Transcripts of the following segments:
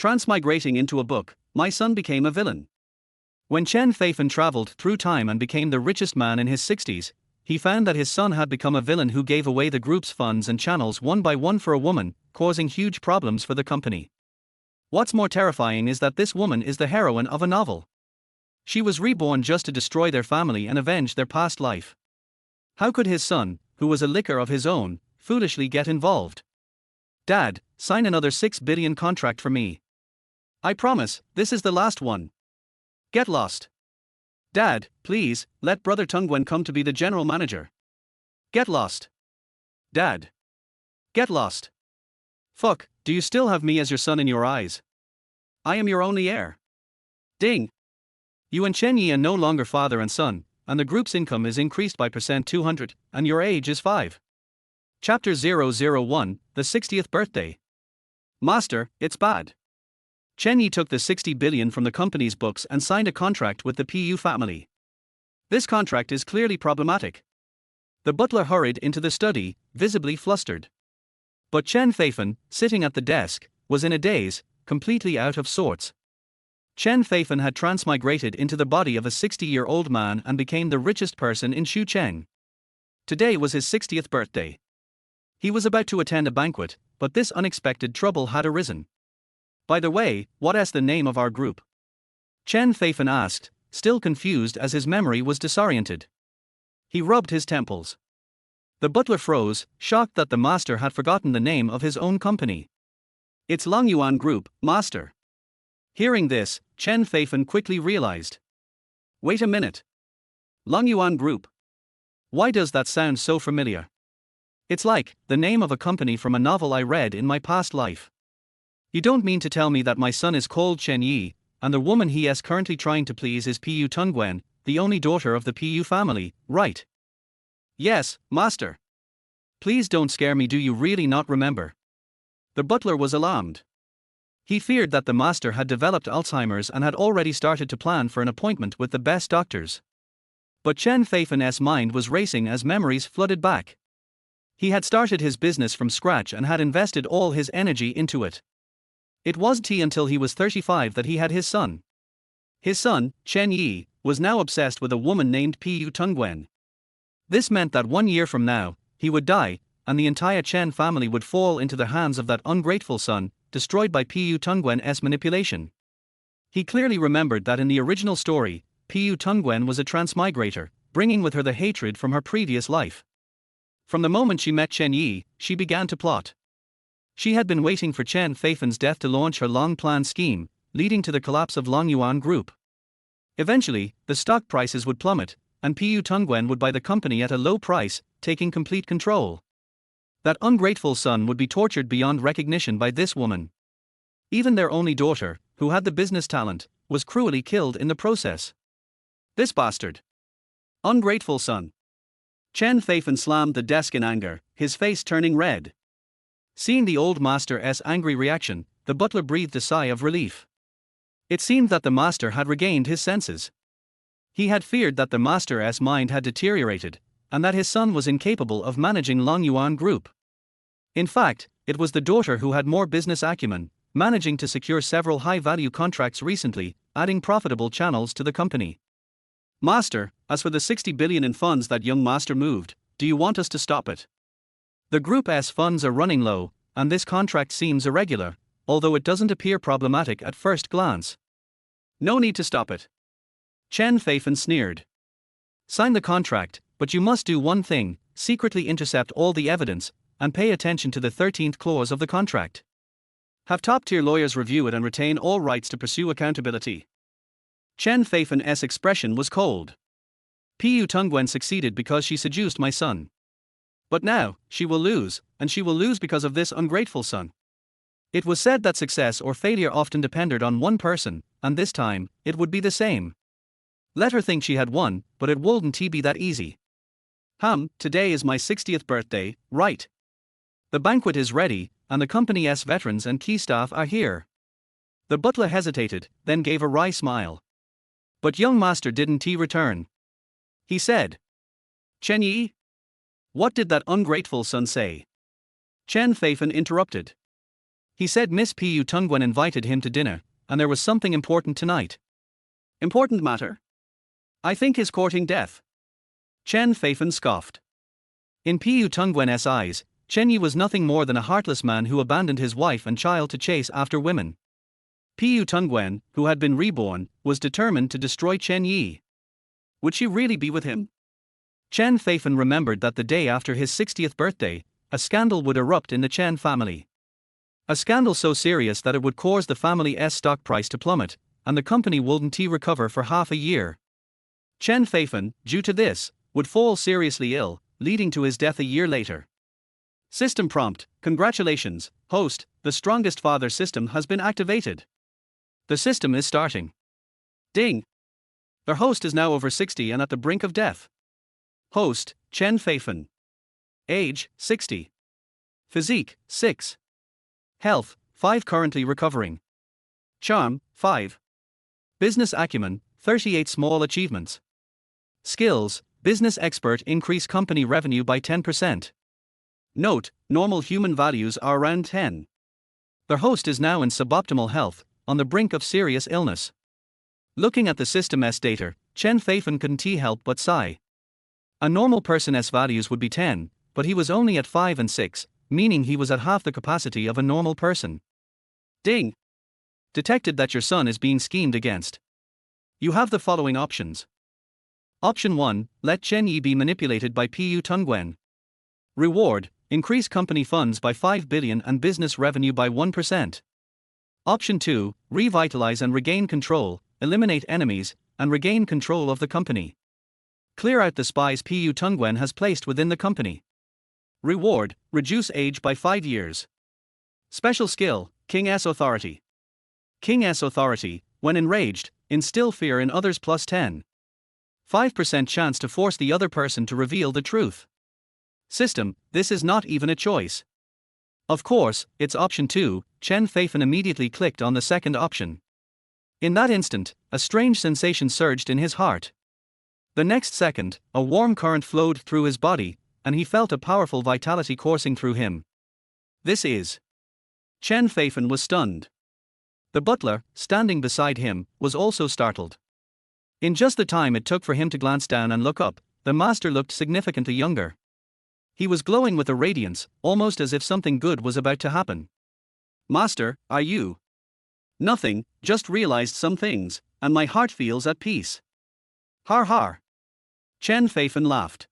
Transmigrating into a book, my son became a villain. When Chen Feifan traveled through time and became the richest man in his 60s, he found that his son had become a villain who gave away the group's funds and channels one by one for a woman, causing huge problems for the company. What's more terrifying is that this woman is the heroine of a novel. She was reborn just to destroy their family and avenge their past life. How could his son, who was a licker of his own, foolishly get involved? Dad, sign another 6 billion contract for me. I promise, this is the last one. Get lost. Dad, please, let brother Tongwen come to be the general manager. Get lost. Dad. Get lost. Fuck, do you still have me as your son in your eyes? I am your only heir. Ding. You and Chen Yi are no longer father and son, and the group's income is increased by %200, and your age is 5. Chapter 001, the 60th birthday. Master, it's bad. Chen Yi took the 60 billion from the company's books and signed a contract with the PU family. This contract is clearly problematic. The butler hurried into the study, visibly flustered. But Chen Feifan, sitting at the desk, was in a daze, completely out of sorts. Chen Feifan had transmigrated into the body of a 60-year-old man and became the richest person in Shucheng. Today was his 60th birthday. He was about to attend a banquet, but this unexpected trouble had arisen. By the way, what is the name of our group? Chen Feifan asked, still confused as his memory was disoriented. He rubbed his temples. The butler froze, shocked that the master had forgotten the name of his own company. It's Longyuan Group, master. Hearing this, Chen Feifan quickly realized. Wait a minute. Longyuan Group. Why does that sound so familiar? It's like the name of a company from a novel I read in my past life. You don't mean to tell me that my son is called Chen Yi, and the woman he is currently trying to please is Pu Tongwen, the only daughter of the Pu family, right? Yes, master. Please don't scare me, do you really not remember? The butler was alarmed. He feared that the master had developed Alzheimer's and had already started to plan for an appointment with the best doctors. But Chen Feifan's mind was racing as memories flooded back. He had started his business from scratch and had invested all his energy into it. It wasn't until he was 35 that he had his son. His son, Chen Yi, was now obsessed with a woman named Pu Tongwen. This meant that 1 year from now, he would die, and the entire Chen family would fall into the hands of that ungrateful son, destroyed by Pu Tongwen's manipulation. He clearly remembered that in the original story, Pu Tongwen was a transmigrator, bringing with her the hatred from her previous life. From the moment she met Chen Yi, she began to plot. She had been waiting for Chen Feifan's death to launch her long-planned scheme, leading to the collapse of Longyuan Group. Eventually, the stock prices would plummet, and Pu Tongwen would buy the company at a low price, taking complete control. That ungrateful son would be tortured beyond recognition by this woman. Even their only daughter, who had the business talent, was cruelly killed in the process. This bastard. Ungrateful son. Chen Feifan slammed the desk in anger, his face turning red. Seeing the old master's angry reaction, the butler breathed a sigh of relief. It seemed that the master had regained his senses. He had feared that the master's mind had deteriorated, and that his son was incapable of managing Longyuan Group. In fact, it was the daughter who had more business acumen, managing to secure several high-value contracts recently, adding profitable channels to the company. Master, as for the 60 billion in funds that young master moved, do you want us to stop it? The group's funds are running low, and this contract seems irregular, although it doesn't appear problematic at first glance. No need to stop it. Chen Feifan sneered. Sign the contract, but you must do one thing, secretly intercept all the evidence, and pay attention to the 13th clause of the contract. Have top-tier lawyers review it and retain all rights to pursue accountability. Chen Feifan's expression was cold. Pu Tongwen succeeded because she seduced my son. But now, she will lose, and she will lose because of this ungrateful son. It was said that success or failure often depended on one person, and this time, it would be the same. Let her think she had won, but it wouldn't be that easy. Today is my 60th birthday, right? The banquet is ready, and the company's veterans and key staff are here. The butler hesitated, then gave a wry smile. But young master didn't return. He said, Chen Yi? What did that ungrateful son say? Chen Feifan interrupted. He said Miss Pu Tongwen invited him to dinner, and there was something important tonight. Important matter? I think his courting death. Chen Feifan scoffed. In Pu Tongwen's eyes, Chen Yi was nothing more than a heartless man who abandoned his wife and child to chase after women. Pu Tongwen, who had been reborn, was determined to destroy Chen Yi. Would she really be with him? Chen Feifan remembered that the day after his 60th birthday, a scandal would erupt in the Chen family. A scandal so serious that it would cause the family's stock price to plummet, and the company wouldn't recover for half a year. Chen Feifan, due to this, would fall seriously ill, leading to his death a year later. System prompt: congratulations, host, the strongest father system has been activated. The system is starting. Ding! The host is now over 60 and at the brink of death. Host, Chen Feifan. Age, 60. Physique, 6. Health, 5 currently recovering. Charm, 5. Business acumen, 38 small achievements. Skills, business expert increase company revenue by 10%. Note, normal human values are around 10. The host is now in suboptimal health, on the brink of serious illness. Looking at the system's data, Chen Feifan couldn't help but sigh. A normal person's values would be 10, but he was only at 5 and 6, meaning he was at half the capacity of a normal person. Ding! Detected that your son is being schemed against. You have the following options. Option 1, let Chen Yi be manipulated by Pu Tongwen. Reward, increase company funds by 5 billion and business revenue by 1%. Option 2, revitalize and regain control, eliminate enemies, and regain control of the company. Clear out the spies Pu Tongwen has placed within the company. Reward, reduce age by 5 years. Special skill, King's Authority. King's Authority, when enraged, instill fear in others plus 10. 5% chance to force the other person to reveal the truth. System, this is not even a choice. Of course, it's option 2, Chen Feifan immediately clicked on the second option. In that instant, a strange sensation surged in his heart. The next second, a warm current flowed through his body, and he felt a powerful vitality coursing through him. This is. Chen Feifan was stunned. The butler, standing beside him, was also startled. In just the time it took for him to glance down and look up, the master looked significantly younger. He was glowing with a radiance, almost as if something good was about to happen. Master, are you? Nothing, just realized some things, and my heart feels at peace. Har har. Chen Feifan laughed.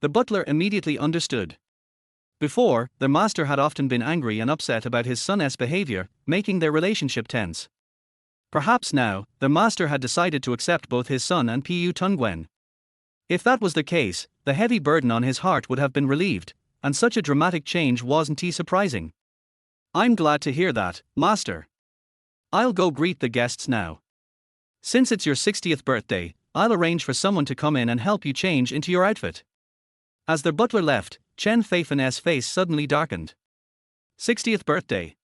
The butler immediately understood. Before, the master had often been angry and upset about his son's behavior, making their relationship tense. Perhaps now, the master had decided to accept both his son and Pu Tongwen. If that was the case, the heavy burden on his heart would have been relieved, and such a dramatic change wasn't surprising. I'm glad to hear that, master. I'll go greet the guests now. Since it's your 60th birthday, I'll arrange for someone to come in and help you change into your outfit. As the butler left, Chen Feifan's face suddenly darkened. 60th birthday.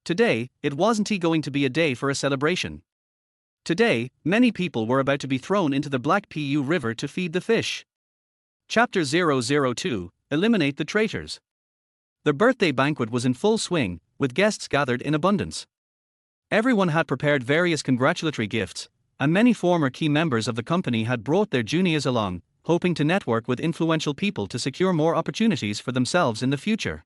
Today, it wasn't going to be a day for a celebration. Today, many people were about to be thrown into the Black Pu River to feed the fish. Chapter 002, Eliminate the Traitors. The birthday banquet was in full swing, with guests gathered in abundance. Everyone had prepared various congratulatory gifts, and many former key members of the company had brought their juniors along, hoping to network with influential people to secure more opportunities for themselves in the future.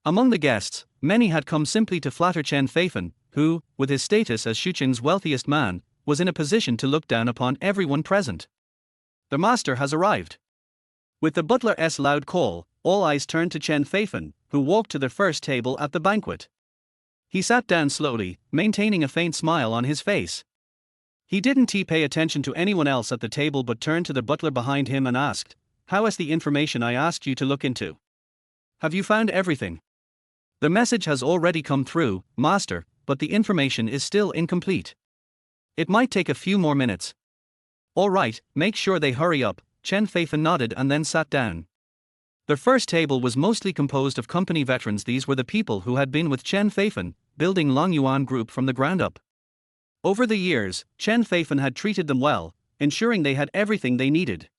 Among the guests, many had come simply to flatter Chen Feifan, who, with his status as Shuqing's wealthiest man, was in a position to look down upon everyone present. The master has arrived. With the butler's loud call, all eyes turned to Chen Feifan, who walked to the first table at the banquet. He sat down slowly, maintaining a faint smile on his face. He didn't pay attention to anyone else at the table but turned to the butler behind him and asked, "How is the information I asked you to look into? Have you found everything?" "The message has already come through, master, but the information is still incomplete. It might take a few more minutes." "All right, make sure they hurry up," Chen Feifan nodded and then sat down. The first table was mostly composed of company veterans. These were the people who had been with Chen Feifan, building Longyuan Group from the ground up. Over the years, Chen Feifan had treated them well, ensuring they had everything they needed.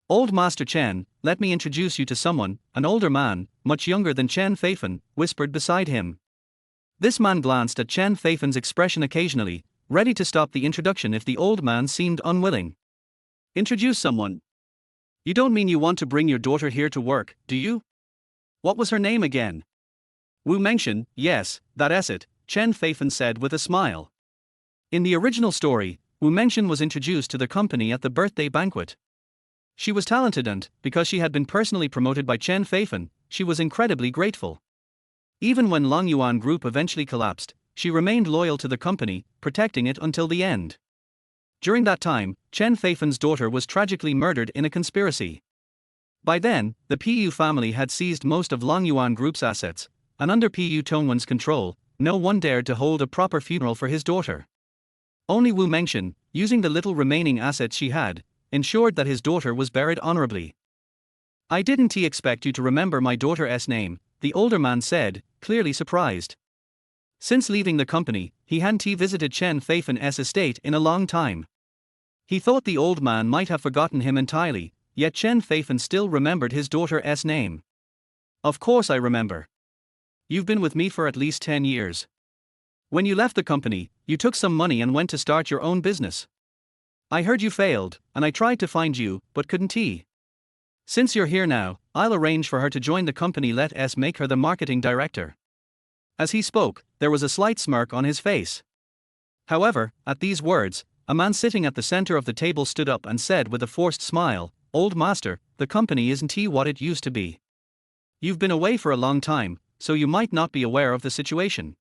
"Old Master Chen, let me introduce you to someone," an older man, much younger than Chen Feifan, whispered beside him. This man glanced at Chen Feifan's expression occasionally, ready to stop the introduction if the old man seemed unwilling. Introduce someone. You don't mean you want to bring your daughter here to work, do you? What was her name again? Wu Mengshan, yes, that's it, Chen Feifan said with a smile. In the original story, Wu Mengshan was introduced to the company at the birthday banquet. She was talented and, because she had been personally promoted by Chen Feifan, she was incredibly grateful. Even when Longyuan Group eventually collapsed, she remained loyal to the company, protecting it until the end. During that time, Chen Feifan's daughter was tragically murdered in a conspiracy. By then, the PU family had seized most of Longyuan Group's assets, and under PU Tongwen's control, no one dared to hold a proper funeral for his daughter. Only Wu Mengshan, using the little remaining assets she had, ensured that his daughter was buried honorably. I didn't expect you to remember my daughter's name, the older man said, clearly surprised. Since leaving the company, he hadn't visited Chen Feifan's estate in a long time. He thought the old man might have forgotten him entirely, yet Chen Feifan still remembered his daughter's name. Of course I remember. You've been with me for at least 10 years. When you left the company, you took some money and went to start your own business. I heard you failed, and I tried to find you, but couldn't. Since you're here now, I'll arrange for her to join the company. Let's make her the marketing director. As he spoke, there was a slight smirk on his face. However, at these words, a man sitting at the center of the table stood up and said with a forced smile, "Old master, the company isn't what it used to be. You've been away for a long time, so you might not be aware of the situation.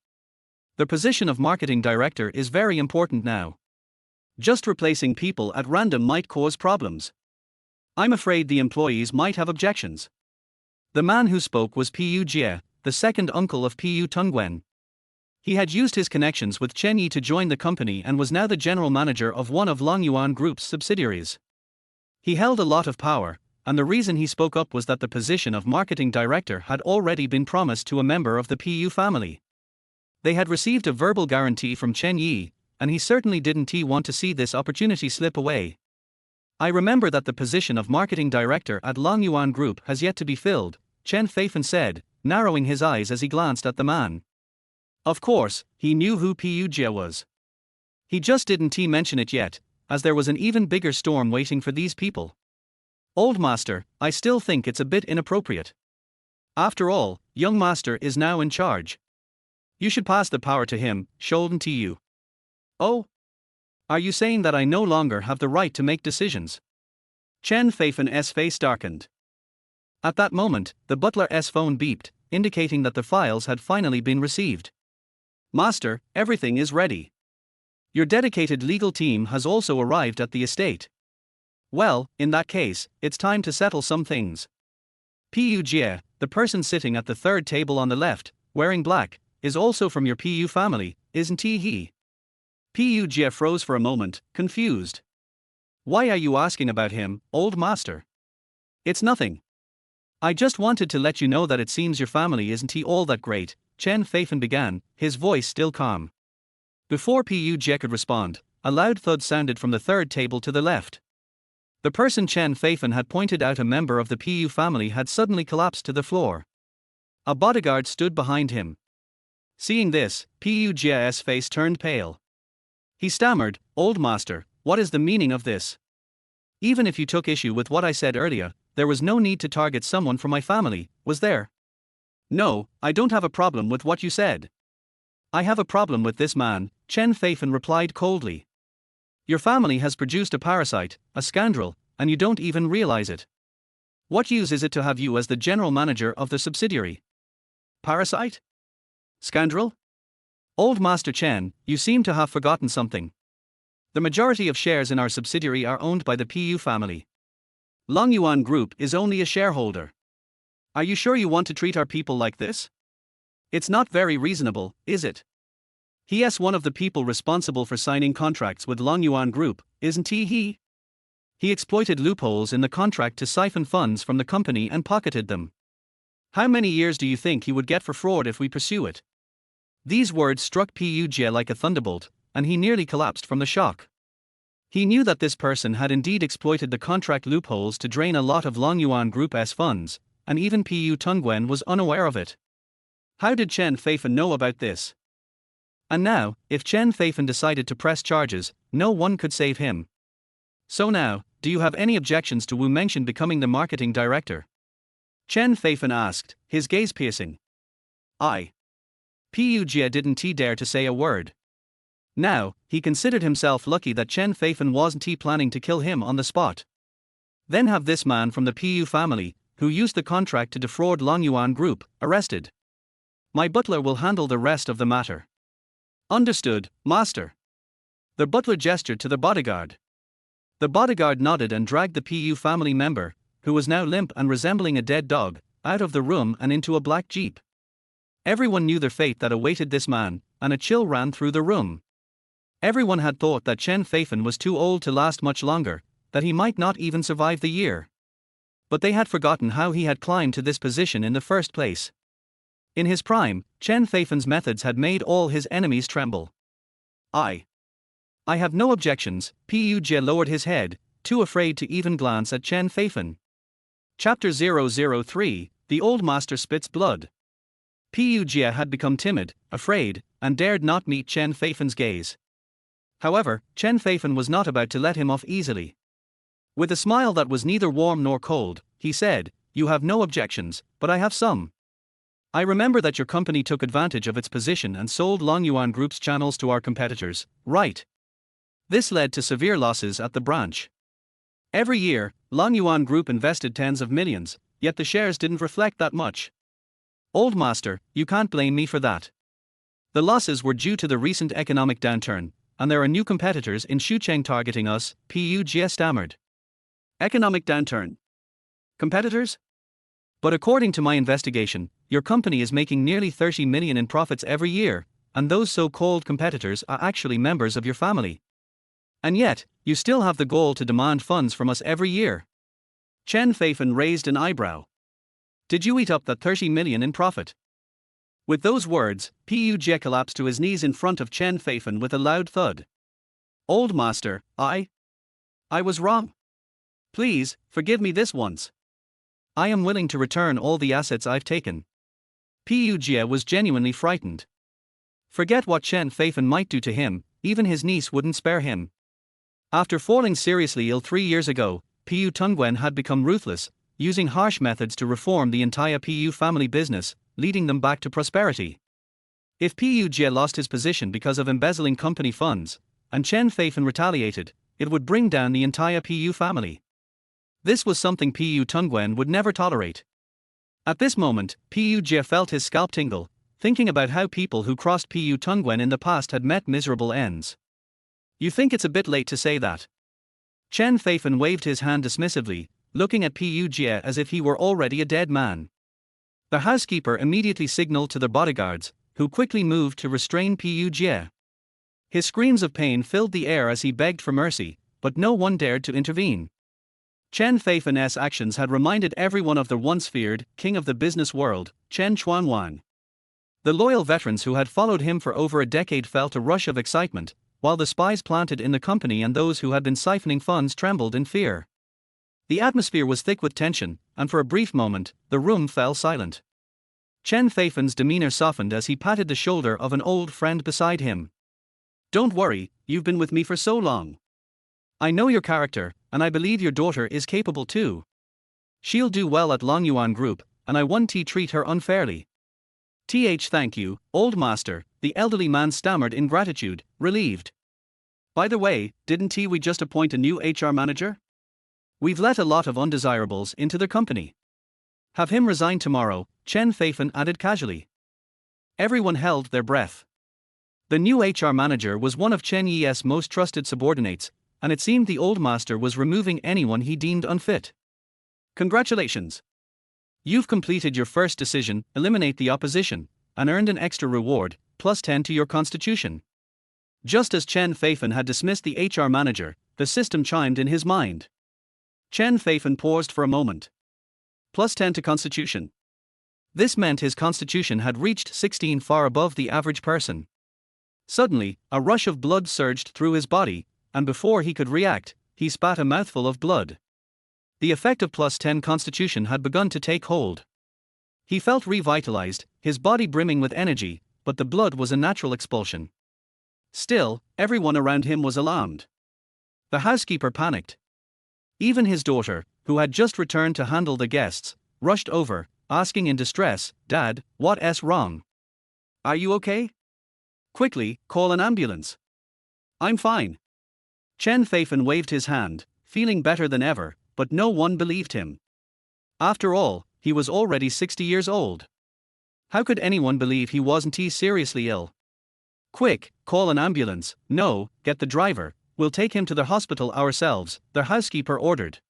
The position of marketing director is very important now. Just replacing people at random might cause problems. I'm afraid the employees might have objections." The man who spoke was Pu Jie, the second uncle of Pu Tongwen. He had used his connections with Chen Yi to join the company and was now the general manager of one of Longyuan Group's subsidiaries. He held a lot of power, and the reason he spoke up was that the position of marketing director had already been promised to a member of the Pu family. They had received a verbal guarantee from Chen Yi, and he certainly didn't want to see this opportunity slip away. I remember that the position of marketing director at Longyuan Group has yet to be filled, Chen Feifan said, narrowing his eyes as he glanced at the man. Of course, he knew who Pu Jie was. He just didn't mention it yet, as there was an even bigger storm waiting for these people. Old master, I still think it's a bit inappropriate. After all, young master is now in charge. You should pass the power to him, shouldn't you? Oh? Are you saying that I no longer have the right to make decisions? Chen Feifan's face darkened. At that moment, the butler's phone beeped, indicating that the files had finally been received. Master, everything is ready. Your dedicated legal team has also arrived at the estate. Well, in that case, it's time to settle some things. Pu Jie, the person sitting at the third table on the left, wearing black, is also from your Pu family, isn't he? Pu Jie froze for a moment, confused. Why are you asking about him, old master? It's nothing. I just wanted to let you know that it seems your family isn't all that great, Chen Feifan began, his voice still calm. Before Pu Jie could respond, a loud thud sounded from the third table to the left. The person Chen Feifan had pointed out, a member of the Pu family, had suddenly collapsed to the floor. A bodyguard stood behind him. Seeing this, Pu Jie's face turned pale. He stammered, "Old master, what is the meaning of this? Even if you took issue with what I said earlier, there was no need to target someone from my family, was there?" "No, I don't have a problem with what you said. I have a problem with this man," Chen Feifan replied coldly. "Your family has produced a parasite, a scoundrel, and you don't even realize it. What use is it to have you as the general manager of the subsidiary? Parasite? Scoundrel? Old Master Chen, you seem to have forgotten something. The majority of shares in our subsidiary are owned by the Pu family. Longyuan Group is only a shareholder. Are you sure you want to treat our people like this? It's not very reasonable, is it? He's one of the people responsible for signing contracts with Longyuan Group, isn't he? He exploited loopholes in the contract to siphon funds from the company and pocketed them. How many years do you think he would get for fraud if we pursue it?" These words struck Pu Jie like a thunderbolt, and he nearly collapsed from the shock. He knew that this person had indeed exploited the contract loopholes to drain a lot of Longyuan Group's funds, and even Pu Tongwen was unaware of it. How did Chen Feifan know about this? And now, if Chen Feifan decided to press charges, no one could save him. So now, do you have any objections to Wu Mengxian becoming the marketing director? Chen Feifan asked, his gaze piercing. Pu Jie didn't dare to say a word. Now, he considered himself lucky that Chen Feifan wasn't planning to kill him on the spot. Then have this man from the Pu family, who used the contract to defraud Longyuan Group, arrested. My butler will handle the rest of the matter. Understood, master. The butler gestured to the bodyguard. The bodyguard nodded and dragged the Pu family member, who was now limp and resembling a dead dog, out of the room and into a black jeep. Everyone knew the fate that awaited this man, and a chill ran through the room. Everyone had thought that Chen Feifan was too old to last much longer, that he might not even survive the year. But they had forgotten how he had climbed to this position in the first place. In his prime, Chen Feifan's methods had made all his enemies tremble. I have no objections. Pu Jie lowered his head, too afraid to even glance at Chen Feifan. Chapter 003, The Old Master Spits Blood. Pu Jie had become timid, afraid, and dared not meet Chen Feifan's gaze. However, Chen Feifan was not about to let him off easily. With a smile that was neither warm nor cold, he said, "You have no objections, but I have some. I remember that your company took advantage of its position and sold Longyuan Group's channels to our competitors, right? This led to severe losses at the branch. Every year, Longyuan Group invested tens of millions, yet the shares didn't reflect that much. Old master, you can't blame me for that. The losses were due to the recent economic downturn, and there are new competitors in Shucheng targeting us," Pu Jie stammered. Economic downturn. Competitors? But according to my investigation, your company is making nearly 30 million in profits every year, and those so-called competitors are actually members of your family. And yet, you still have the goal to demand funds from us every year. Chen Feifan raised an eyebrow. Did you eat up that 30 million in profit? With those words, Pu Jie collapsed to his knees in front of Chen Feifan with a loud thud. Old master, I was wrong. Please, forgive me this once. I am willing to return all the assets I've taken. Pu Jie was genuinely frightened. Forget what Chen Feifan might do to him, even his niece wouldn't spare him. After falling seriously ill 3 years ago, Pu Tongwen had become ruthless, using harsh methods to reform the entire Pu family business, leading them back to prosperity. If Pu Jie lost his position because of embezzling company funds, and Chen Feifan retaliated, it would bring down the entire Pu family. This was something Pu Tongwen would never tolerate. At this moment, Pu Jie felt his scalp tingle, thinking about how people who crossed Pu Tongwen in the past had met miserable ends. You think it's a bit late to say that? Chen Feifan waved his hand dismissively, looking at Pu Jie as if he were already a dead man. The housekeeper immediately signaled to the bodyguards, who quickly moved to restrain Pu Jie. His screams of pain filled the air as he begged for mercy, but no one dared to intervene. Chen Feifan's actions had reminded everyone of the once feared king of the business world, Chen Chuanwan. The loyal veterans who had followed him for over a decade felt a rush of excitement, while the spies planted in the company and those who had been siphoning funds trembled in fear. The atmosphere was thick with tension, and for a brief moment, the room fell silent. Chen Feifan's demeanor softened as he patted the shoulder of an old friend beside him. Don't worry, you've been with me for so long. I know your character, and I believe your daughter is capable too. She'll do well at Longyuan Group, and I won't treat her unfairly. Thank you, old master, the elderly man stammered in gratitude, relieved. By the way, didn't we just appoint a new HR manager? We've let a lot of undesirables into the company. Have him resign tomorrow, Chen Feifan added casually. Everyone held their breath. The new HR manager was one of Chen Yi's most trusted subordinates, and it seemed the old master was removing anyone he deemed unfit. Congratulations! You've completed your first decision, eliminate the opposition, and earned an extra reward, +10 to your constitution. Just as Chen Feifan had dismissed the HR manager, the system chimed in his mind. Chen Feifan paused for a moment. +10 to constitution. This meant his constitution had reached 16, far above the average person. Suddenly, a rush of blood surged through his body, and before he could react, he spat a mouthful of blood. The effect of +10 constitution had begun to take hold. He felt revitalized, his body brimming with energy, but the blood was a natural expulsion. Still, everyone around him was alarmed. The housekeeper panicked. Even his daughter, who had just returned to handle the guests, rushed over, asking in distress, "Dad, what's wrong? Are you okay? Quickly, call an ambulance." "I'm fine." Chen Feifan waved his hand, feeling better than ever, but no one believed him. After all, he was already 60 years old. How could anyone believe he wasn't seriously ill? "Quick, call an ambulance." "No, get the driver, we'll take him to the hospital ourselves," the housekeeper ordered.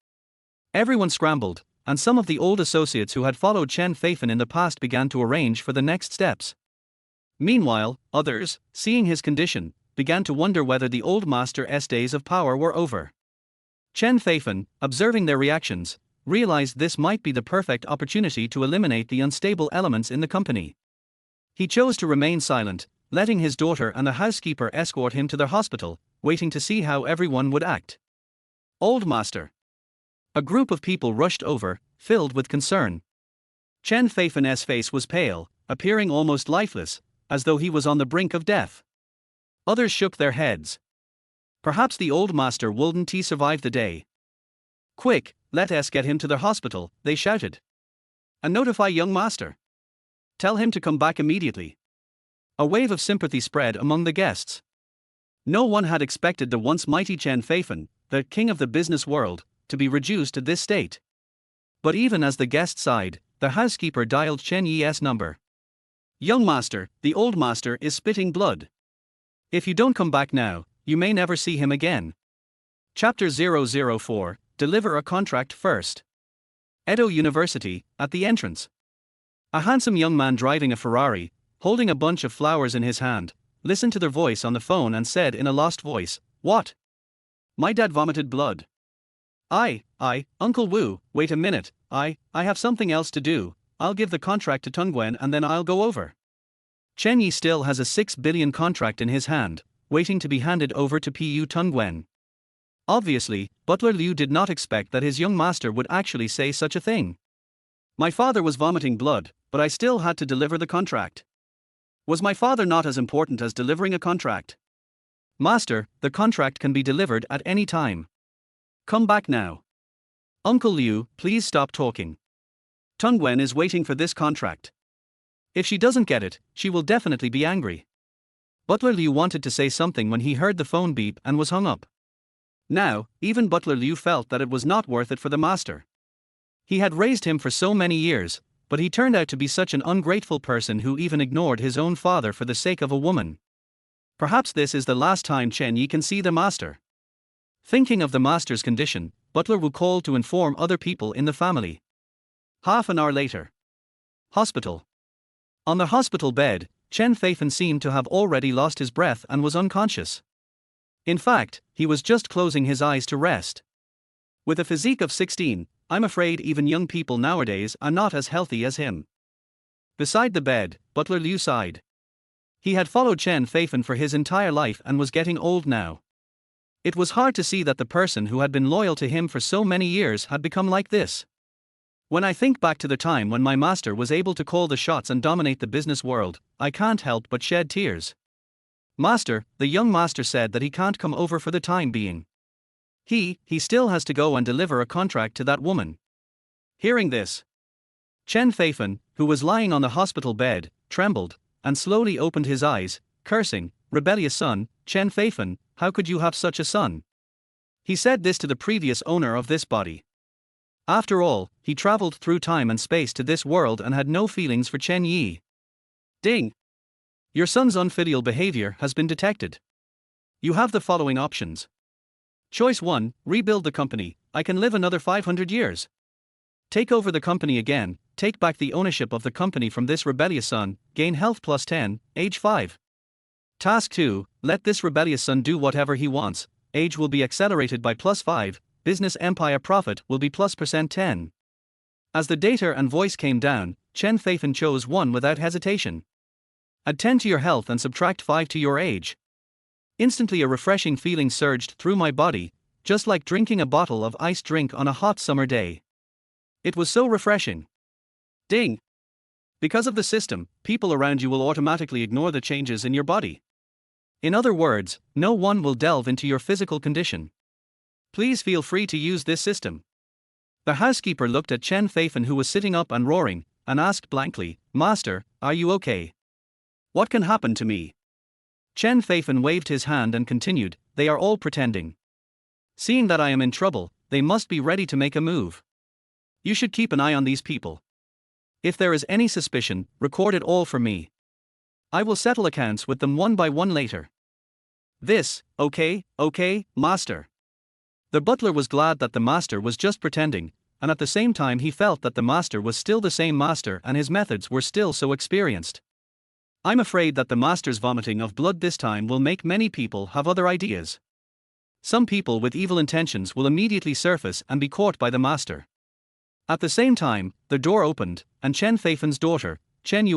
Everyone scrambled, and some of the old associates who had followed Chen Feifan in the past began to arrange for the next steps. Meanwhile, others, seeing his condition, began to wonder whether the old master's days of power were over. Chen Feifan, observing their reactions, realized this might be the perfect opportunity to eliminate the unstable elements in the company. He chose to remain silent, letting his daughter and the housekeeper escort him to the hospital, waiting to see how everyone would act. "Old master." A group of people rushed over, filled with concern. Chen Feifan's face was pale, appearing almost lifeless, as though he was on the brink of death. Others shook their heads. Perhaps the old master wouldn't survive the day. "Quick, let us get him to the hospital," they shouted. "And notify young master. Tell him to come back immediately." A wave of sympathy spread among the guests. No one had expected the once mighty Chen Feifan, the king of the business world, to be reduced to this state. But even as the guests sighed, the housekeeper dialed Chen Yi's number. "Young master, the old master is spitting blood. If you don't come back now, you may never see him again." Chapter 004, Deliver a Contract First. Edo University, at the entrance. A handsome young man driving a Ferrari, holding a bunch of flowers in his hand, listened to their voice on the phone and said in a lost voice, "What? My dad vomited blood." Uncle Wu, wait a minute, I have something else to do. I'll give the contract to Tongwen and then I'll go over." Chen Yi still has a 6 billion contract in his hand, waiting to be handed over to Pu Tongwen. Obviously, Butler Liu did not expect that his young master would actually say such a thing. "My father was vomiting blood, but I still had to deliver the contract. Was my father not as important as delivering a contract?" "Master, the contract can be delivered at any time. Come back now." "Uncle Liu, please stop talking. Tongwen is waiting for this contract. If she doesn't get it, she will definitely be angry." Butler Liu wanted to say something when he heard the phone beep and was hung up. Now, even Butler Liu felt that it was not worth it for the master. He had raised him for so many years, but he turned out to be such an ungrateful person who even ignored his own father for the sake of a woman. Perhaps this is the last time Chen Yi can see the master. Thinking of the master's condition, Butler Wu called to inform other people in the family. Half an hour later. Hospital. On the hospital bed, Chen Feifan seemed to have already lost his breath and was unconscious. In fact, he was just closing his eyes to rest. With a physique of 16, I'm afraid even young people nowadays are not as healthy as him. Beside the bed, Butler Liu sighed. He had followed Chen Feifan for his entire life and was getting old now. It was hard to see that the person who had been loyal to him for so many years had become like this. When I think back to the time when my master was able to call the shots and dominate the business world, I can't help but shed tears. "Master, the young master said that he can't come over for the time being. He still has to go and deliver a contract to that woman." Hearing this, Chen Feifan, who was lying on the hospital bed, trembled, and slowly opened his eyes, cursing, "Rebellious son, Chen Feifan, how could you have such a son?" He said this to the previous owner of this body. After all, he traveled through time and space to this world and had no feelings for Chen Yi. Ding! Your son's unfilial behavior has been detected. You have the following options. Choice 1, rebuild the company, I can live another 500 years. Take over the company again, take back the ownership of the company from this rebellious son, gain health plus 10, age 5. Task 2, let this rebellious son do whatever he wants, age will be accelerated by plus 5, business empire profit will be plus %10. As the data and voice came down, Chen Feifan chose 1 without hesitation. Add 10 to your health and subtract 5 to your age. Instantly a refreshing feeling surged through my body, just like drinking a bottle of iced drink on a hot summer day. It was so refreshing. Ding! Because of the system, people around you will automatically ignore the changes in your body. In other words, no one will delve into your physical condition. Please feel free to use this system. The housekeeper looked at Chen Feifan, who was sitting up and roaring, and asked blankly, "Master, are you okay? What can happen to me?" Chen Feifan waved his hand and continued, "They are all pretending. Seeing that I am in trouble, they must be ready to make a move. You should keep an eye on these people. If there is any suspicion, record it all for me. I will settle accounts with them one by one later." Okay, master. The butler was glad that the master was just pretending, and at the same time he felt that the master was still the same master and his methods were still so experienced. I'm afraid that the master's vomiting of blood this time will make many people have other ideas. Some people with evil intentions will immediately surface and be caught by the master. At the same time, the door opened, and Chen Feifan's daughter, Chen Yi,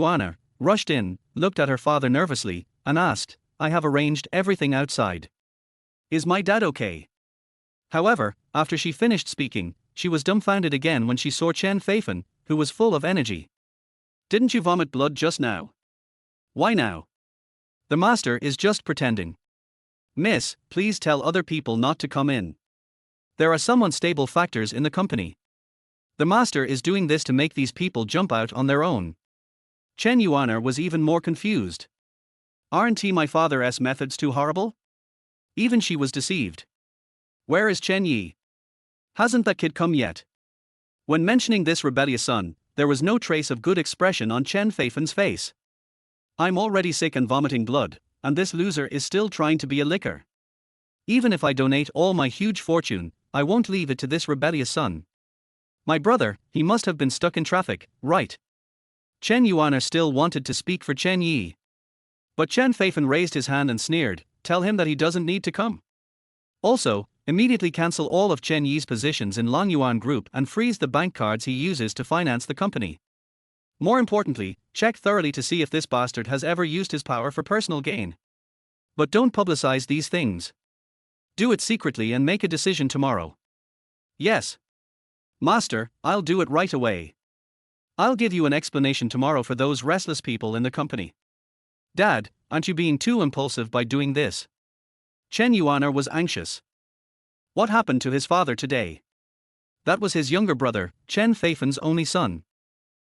rushed in, looked at her father nervously, and asked, "I have arranged everything outside. Is my dad okay?" However, after she finished speaking, she was dumbfounded again when she saw Chen Feifan, who was full of energy. "Didn't you vomit blood just now? Why now?" "The master is just pretending. Miss, please tell other people not to come in. There are some unstable factors in the company. The master is doing this to make these people jump out on their own." Chen Yi was even more confused. Aren't my father's methods too horrible? Even she was deceived. Where is Chen Yi? Hasn't that kid come yet? When mentioning this rebellious son, there was no trace of good expression on Chen Feifan's face. "I'm already sick and vomiting blood, and this loser is still trying to be a licker. Even if I donate all my huge fortune, I won't leave it to this rebellious son. My brother, he must have been stuck in traffic, right?" Chen Yi still wanted to speak for Chen Yi. But Chen Feifan raised his hand and sneered, "Tell him that he doesn't need to come. Also, immediately cancel all of Chen Yi's positions in Longyuan Group and freeze the bank cards he uses to finance the company. More importantly, check thoroughly to see if this bastard has ever used his power for personal gain. But don't publicize these things. Do it secretly and make a decision tomorrow." "Yes. Master, I'll do it right away. I'll give you an explanation tomorrow for those restless people in the company." "Dad, aren't you being too impulsive by doing this?" Chen Yi was anxious. What happened to his father today? That was his younger brother, Chen Feifan's only son.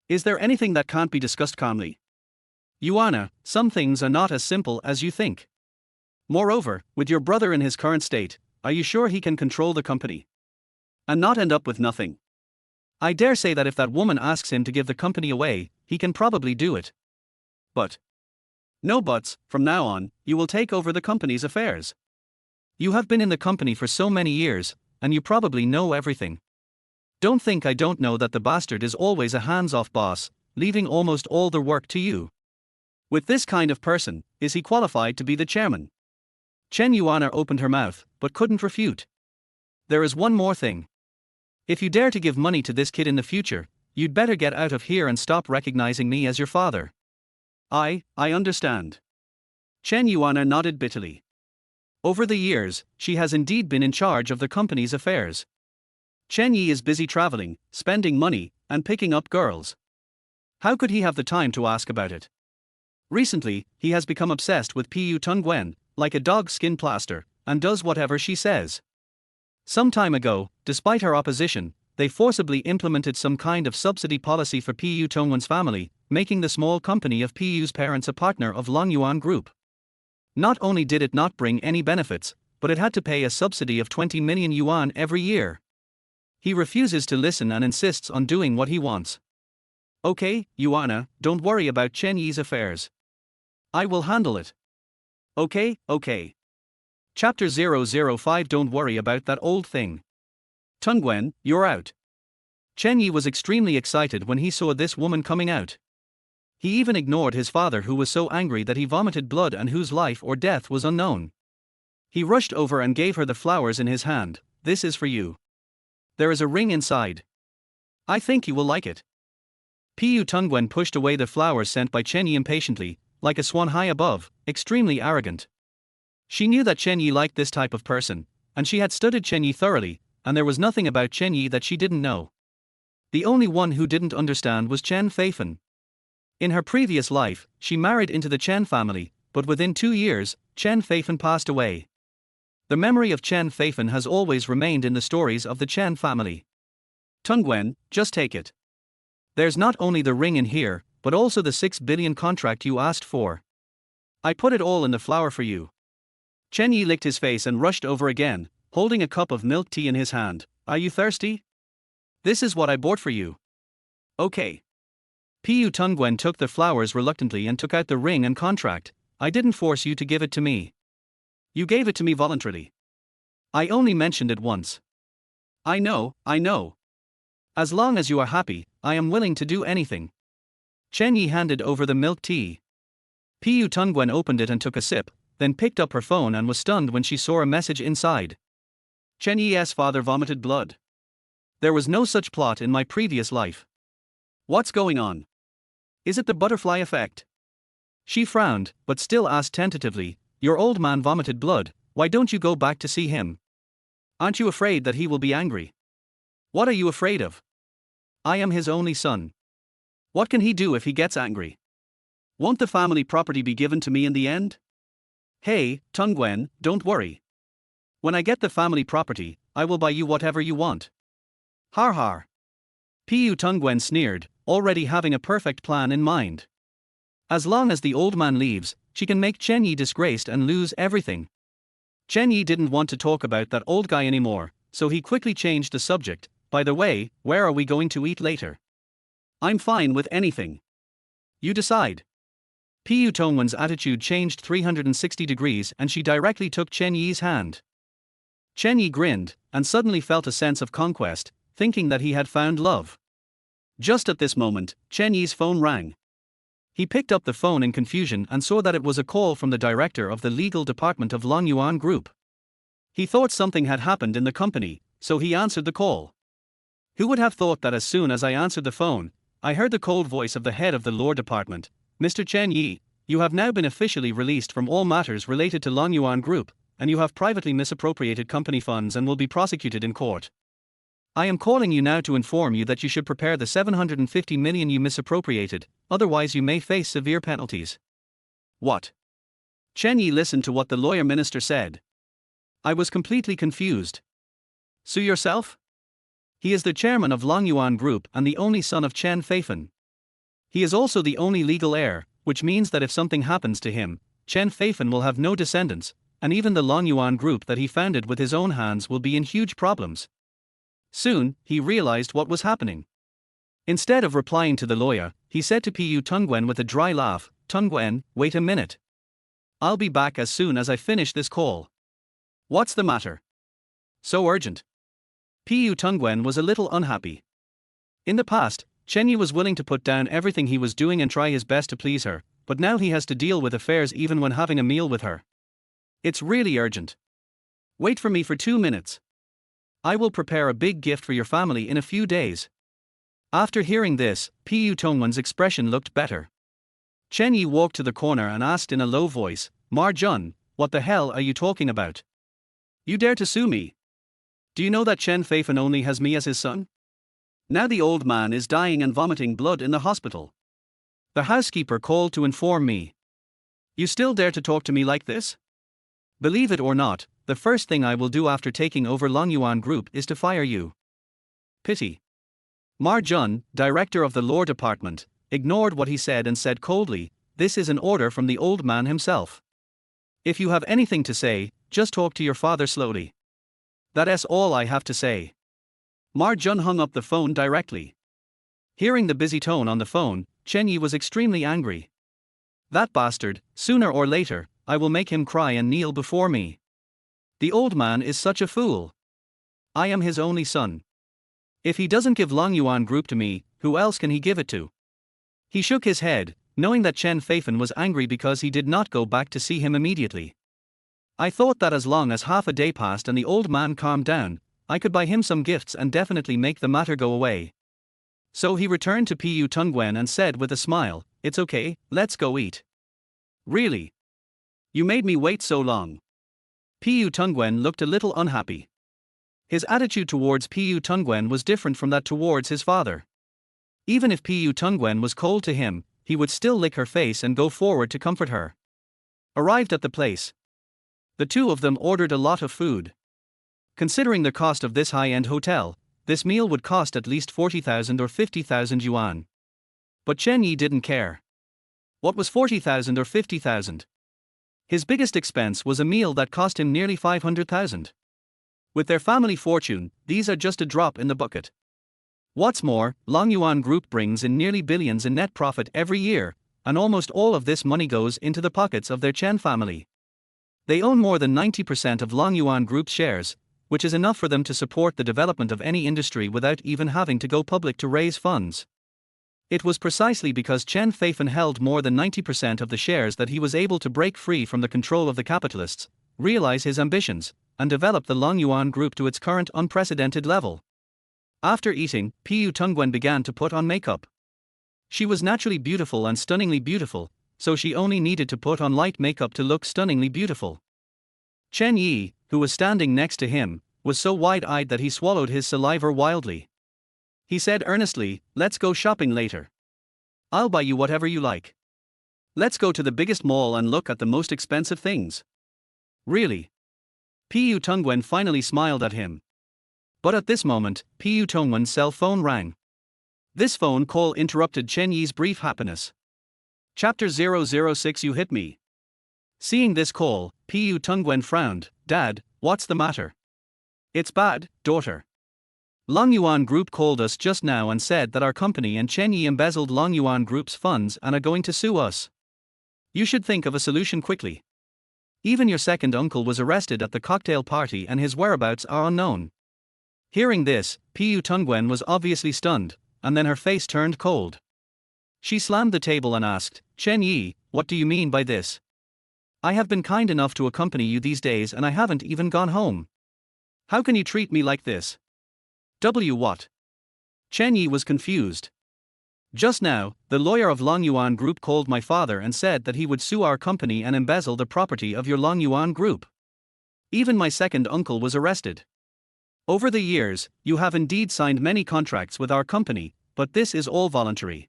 Is there anything that can't be discussed calmly? Yuana, some things are not as simple as you think. Moreover, with your brother in his current state, are you sure he can control the company? And not end up with nothing? I dare say that if that woman asks him to give the company away, he can probably do it. But no buts, from now on, you will take over the company's affairs. You have been in the company for so many years, and you probably know everything. Don't think I don't know that the bastard is always a hands-off boss, leaving almost all the work to you. With this kind of person, is he qualified to be the chairman?" Chen Yi opened her mouth, but couldn't refute. "There is one more thing. If you dare to give money to this kid in the future, you'd better get out of here and stop recognizing me as your father." I understand." Chen Yi nodded bitterly. Over the years, she has indeed been in charge of the company's affairs. Chen Yi is busy traveling, spending money, and picking up girls. How could he have the time to ask about it? Recently, he has become obsessed with Tongwen, like a dog's skin plaster, and does whatever she says. Some time ago, despite her opposition, they forcibly implemented some kind of subsidy policy for Tongwen's family, making the small company of Pu's parents a partner of Longyuan Group. Not only did it not bring any benefits, but it had to pay a subsidy of 20 million yuan every year. He refuses to listen and insists on doing what he wants. "Okay, Yuana, don't worry about Chen Yi's affairs. I will handle it." Okay. Chapter 005. Don't worry about that old thing. "Tongwen, you're out." Chen Yi was extremely excited when he saw this woman coming out. He even ignored his father, who was so angry that he vomited blood and whose life or death was unknown. He rushed over and gave her the flowers in his hand. "This is for you. There is a ring inside. I think you will like it." Tongwen pushed away the flowers sent by Chen Yi impatiently, like a swan high above, extremely arrogant. She knew that Chen Yi liked this type of person, and she had studied Chen Yi thoroughly, and there was nothing about Chen Yi that she didn't know. The only one who didn't understand was Chen Feifan. In her previous life, she married into the Chen family, but within 2 years, Chen Feifan passed away. The memory of Chen Feifan has always remained in the stories of the Chen family. Tongwen, just take it. There's not only the ring in here, but also the 6 billion contract you asked for. I put it all in the flour for you. Chen Yi licked his face and rushed over again, holding a cup of milk tea in his hand. Are you thirsty? This is what I bought for you. Okay. Pu Tongwen took the flowers reluctantly and took out the ring and contract. I didn't force you to give it to me. You gave it to me voluntarily. I only mentioned it once. I know. As long as you are happy, I am willing to do anything. Chen Yi handed over the milk tea. Pu Tongwen opened it and took a sip, then picked up her phone and was stunned when she saw a message inside. Chen Yi's father vomited blood. There was no such plot in my previous life. What's going on? Is it the butterfly effect? She frowned, but still asked tentatively, your old man vomited blood, why don't you go back to see him? Aren't you afraid that he will be angry? What are you afraid of? I am his only son. What can he do if he gets angry? Won't the family property be given to me in the end? Hey, Tongwen, don't worry. When I get the family property, I will buy you whatever you want. Har har. Pu Tongwen sneered, already having a perfect plan in mind. As long as the old man leaves, she can make Chen Yi disgraced and lose everything. Chen Yi didn't want to talk about that old guy anymore, so he quickly changed the subject. By the way, where are we going to eat later? I'm fine with anything. You decide. Pu Tongwen's attitude changed 360 degrees and she directly took Chen Yi's hand. Chen Yi grinned, and suddenly felt a sense of conquest, thinking that he had found love. Just at this moment, Chen Yi's phone rang. He picked up the phone in confusion and saw that it was a call from the director of the legal department of Longyuan Group. He thought something had happened in the company, so he answered the call. Who would have thought that as soon as I answered the phone, I heard the cold voice of the head of the law department, Mr. Chen Yi, you have now been officially released from all matters related to Longyuan Group, and you have privately misappropriated company funds and will be prosecuted in court. I am calling you now to inform you that you should prepare the 750 million you misappropriated, otherwise you may face severe penalties. What? Chen Yi listened to what the lawyer minister said. I was completely confused. Sue yourself? He is the chairman of Longyuan Group and the only son of Chen Feifan. He is also the only legal heir, which means that if something happens to him, Chen Feifan will have no descendants, and even the Longyuan Group that he founded with his own hands will be in huge problems. Soon, he realized what was happening. Instead of replying to the lawyer, he said to Pu Tongwen with a dry laugh, Tongwen, wait a minute. I'll be back as soon as I finish this call. What's the matter? So urgent. Pu Tongwen was a little unhappy. In the past, Chen Yi was willing to put down everything he was doing and try his best to please her, but now he has to deal with affairs even when having a meal with her. It's really urgent. Wait for me for 2 minutes. I will prepare a big gift for your family in a few days. After hearing this, Pu Tongwen's expression looked better. Chen Yi walked to the corner and asked in a low voice, Mar Jun, what the hell are you talking about? You dare to sue me? Do you know that Chen Feifan only has me as his son? Now the old man is dying and vomiting blood in the hospital. The housekeeper called to inform me. You still dare to talk to me like this? Believe it or not, the first thing I will do after taking over Longyuan Group is to fire you. Pity. Mar Jun, director of the law department, ignored what he said and said coldly, this is an order from the old man himself. If you have anything to say, just talk to your father slowly. That's all I have to say. Mar Jun hung up the phone directly. Hearing the busy tone on the phone, Chen Yi was extremely angry. That bastard, sooner or later, I will make him cry and kneel before me. The old man is such a fool. I am his only son. If he doesn't give Longyuan Group to me, who else can he give it to? He shook his head, knowing that Chen Feifan was angry because he did not go back to see him immediately. I thought that as long as half a day passed and the old man calmed down, I could buy him some gifts and definitely make the matter go away. So he returned to Pu Tongwen and said with a smile, it's okay, let's go eat. Really? You made me wait so long. Pu Tongwen looked a little unhappy. His attitude towards Pu Tongwen was different from that towards his father. Even if Pu Tongwen was cold to him, he would still lick her face and go forward to comfort her. Arrived at the place, the two of them ordered a lot of food. Considering the cost of this high-end hotel, this meal would cost at least 40,000 or 50,000 yuan. But Chen Yi didn't care. What was 40,000 or 50,000? His biggest expense was a meal that cost him nearly 500,000. With their family fortune, these are just a drop in the bucket. What's more, Longyuan Group brings in nearly billions in net profit every year, and almost all of this money goes into the pockets of their Chen family. They own more than 90% of Longyuan Group's shares, which is enough for them to support the development of any industry without even having to go public to raise funds. It was precisely because Chen Feifan held more than 90% of the shares that he was able to break free from the control of the capitalists, realize his ambitions, and develop the Longyuan Group to its current unprecedented level. After eating, Tongwen began to put on makeup. She was naturally beautiful and stunningly beautiful, so she only needed to put on light makeup to look stunningly beautiful. Chen Yi, who was standing next to him, was so wide-eyed that he swallowed his saliva wildly. He said earnestly, "Let's go shopping later. I'll buy you whatever you like. Let's go to the biggest mall and look at the most expensive things." Really? Tongwen finally smiled at him. But at this moment, Tongwen's cell phone rang. This phone call interrupted Chen Yi's brief happiness. Chapter 006. You hit me. Seeing this call, Tongwen frowned. "Dad, what's the matter?" "It's bad, daughter. Longyuan Group called us just now and said that our company and Chen Yi embezzled Longyuan Group's funds and are going to sue us. You should think of a solution quickly. Even your second uncle was arrested at the cocktail party and his whereabouts are unknown." Hearing this, Tongwen was obviously stunned, and then her face turned cold. She slammed the table and asked, "Chen Yi, what do you mean by this? I have been kind enough to accompany you these days and I haven't even gone home. How can you treat me like this?" What? Chen Yi was confused. "Just now, the lawyer of Longyuan Group called my father and said that he would sue our company and embezzle the property of your Longyuan Group. Even my second uncle was arrested. Over the years, you have indeed signed many contracts with our company, but this is all voluntary.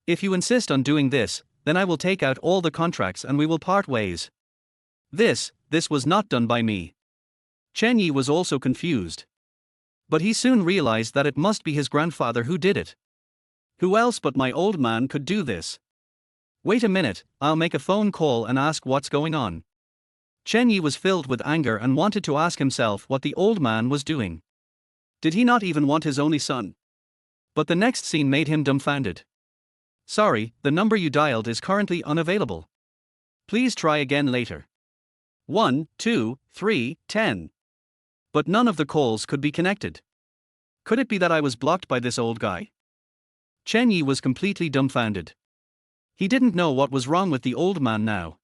If you insist on doing this, then I will take out all the contracts and we will part ways. This was not done by me." Chen Yi was also confused. But he soon realized that it must be his grandfather who did it. Who else but my old man could do this? Wait a minute, I'll make a phone call and ask what's going on. Chen Yi was filled with anger and wanted to ask himself what the old man was doing. Did he not even want his only son? But the next scene made him dumbfounded. "Sorry, the number you dialed is currently unavailable. Please try again later. 1, 2, 3, 10. But none of the calls could be connected. Could it be that I was blocked by this old guy? Chen Yi was completely dumbfounded. He didn't know what was wrong with the old man now.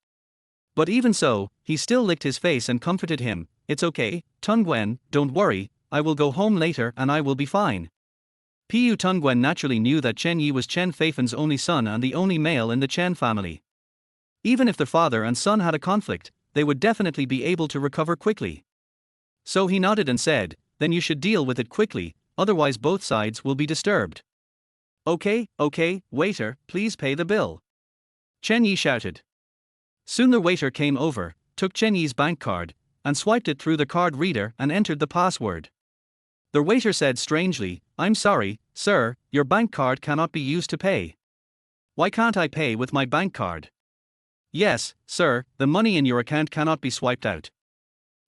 But even so, he still licked his face and comforted him. "It's okay, Tongwen, don't worry, I will go home later and I will be fine." Tongwen naturally knew that Chen Yi was Chen Feifan's only son and the only male in the Chen family. Even if the father and son had a conflict, they would definitely be able to recover quickly. So he nodded and said, "Then you should deal with it quickly, otherwise both sides will be disturbed." Okay, waiter, please pay the bill." Chen Yi shouted. Soon the waiter came over, took Chen Yi's bank card, and swiped it through the card reader and entered the password. The waiter said strangely, "I'm sorry, sir, your bank card cannot be used to pay." "Why can't I pay with my bank card?" "Yes, sir, the money in your account cannot be swiped out."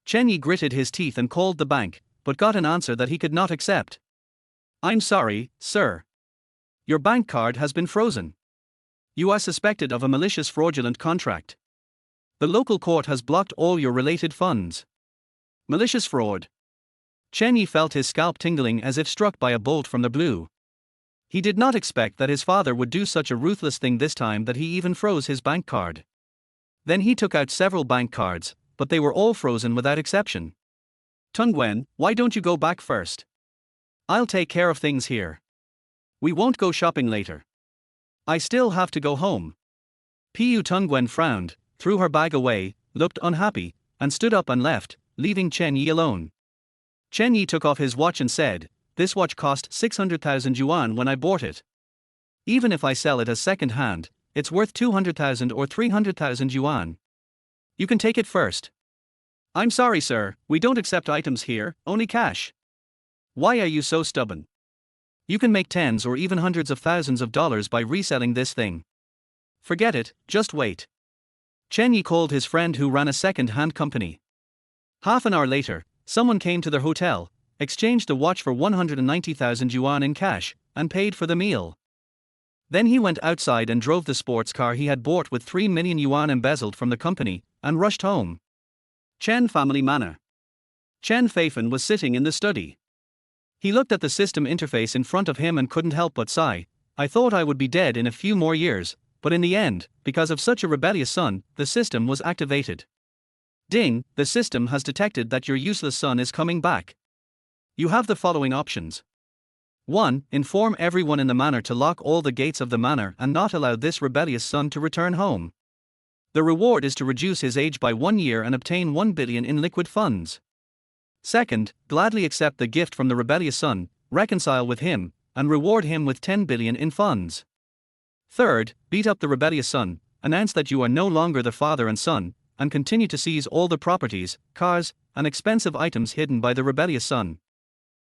Chen Yi gritted his teeth and called the bank, but got an answer that he could not accept. "I'm sorry, sir. Your bank card has been frozen. You are suspected of a malicious fraudulent contract. The local court has blocked all your related funds." Malicious fraud. Chen Yi felt his scalp tingling as if struck by a bolt from the blue. He did not expect that his father would do such a ruthless thing this time, that he even froze his bank card. Then he took out several bank cards, but they were all frozen without exception. "Tongwen, why don't you go back first? I'll take care of things here. We won't go shopping later. I still have to go home." Tongwen frowned, threw her bag away, looked unhappy, and stood up and left, leaving Chen Yi alone. Chen Yi took off his watch and said, "This watch cost 600,000 yuan when I bought it. Even if I sell it as second hand, it's worth 200,000 or 300,000 yuan. You can take it first. I'm sorry, sir, we don't accept items here, only cash. Why are you so stubborn? You can make tens or even hundreds of thousands of dollars by reselling this thing. Forget it, just wait. Chen Yi called his friend who ran a second-hand company. Half an hour later, someone came to their hotel, exchanged the watch for 190,000 yuan in cash, and paid for the meal. Then he went outside and drove the sports car he had bought with 3 million yuan embezzled from the company, and rushed home. Chen Family Manor. Chen Feifan was sitting in the study. He looked at the system interface in front of him and couldn't help but sigh. I thought I would be dead in a few more years, but in the end, because of such a rebellious son, the system was activated. Ding, the system has detected that your useless son is coming back. You have the following options. 1. Inform everyone in the manor to lock all the gates of the manor and not allow this rebellious son to return home. The reward is to reduce his age by 1 year and obtain 1 billion in liquid funds. 2. Gladly accept the gift from the rebellious son, reconcile with him, and reward him with 10 billion in funds. 3. Beat up the rebellious son, announce that you are no longer the father and son, and continue to seize all the properties, cars, and expensive items hidden by the rebellious son.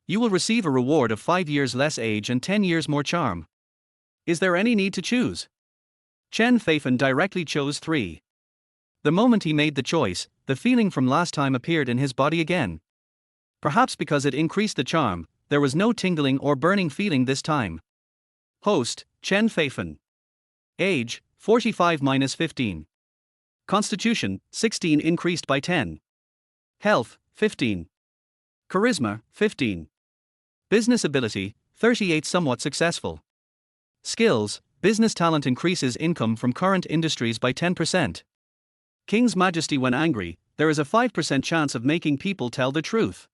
You will receive a reward of 5 years less age and 10 years more charm. Is there any need to choose? Chen Feifan directly chose 3. The moment he made the choice, the feeling from last time appeared in his body again. Perhaps because it increased the charm, there was no tingling or burning feeling this time. Host, Chen Feifan. Age, 45-15. Constitution, 16 increased by 10. Health, 15. Charisma, 15. Business ability, 38 somewhat successful. Skills, business talent increases income from current industries by 10%. King's Majesty when angry, there is a 5% chance of making people tell the truth.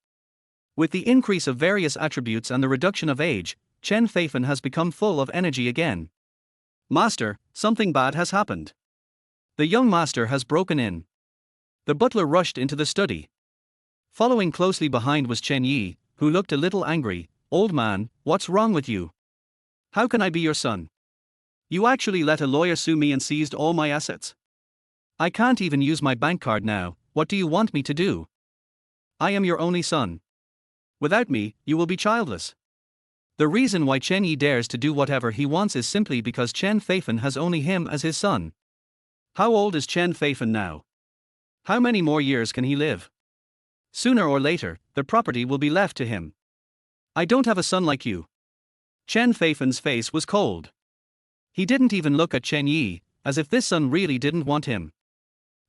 With the increase of various attributes and the reduction of age, Chen Feifan has become full of energy again. Master, something bad has happened. The young master has broken in. The butler rushed into the study. Following closely behind was Chen Yi, who looked a little angry. Old man, what's wrong with you? How can I be your son? You actually let a lawyer sue me and seized all my assets. I can't even use my bank card now. What do you want me to do? I am your only son. Without me, you will be childless. The reason why Chen Yi dares to do whatever he wants is simply because Chen Feifan has only him as his son. How old is Chen Feifan now? How many more years can he live? Sooner or later, the property will be left to him. I don't have a son like you. Chen Feifan's face was cold. He didn't even look at Chen Yi, as if this son really didn't want him.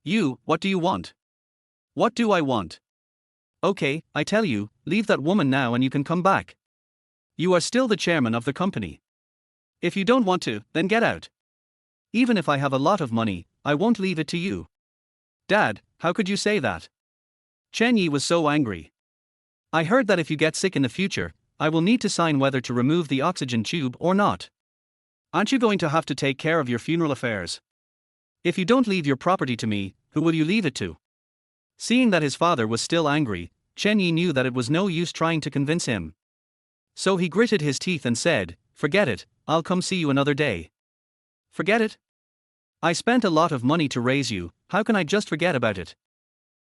You, what do you want? What do I want? Okay, I tell you, leave that woman now and you can come back. You are still the chairman of the company. If you don't want to, then get out. Even if I have a lot of money, I won't leave it to you. Dad, how could you say that? Chen Yi was so angry. I heard that if you get sick in the future, I will need to sign whether to remove the oxygen tube or not. Aren't you going to have to take care of your funeral affairs? If you don't leave your property to me, who will you leave it to? Seeing that his father was still angry, Chen Yi knew that it was no use trying to convince him. So he gritted his teeth and said, forget it, I'll come see you another day. Forget it? I spent a lot of money to raise you, how can I just forget about it?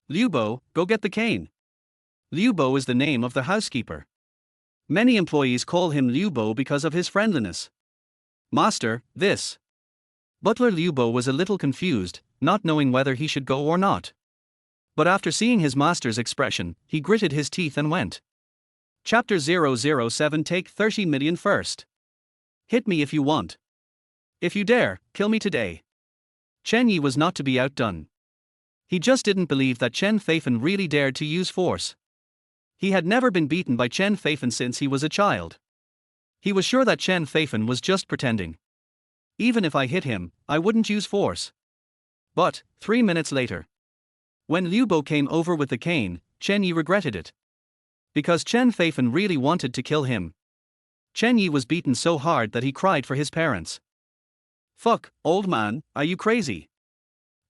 Liu Bo, go get the cane. Liu Bo is the name of the housekeeper. Many employees call him Liu Bo because of his friendliness. Master, this. Butler Liu Bo was a little confused, not knowing whether he should go or not. But after seeing his master's expression, he gritted his teeth and went. Chapter 007 Take 30 million first. Hit me if you want. If you dare, kill me today. Chen Yi was not to be outdone. He just didn't believe that Chen Feifan really dared to use force. He had never been beaten by Chen Feifan since he was a child. He was sure that Chen Feifan was just pretending. Even if I hit him, I wouldn't use force. But, 3 minutes later, when Liu Bo came over with the cane, Chen Yi regretted it. Because Chen Feifan really wanted to kill him. Chen Yi was beaten so hard that he cried for his parents. Fuck, old man, are you crazy?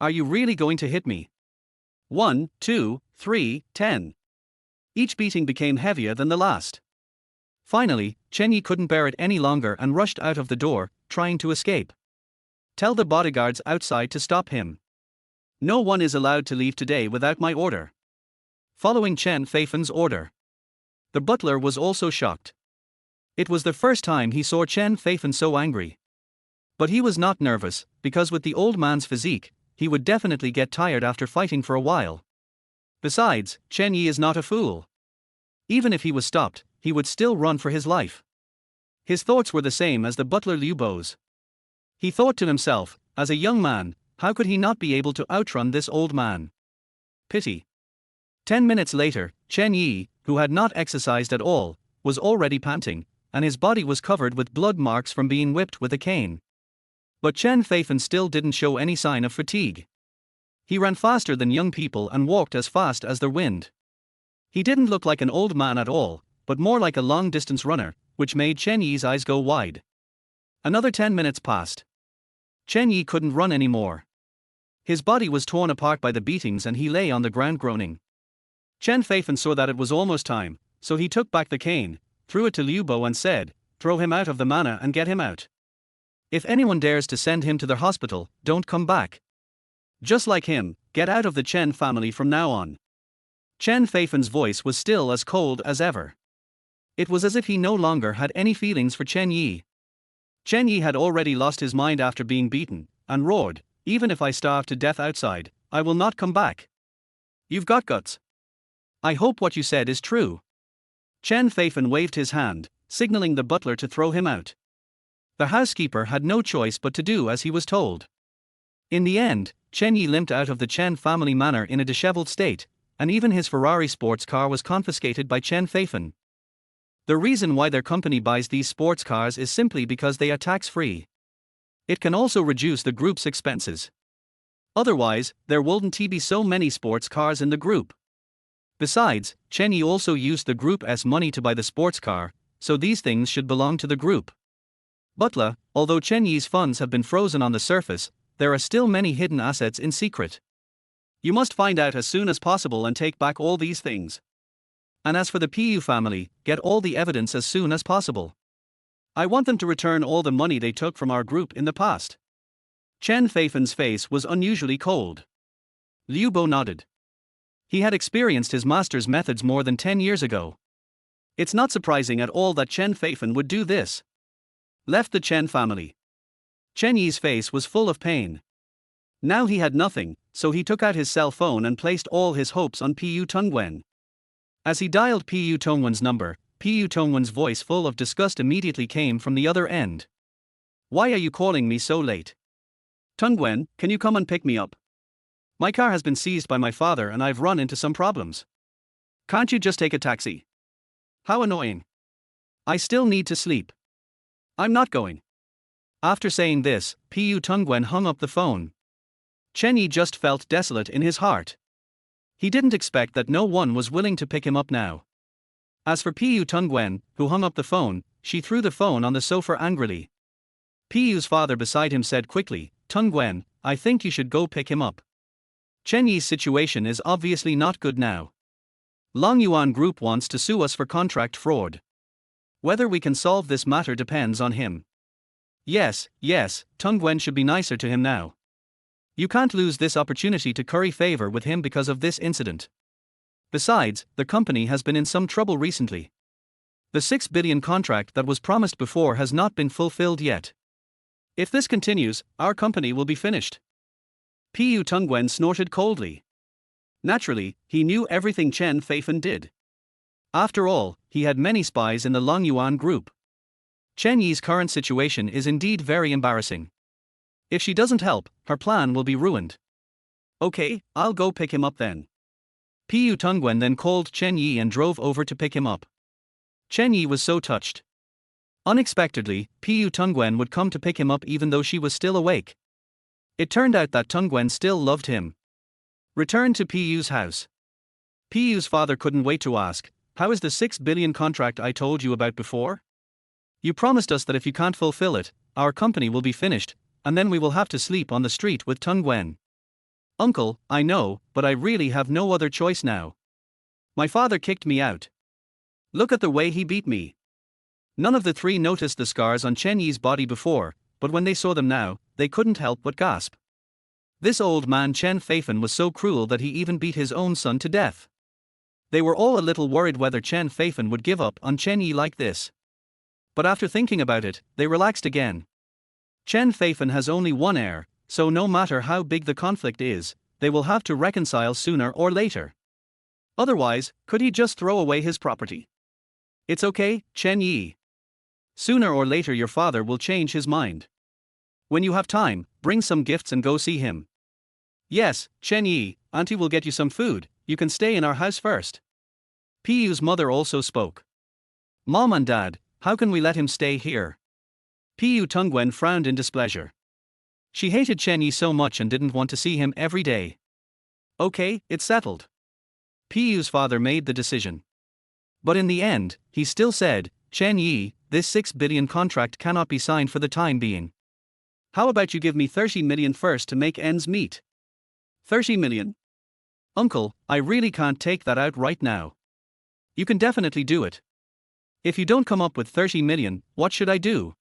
Are you really going to hit me? 1, 2, 3, 10. Each beating became heavier than the last. Finally, Chen Yi couldn't bear it any longer and rushed out of the door, trying to escape. Tell the bodyguards outside to stop him. No one is allowed to leave today without my order. Following Chen Feifan's order. The butler was also shocked. It was the first time he saw Chen Feifan so angry. But he was not nervous, because with the old man's physique, he would definitely get tired after fighting for a while. Besides, Chen Yi is not a fool. Even if he was stopped, he would still run for his life. His thoughts were the same as the butler Liu Bo's. He thought to himself, as a young man, how could he not be able to outrun this old man? Pity. 10 minutes later, Chen Yi, who had not exercised at all, was already panting, and his body was covered with blood marks from being whipped with a cane. But Chen Feifan still didn't show any sign of fatigue. He ran faster than young people and walked as fast as the wind. He didn't look like an old man at all, but more like a long-distance runner, which made Chen Yi's eyes go wide. Another 10 minutes passed. Chen Yi couldn't run anymore. His body was torn apart by the beatings and he lay on the ground groaning. Chen Feifan saw that it was almost time, so he took back the cane, threw it to Liu Bo and said, "Throw him out of the manor and get him out. If anyone dares to send him to the hospital, don't come back. Just like him, get out of the Chen family from now on." Chen Feifan's voice was still as cold as ever. It was as if he no longer had any feelings for Chen Yi. Chen Yi had already lost his mind after being beaten, and roared, "Even if I starve to death outside, I will not come back. You've got guts. I hope what you said is true." Chen Feifan waved his hand, signaling the butler to throw him out. The housekeeper had no choice but to do as he was told. In the end, Chen Yi limped out of the Chen family manor in a disheveled state, and even his Ferrari sports car was confiscated by Chen Feifan. The reason why their company buys these sports cars is simply because they are tax-free. It can also reduce the group's expenses. Otherwise, there wouldn't be so many sports cars in the group. Besides, Chen Yi also used the group's money to buy the sports car, so these things should belong to the group. Butler, although Chen Yi's funds have been frozen on the surface, there are still many hidden assets in secret. You must find out as soon as possible and take back all these things. And as for the Pu family, get all the evidence as soon as possible. I want them to return all the money they took from our group in the past. Chen Feifan's face was unusually cold. Liu Bo nodded. He had experienced his master's methods more than 10 years ago. It's not surprising at all that Chen Feifan would do this. Left the Chen family. Chen Yi's face was full of pain. Now he had nothing, so he took out his cell phone and placed all his hopes on Pu Tongwen. As he dialed Pu Tongwen's number, Pu Tongwen's voice full of disgust immediately came from the other end. "Why are you calling me so late? Tongwen, can you come and pick me up? My car has been seized by my father and I've run into some problems. Can't you just take a taxi? How annoying. I still need to sleep. I'm not going." After saying this, Pu Tongwen hung up the phone. Chen Yi just felt desolate in his heart. He didn't expect that no one was willing to pick him up now. As for Pu Tongwen, who hung up the phone, she threw the phone on the sofa angrily. Pu's father beside him said quickly, "Tongwen, I think you should go pick him up. Chen Yi's situation is obviously not good now. Long Yuan Group wants to sue us for contract fraud. Whether we can solve this matter depends on him. Yes, Tongwen should be nicer to him now. You can't lose this opportunity to curry favor with him because of this incident. Besides, the company has been in some trouble recently. The 6 billion contract that was promised before has not been fulfilled yet. If this continues, our company will be finished." Pu Tongwen snorted coldly. Naturally, he knew everything Chen Feifan did. After all, he had many spies in the Long Yuan Group. Chen Yi's current situation is indeed very embarrassing. If she doesn't help, her plan will be ruined. "Okay, I'll go pick him up then." Pu Tongwen then called Chen Yi and drove over to pick him up. Chen Yi was so touched. Unexpectedly, Pu Tongwen would come to pick him up even though she was still awake. It turned out that Tongwen still loved him. Returned to Pu's house. Pu's father couldn't wait to ask, "How is the 6 billion contract I told you about before? You promised us that if you can't fulfill it, our company will be finished, and then we will have to sleep on the street with Tongwen." "Uncle, I know, but I really have no other choice now. My father kicked me out. Look at the way he beat me." None of the three noticed the scars on Chen Yi's body before, but when they saw them now, they couldn't help but gasp. This old man Chen Feifan was so cruel that he even beat his own son to death. They were all a little worried whether Chen Feifan would give up on Chen Yi like this. But after thinking about it, they relaxed again. Chen Feifan has only one heir, so no matter how big the conflict is, they will have to reconcile sooner or later. Otherwise, could he just throw away his property? It's okay, Chen Yi. Sooner or later your father will change his mind. When you have time, bring some gifts and go see him. Yes, Chen Yi, Auntie will get you some food, you can stay in our house first. Piyu's mother also spoke. Mom and Dad, how can we let him stay here? Piyu Tongwen frowned in displeasure. She hated Chen Yi so much and didn't want to see him every day. Okay, it's settled. Piyu's father made the decision. But in the end, he still said, Chen Yi, this 6 billion contract cannot be signed for the time being. How about you give me 30 million first to make ends meet? 30 million? Uncle, I really can't take that out right now. You can definitely do it. If you don't come up with 30 million, what should I do?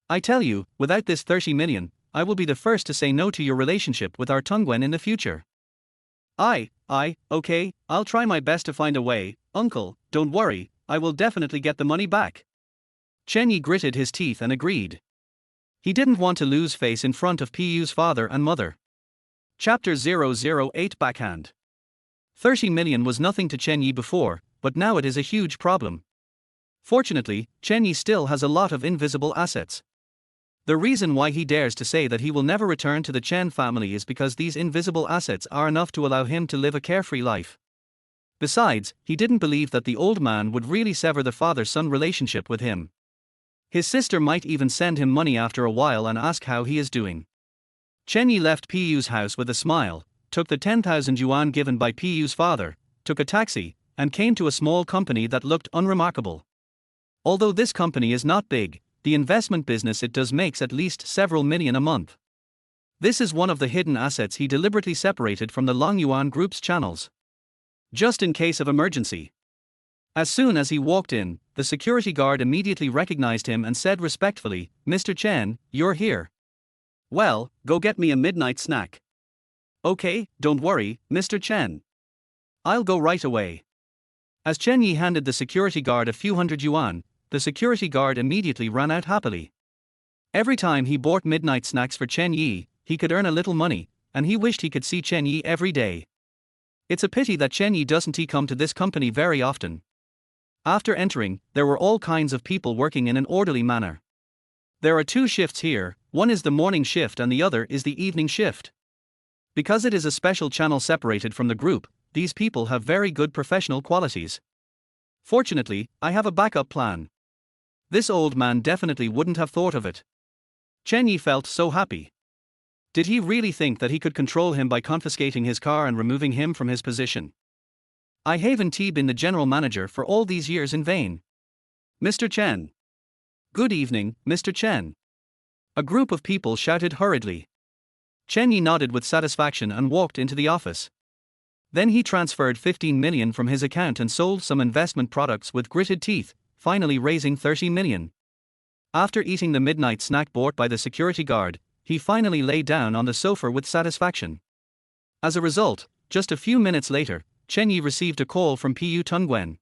I tell you, without this 30 million, I will be the first to say no to your relationship with our Tongwen in the future. Okay, I'll try my best to find a way, uncle, don't worry, I will definitely get the money back. Chen Yi gritted his teeth and agreed. He didn't want to lose face in front of Piyu's father and mother. Chapter 008 Backhand. 30 million was nothing to Chen Yi before, but now it is a huge problem. Fortunately, Chen Yi still has a lot of invisible assets. The reason why he dares to say that he will never return to the Chen family is because these invisible assets are enough to allow him to live a carefree life. Besides, he didn't believe that the old man would really sever the father-son relationship with him. His sister might even send him money after a while and ask how he is doing. Chen Yi left Piyu's house with a smile, took the 10,000 yuan given by Piyu's father, took a taxi, and came to a small company that looked unremarkable. Although this company is not big, the investment business it does makes at least several million a month. This is one of the hidden assets he deliberately separated from the Long Yuan Group's channels. Just in case of emergency. As soon as he walked in, the security guard immediately recognized him and said respectfully, Mr. Chen, you're here. Well, go get me a midnight snack. Okay, don't worry, Mr. Chen. I'll go right away. As Chen Yi handed the security guard a few hundred yuan, the security guard immediately ran out happily. Every time he bought midnight snacks for Chen Yi, he could earn a little money, and he wished he could see Chen Yi every day. It's a pity that Chen Yi doesn't come to this company very often. After entering, there were all kinds of people working in an orderly manner. There are two shifts here, one is the morning shift and the other is the evening shift. Because it is a special channel separated from the group, these people have very good professional qualities. Fortunately, I have a backup plan. This old man definitely wouldn't have thought of it. Chen Yi felt so happy. Did he really think that he could control him by confiscating his car and removing him from his position? I haven't been the general manager for all these years in vain. Mr. Chen. Good evening, Mr. Chen. A group of people shouted hurriedly. Chen Yi nodded with satisfaction and walked into the office. Then he transferred 15 million from his account and sold some investment products with gritted teeth, finally raising 30 million. After eating the midnight snack bought by the security guard, he finally lay down on the sofa with satisfaction. As a result, just a few minutes later, Chen Yi received a call from Piyu Tongwen.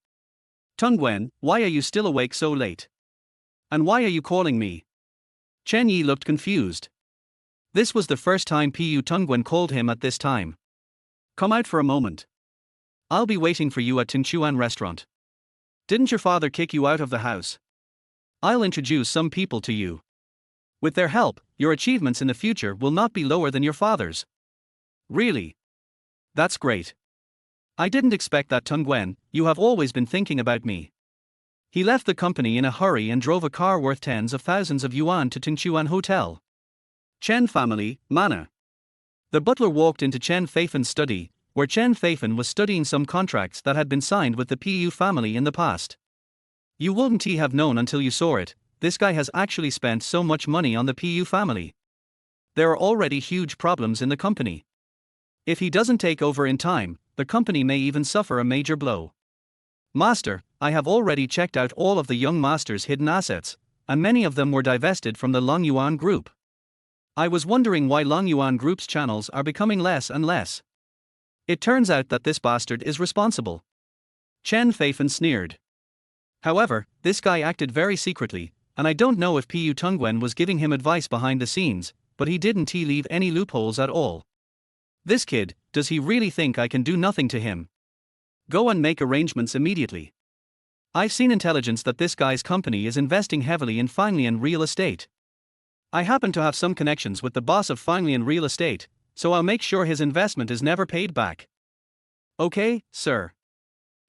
Tongwen, why are you still awake so late? And why are you calling me? Chen Yi looked confused. This was the first time Piyu Tongwen called him at this time. Come out for a moment. I'll be waiting for you at Tinchuan restaurant. Didn't your father kick you out of the house? I'll introduce some people to you. With their help, your achievements in the future will not be lower than your father's. Really? That's great. I didn't expect that, Tongwen, you have always been thinking about me. He left the company in a hurry and drove a car worth tens of thousands of yuan to Tinchuan Hotel. Chen family, Mana. The butler walked into Chen Feifan's study, where Chen Feifan was studying some contracts that had been signed with the Piyu family in the past. You wouldn't have known until you saw it, this guy has actually spent so much money on the Piyu family. There are already huge problems in the company. If he doesn't take over in time, the company may even suffer a major blow. Master, I have already checked out all of the young master's hidden assets, and many of them were divested from the Long Yuan Group. I was wondering why Long Yuan Group's channels are becoming less and less. It turns out that this bastard is responsible. Chen Feifan sneered. However, this guy acted very secretly, and I don't know if Pu Tongwen was giving him advice behind the scenes, but he didn't leave any loopholes at all. This kid, does he really think I can do nothing to him? Go and make arrangements immediately. I've seen intelligence that this guy's company is investing heavily in Feynman real estate. I happen to have some connections with the boss of Feynman real estate, so I'll make sure his investment is never paid back. Okay, sir.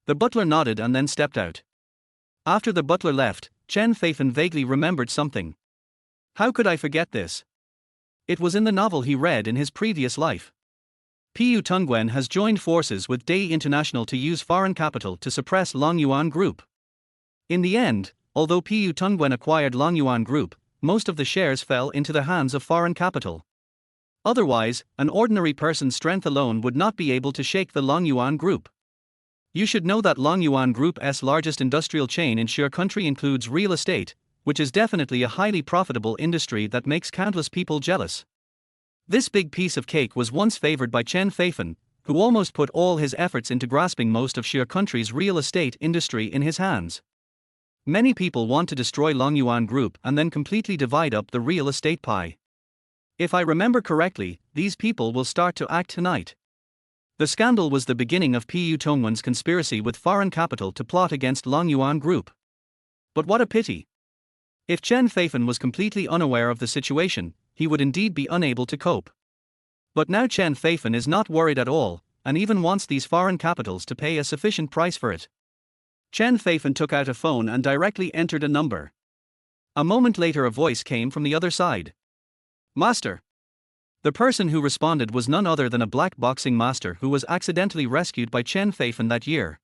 The butler nodded and then stepped out. After the butler left, Chen Feifan vaguely remembered something. How could I forget this? It was in the novel he read in his previous life. Pu Tongwen has joined forces with Day International to use foreign capital to suppress Long Yuan Group. In the end, although Pu Tongwen acquired Long Yuan Group, most of the shares fell into the hands of foreign capital. Otherwise, an ordinary person's strength alone would not be able to shake the Long Yuan Group. You should know that Long Yuan Group's largest industrial chain in Shire country includes real estate, which is definitely a highly profitable industry that makes countless people jealous. This big piece of cake was once favored by Chen Feifan, who almost put all his efforts into grasping most of Shire country's real estate industry in his hands. Many people want to destroy Long Yuan Group and then completely divide up the real estate pie. If I remember correctly, these people will start to act tonight. The scandal was the beginning of Pu Tongwen's conspiracy with foreign capital to plot against Long Yuan Group. But what a pity. If Chen Feifan was completely unaware of the situation, he would indeed be unable to cope. But now Chen Feifan is not worried at all, and even wants these foreign capitals to pay a sufficient price for it. Chen Feifan took out a phone and directly entered a number. A moment later a voice came from the other side. Master. The person who responded was none other than a black boxing master who was accidentally rescued by Chen Feifan that year.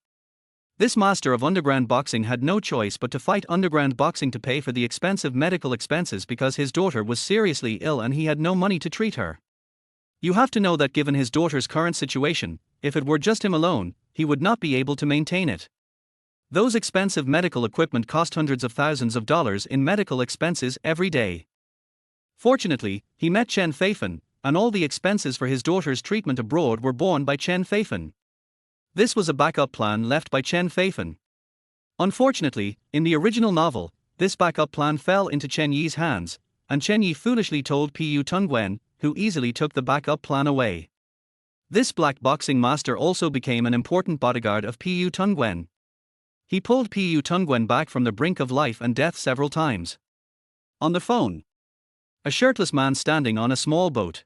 This master of underground boxing had no choice but to fight underground boxing to pay for the expensive medical expenses because his daughter was seriously ill and he had no money to treat her. You have to know that given his daughter's current situation, if it were just him alone, he would not be able to maintain it. Those expensive medical equipment cost hundreds of thousands of dollars in medical expenses every day. Fortunately, he met Chen Feifan, and all the expenses for his daughter's treatment abroad were borne by Chen Feifan. This was a backup plan left by Chen Feifan. Unfortunately, in the original novel, this backup plan fell into Chen Yi's hands, and Chen Yi foolishly told Pu Tongwen, who easily took the backup plan away. This black boxing master also became an important bodyguard of Pu Tongwen. He pulled Pu Tongwen back from the brink of life and death several times. On the phone, a shirtless man standing on a small boat.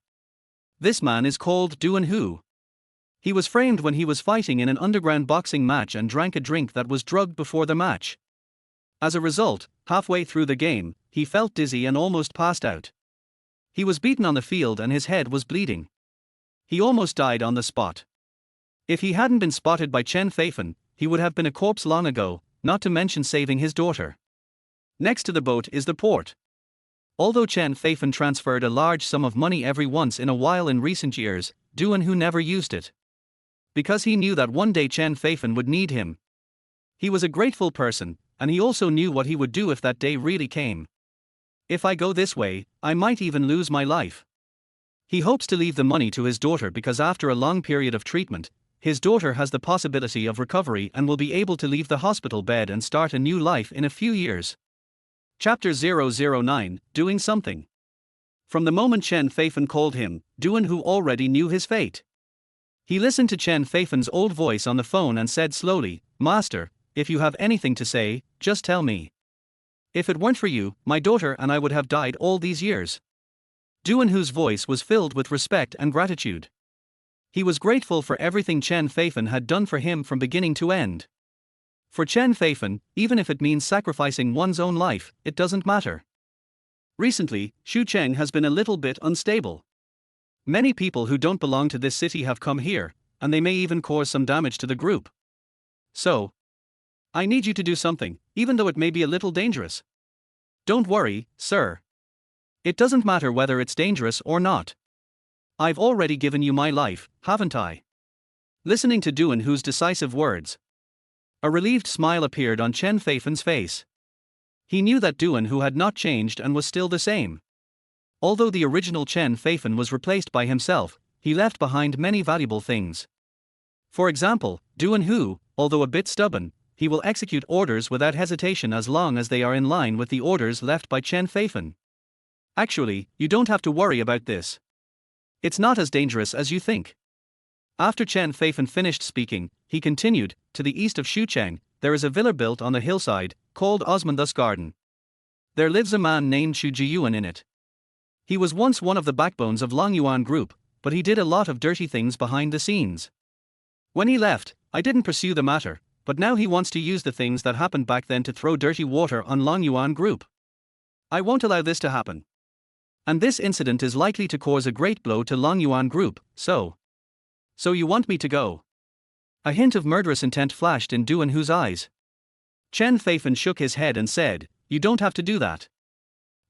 This man is called Duan Hu. He was framed when he was fighting in an underground boxing match and drank a drink that was drugged before the match. As a result, halfway through the game, he felt dizzy and almost passed out. He was beaten on the field and his head was bleeding. He almost died on the spot. If he hadn't been spotted by Chen Feifan, he would have been a corpse long ago, not to mention saving his daughter. Next to the boat is the port. Although Chen Feifan transferred a large sum of money every once in a while in recent years, Duan Hu never used it. Because he knew that one day Chen Feifan would need him. He was a grateful person, and he also knew what he would do if that day really came. If I go this way, I might even lose my life. He hopes to leave the money to his daughter because after a long period of treatment, his daughter has the possibility of recovery and will be able to leave the hospital bed and start a new life in a few years. Chapter 009, Doing Something. From the moment Chen Feifan called him, Duan Hu already knew his fate. He listened to Chen Feifan's old voice on the phone and said slowly, Master, if you have anything to say, just tell me. If it weren't for you, my daughter and I would have died all these years. Duan Hu's voice was filled with respect and gratitude. He was grateful for everything Chen Feifan had done for him from beginning to end. For Chen Feifan, even if it means sacrificing one's own life, it doesn't matter. Recently, Xu Cheng has been a little bit unstable. Many people who don't belong to this city have come here, and they may even cause some damage to the group. So, I need you to do something, even though it may be a little dangerous. Don't worry, sir. It doesn't matter whether it's dangerous or not. I've already given you my life, haven't I? Listening to Duan Hu's decisive words, a relieved smile appeared on Chen Feifan's face. He knew that Duan Hu had not changed and was still the same. Although the original Chen Feifan was replaced by himself, he left behind many valuable things. For example, Duan Hu, although a bit stubborn, he will execute orders without hesitation as long as they are in line with the orders left by Chen Feifan. Actually, you don't have to worry about this. It's not as dangerous as you think. After Chen Feifan finished speaking, he continued, to the east of Xucheng, there is a villa built on the hillside, called Osmanthus Garden. There lives a man named Xu Jiyuan in it. He was once one of the backbones of Long Yuan Group, but he did a lot of dirty things behind the scenes. When he left, I didn't pursue the matter, but now he wants to use the things that happened back then to throw dirty water on Long Yuan Group. I won't allow this to happen. And this incident is likely to cause a great blow to Long Yuan Group, so you want me to go? A hint of murderous intent flashed in Duan Hu's eyes. Chen Feifan shook his head and said, you don't have to do that.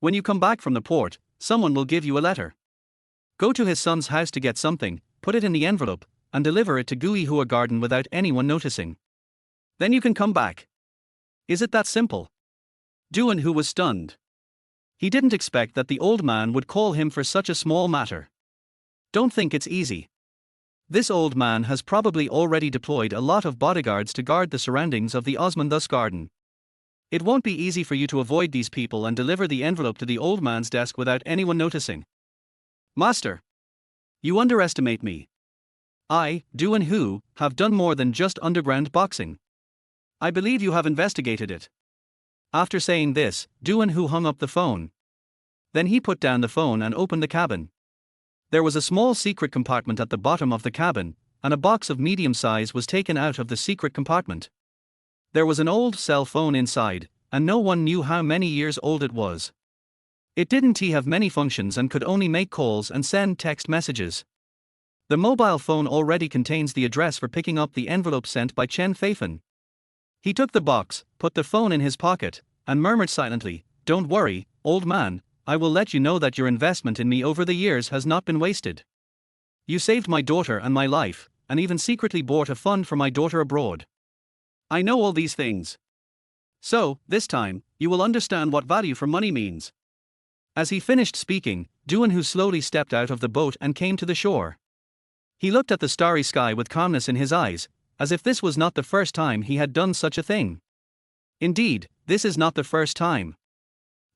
When you come back from the port, someone will give you a letter. Go to his son's house to get something, put it in the envelope, and deliver it to Gui Hua Garden without anyone noticing. Then you can come back. Is it that simple? Duan Hu was stunned. He didn't expect that the old man would call him for such a small matter. Don't think it's easy. This old man has probably already deployed a lot of bodyguards to guard the surroundings of the Osmanthus Garden. It won't be easy for you to avoid these people and deliver the envelope to the old man's desk without anyone noticing. Master, you underestimate me. I, Duan Hu, have done more than just underground boxing. I believe you have investigated it. After saying this, Duan Hu hung up the phone. Then he put down the phone and opened the cabin. There was a small secret compartment at the bottom of the cabin, and a box of medium size was taken out of the secret compartment. There was an old cell phone inside, and no one knew how many years old it was. It didn't have many functions and could only make calls and send text messages. The mobile phone already contains the address for picking up the envelope sent by Chen Feifan. He took the box, put the phone in his pocket, and murmured silently, don't worry, old man, I will let you know that your investment in me over the years has not been wasted. You saved my daughter and my life, and even secretly bought a fund for my daughter abroad. I know all these things. So, this time, you will understand what value for money means. As he finished speaking, Duan Hu slowly stepped out of the boat and came to the shore. He looked at the starry sky with calmness in his eyes, as if this was not the first time he had done such a thing. Indeed, this is not the first time.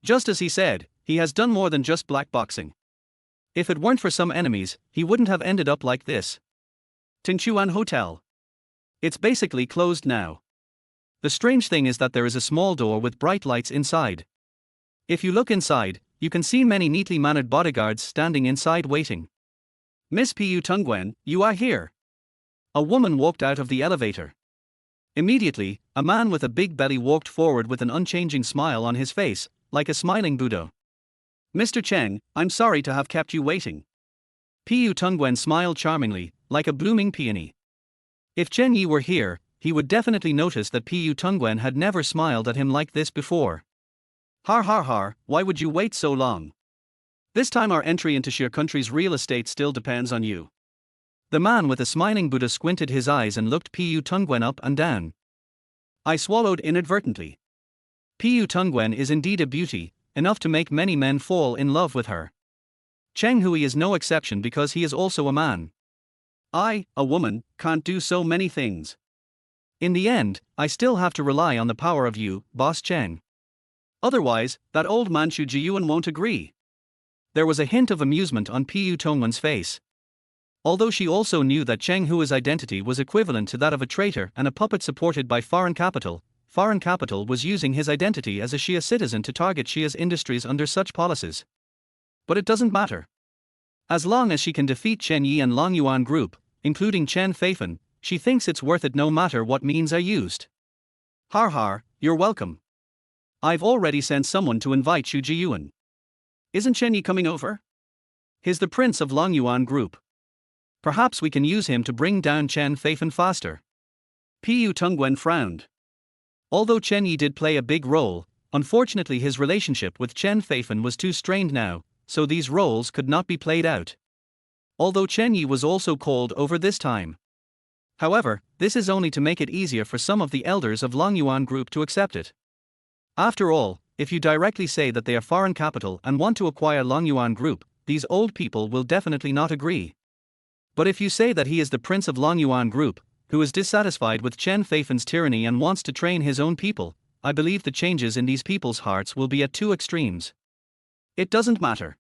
Just as he said, he has done more than just black boxing. If it weren't for some enemies, he wouldn't have ended up like this. Tinchuan Hotel. It's basically closed now. The strange thing is that there is a small door with bright lights inside. If you look inside, you can see many neatly mannered bodyguards standing inside waiting. Miss Pu Tongwen, you are here. A woman walked out of the elevator. Immediately, a man with a big belly walked forward with an unchanging smile on his face, like a smiling Buddha. Mr. Cheng, I'm sorry to have kept you waiting. Pu Tongwen smiled charmingly, like a blooming peony. If Chen Yi were here, he would definitely notice that Pu Tongwen had never smiled at him like this before. Har har har, why would you wait so long? This time our entry into Shire country's real estate still depends on you. The man with the smiling Buddha squinted his eyes and looked Pu Tongwen up and down. I swallowed inadvertently. Pu Tongwen is indeed a beauty, enough to make many men fall in love with her. Cheng Hui is no exception because he is also a man. I, a woman, can't do so many things. In the end, I still have to rely on the power of you, Boss Cheng. Otherwise, that old man Xu Jiyuan won't agree. There was a hint of amusement on Pu Tongwen's face. Although she also knew that Cheng Hui's identity was equivalent to that of a traitor and a puppet supported by foreign capital was using his identity as a Shia citizen to target Shia's industries under such policies. But it doesn't matter. As long as she can defeat Chen Yi and Long Yuan Group, including Chen Feifan, she thinks it's worth it no matter what means are used. Har har, you're welcome. I've already sent someone to invite Xu Jiyuan. Isn't Chen Yi coming over? He's the prince of Long Yuan Group. Perhaps we can use him to bring down Chen Feifan faster. Pu Tongwen frowned. Although Chen Yi did play a big role, unfortunately his relationship with Chen Feifan was too strained now, so these roles could not be played out. Although Chen Yi was also called over this time. However, this is only to make it easier for some of the elders of Long Yuan Group to accept it. After all, if you directly say that they are foreign capital and want to acquire Longyuan Group, these old people will definitely not agree. But if you say that he is the prince of Longyuan Group, who is dissatisfied with Chen Feifan's tyranny and wants to train his own people, I believe the changes in these people's hearts will be at two extremes. It doesn't matter.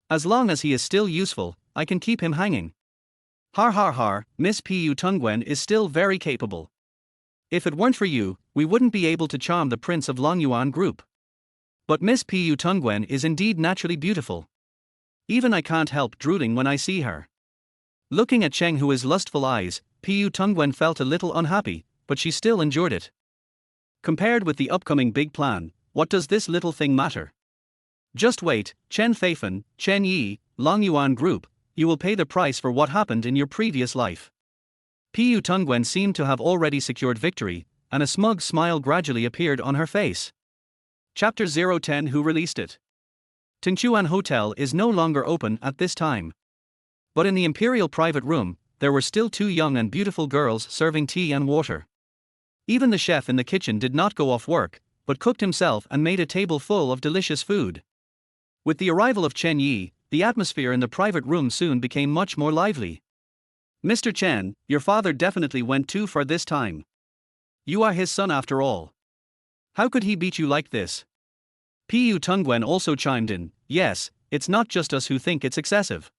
As long as he is still useful, I can keep him hanging. Har har har, Miss Pu Tongwen is still very capable. If it weren't for you, we wouldn't be able to charm the prince of Longyuan Group. But Miss Pu Tongwen is indeed naturally beautiful. Even I can't help drooling when I see her. Looking at Cheng Hui's lustful eyes, Pu Tongwen felt a little unhappy, but she still endured it. Compared with the upcoming big plan, what does this little thing matter? Just wait, Chen Feifan, Chen Yi, Longyuan Group, you will pay the price for what happened in your previous life. Pu Tongwen seemed to have already secured victory, and a smug smile gradually appeared on her face. Chapter 010 Who released it? Tingchuan Hotel is no longer open at this time. But in the imperial private room, there were still two young and beautiful girls serving tea and water. Even the chef in the kitchen did not go off work, but cooked himself and made a table full of delicious food. With the arrival of Chen Yi, the atmosphere in the private room soon became much more lively. Mr. Chen, your father definitely went too far this time. You are his son after all. How could he beat you like this? Pu Tongwen also chimed in, yes, it's not just us who think it's excessive.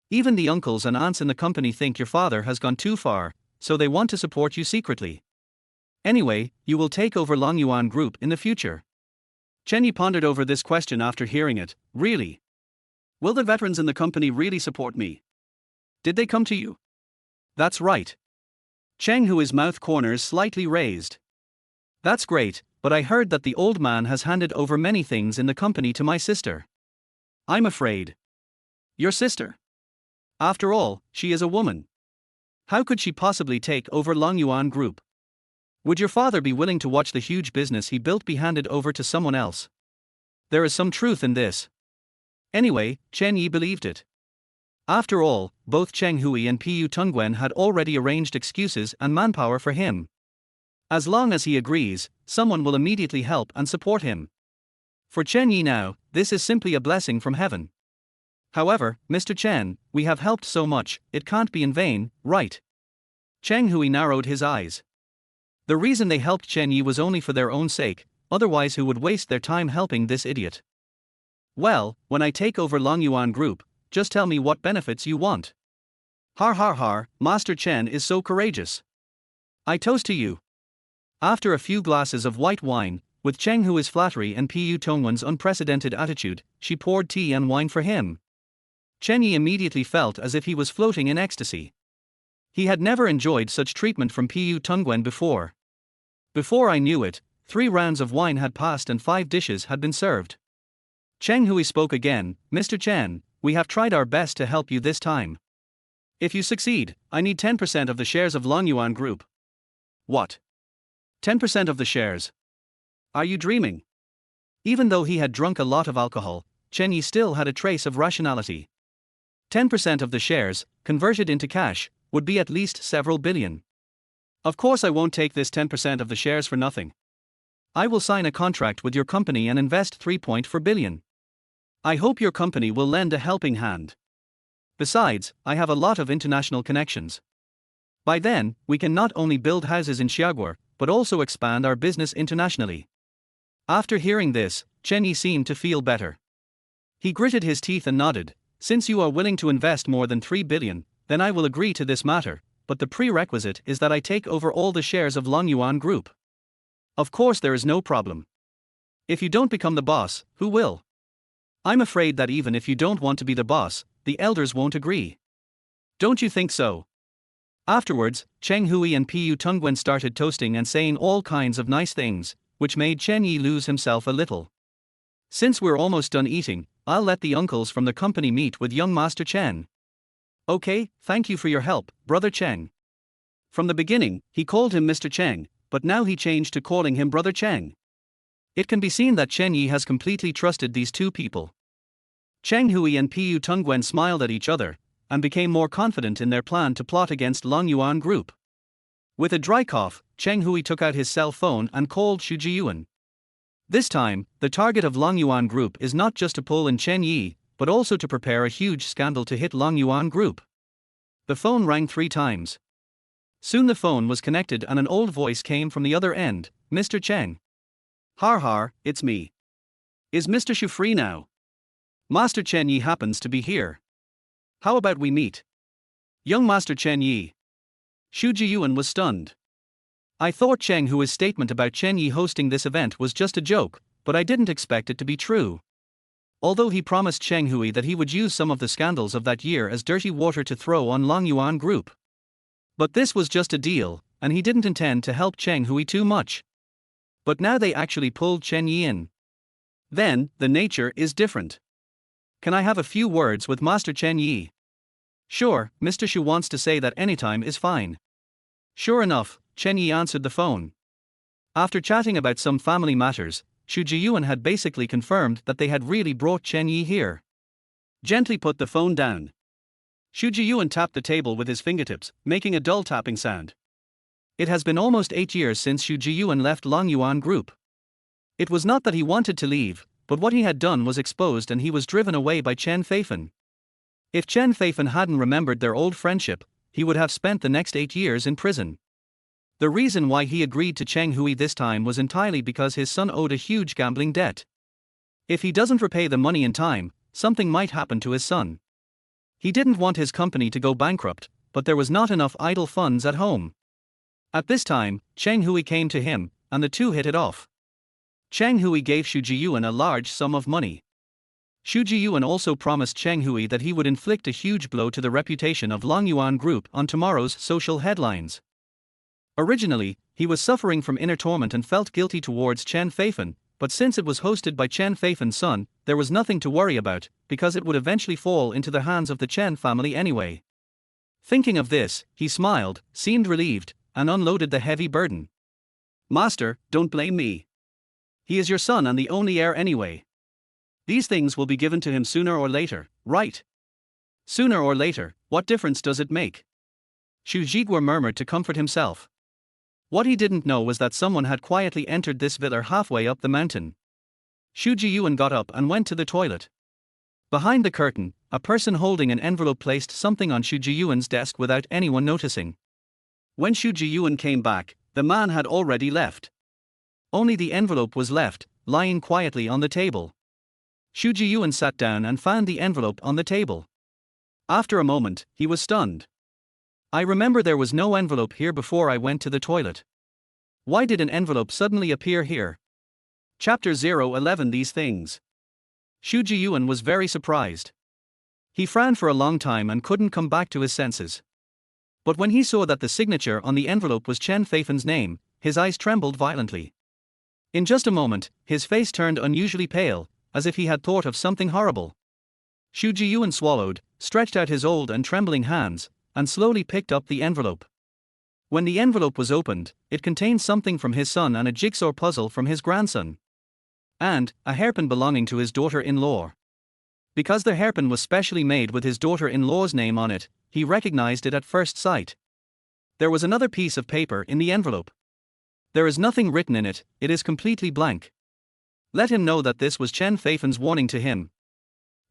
Even the uncles and aunts in the company think your father has gone too far, so they want to support you secretly. Anyway, you will take over Longyuan Group in the future. Chen Yi pondered over this question after hearing it. Really? Will the veterans in the company really support me? Did they come to you? That's right. Cheng Hui's mouth corners slightly raised. That's great, but I heard that the old man has handed over many things in the company to my sister. I'm afraid. Your sister? After all, she is a woman. How could she possibly take over Longyuan Group? Would your father be willing to watch the huge business he built be handed over to someone else? There is some truth in this. Anyway, Chen Yi believed it. After all, both Cheng Hui and Pu Tongwen had already arranged excuses and manpower for him. As long as he agrees, someone will immediately help and support him. For Chen Yi now, this is simply a blessing from heaven. However, Mr. Chen, we have helped so much, it can't be in vain, right? Cheng Hui narrowed his eyes. The reason they helped Chen Yi was only for their own sake, otherwise who would waste their time helping this idiot? Well, when I take over Longyuan Group, just tell me what benefits you want. Har har har, Master Chen is so courageous. I toast to you. After a few glasses of white wine, with Cheng Hui's flattery and Pu Tongwen's unprecedented attitude, she poured tea and wine for him. Chen Yi immediately felt as if he was floating in ecstasy. He had never enjoyed such treatment from Pu Tongwen before. Before I knew it, 3 rounds of wine had passed and 5 dishes had been served. Cheng Hui spoke again, Mr. Chen, we have tried our best to help you this time. If you succeed, I need 10% of the shares of Longyuan Group. What? 10% of the shares? Are you dreaming? Even though he had drunk a lot of alcohol, Chen Yi still had a trace of rationality. 10% of the shares, converted into cash, would be at least several billion. Of course I won't take this 10% of the shares for nothing. I will sign a contract with your company and invest 3.4 billion. I hope your company will lend a helping hand. Besides, I have a lot of international connections. By then, we can not only build houses in Xiaguo, but also expand our business internationally. After hearing this, Chen Yi seemed to feel better. He gritted his teeth and nodded, since you are willing to invest more than 3 billion, then I will agree to this matter, but the prerequisite is that I take over all the shares of Longyuan Group. Of course there is no problem. If you don't become the boss, who will? I'm afraid that even if you don't want to be the boss, the elders won't agree. Don't you think so? Afterwards, Cheng Hui and Pu Tongwen started toasting and saying all kinds of nice things, which made Chen Yi lose himself a little. Since we're almost done eating, I'll let the uncles from the company meet with young Master Chen. Okay, thank you for your help, Brother Cheng. From the beginning, he called him Mr. Cheng, but now he changed to calling him Brother Cheng. It can be seen that Chen Yi has completely trusted these two people. Cheng Hui and Pu Tongwen smiled at each other, and became more confident in their plan to plot against Longyuan Group. With a dry cough, Cheng Hui took out his cell phone and called Xu Jiyuan. This time, the target of Long Yuan Group is not just to pull in Chen Yi, but also to prepare a huge scandal to hit Long Yuan Group. The phone rang 3 times. Soon the phone was connected and an old voice came from the other end. "Mr. Chen. Har har, it's me. Is Mr. Shu free now? Master Chen Yi happens to be here. How about we meet?" Young Master Chen Yi. Xu Jiyuan was stunned. "I thought Cheng Hui's statement about Chen Yi hosting this event was just a joke, but I didn't expect it to be true." Although he promised Cheng Hui that he would use some of the scandals of that year as dirty water to throw on Long Yuan Group. But this was just a deal, and he didn't intend to help Cheng Hui too much. But now they actually pulled Chen Yi in. Then, the nature is different. "Can I have a few words with Master Chen Yi?" "Sure, Mr. Shu wants to say that anytime is fine." Sure enough, Chen Yi answered the phone. After chatting about some family matters, Xu Jiyuan had basically confirmed that they had really brought Chen Yi here. Gently put the phone down. Xu Jiyuan tapped the table with his fingertips, making a dull tapping sound. It has been almost 8 years since Xu Jiyuan left Long Yuan Group. It was not that he wanted to leave, but what he had done was exposed and he was driven away by Chen Feifan. If Chen Feifan hadn't remembered their old friendship, he would have spent the next 8 years in prison. The reason why he agreed to Cheng Hui this time was entirely because his son owed a huge gambling debt. If he doesn't repay the money in time, something might happen to his son. He didn't want his company to go bankrupt, but there was not enough idle funds at home. At this time, Cheng Hui came to him, and the two hit it off. Cheng Hui gave Xu Jiyuan a large sum of money. Xu Jiyuan also promised Cheng Hui that he would inflict a huge blow to the reputation of Long Yuan Group on tomorrow's social headlines. Originally, he was suffering from inner torment and felt guilty towards Chen Feifan, but since it was hosted by Chen Feifan's son, there was nothing to worry about, because it would eventually fall into the hands of the Chen family anyway. Thinking of this, he smiled, seemed relieved, and unloaded the heavy burden. "Master, don't blame me. He is your son and the only heir anyway. These things will be given to him sooner or later, right?" "Sooner or later, what difference does it make?" Xu Jiguo murmured to comfort himself. What he didn't know was that someone had quietly entered this villa halfway up the mountain. Xu Jiyuan got up and went to the toilet. Behind the curtain, a person holding an envelope placed something on Xu Jiyuan's desk without anyone noticing. When Xu Jiyuan came back, the man had already left. Only the envelope was left, lying quietly on the table. Xu Jiyuan sat down and found the envelope on the table. After a moment, he was stunned. "I remember there was no envelope here before I went to the toilet. Why did an envelope suddenly appear here?" Chapter 011 These things. Xu Jiyuan was very surprised. He frowned for a long time and couldn't come back to his senses. But when he saw that the signature on the envelope was Chen Feifan's name, his eyes trembled violently. In just a moment, his face turned unusually pale, as if he had thought of something horrible. Xu Jiyuan swallowed, stretched out his old and trembling hands, and slowly picked up the envelope. When the envelope was opened, it contained something from his son and a jigsaw puzzle from his grandson. And a hairpin belonging to his daughter-in-law. Because the hairpin was specially made with his daughter-in-law's name on it, he recognized it at first sight. There was another piece of paper in the envelope. There is nothing written in it, it is completely blank. Let him know that this was Chen Feifan's warning to him.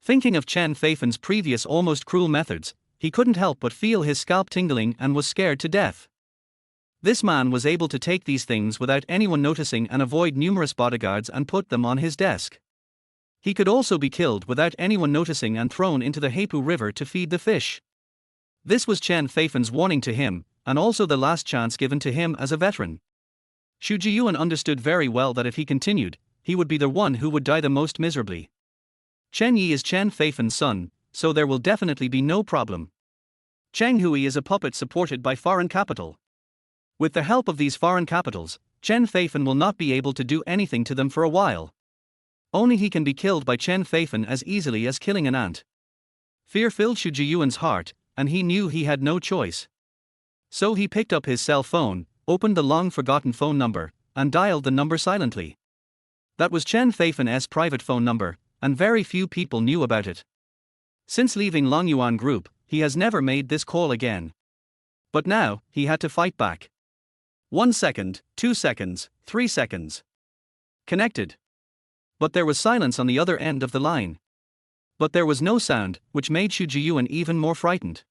Thinking of Chen Feifan's previous almost cruel methods, he couldn't help but feel his scalp tingling and was scared to death. This man was able to take these things without anyone noticing and avoid numerous bodyguards and put them on his desk. He could also be killed without anyone noticing and thrown into the Heipu River to feed the fish. This was Chen Feifan's warning to him, and also the last chance given to him as a veteran. Xu Jiyuan understood very well that if he continued, he would be the one who would die the most miserably. Chen Yi is Chen Feifan's son, so there will definitely be no problem. Cheng Hui is a puppet supported by foreign capital. With the help of these foreign capitals, Chen Feifan will not be able to do anything to them for a while. Only he can be killed by Chen Feifan as easily as killing an ant. Fear filled Xu Jiyuan's heart, and he knew he had no choice. So he picked up his cell phone, opened the long-forgotten phone number, and dialed the number silently. That was Chen Feifan's private phone number, and very few people knew about it. Since leaving Long Yuan Group, he has never made this call again. But now, he had to fight back. 1 second, 2 seconds, 3 seconds. Connected. But there was silence on the other end of the line. But there was no sound, which made Xu Jiyuan even more frightened.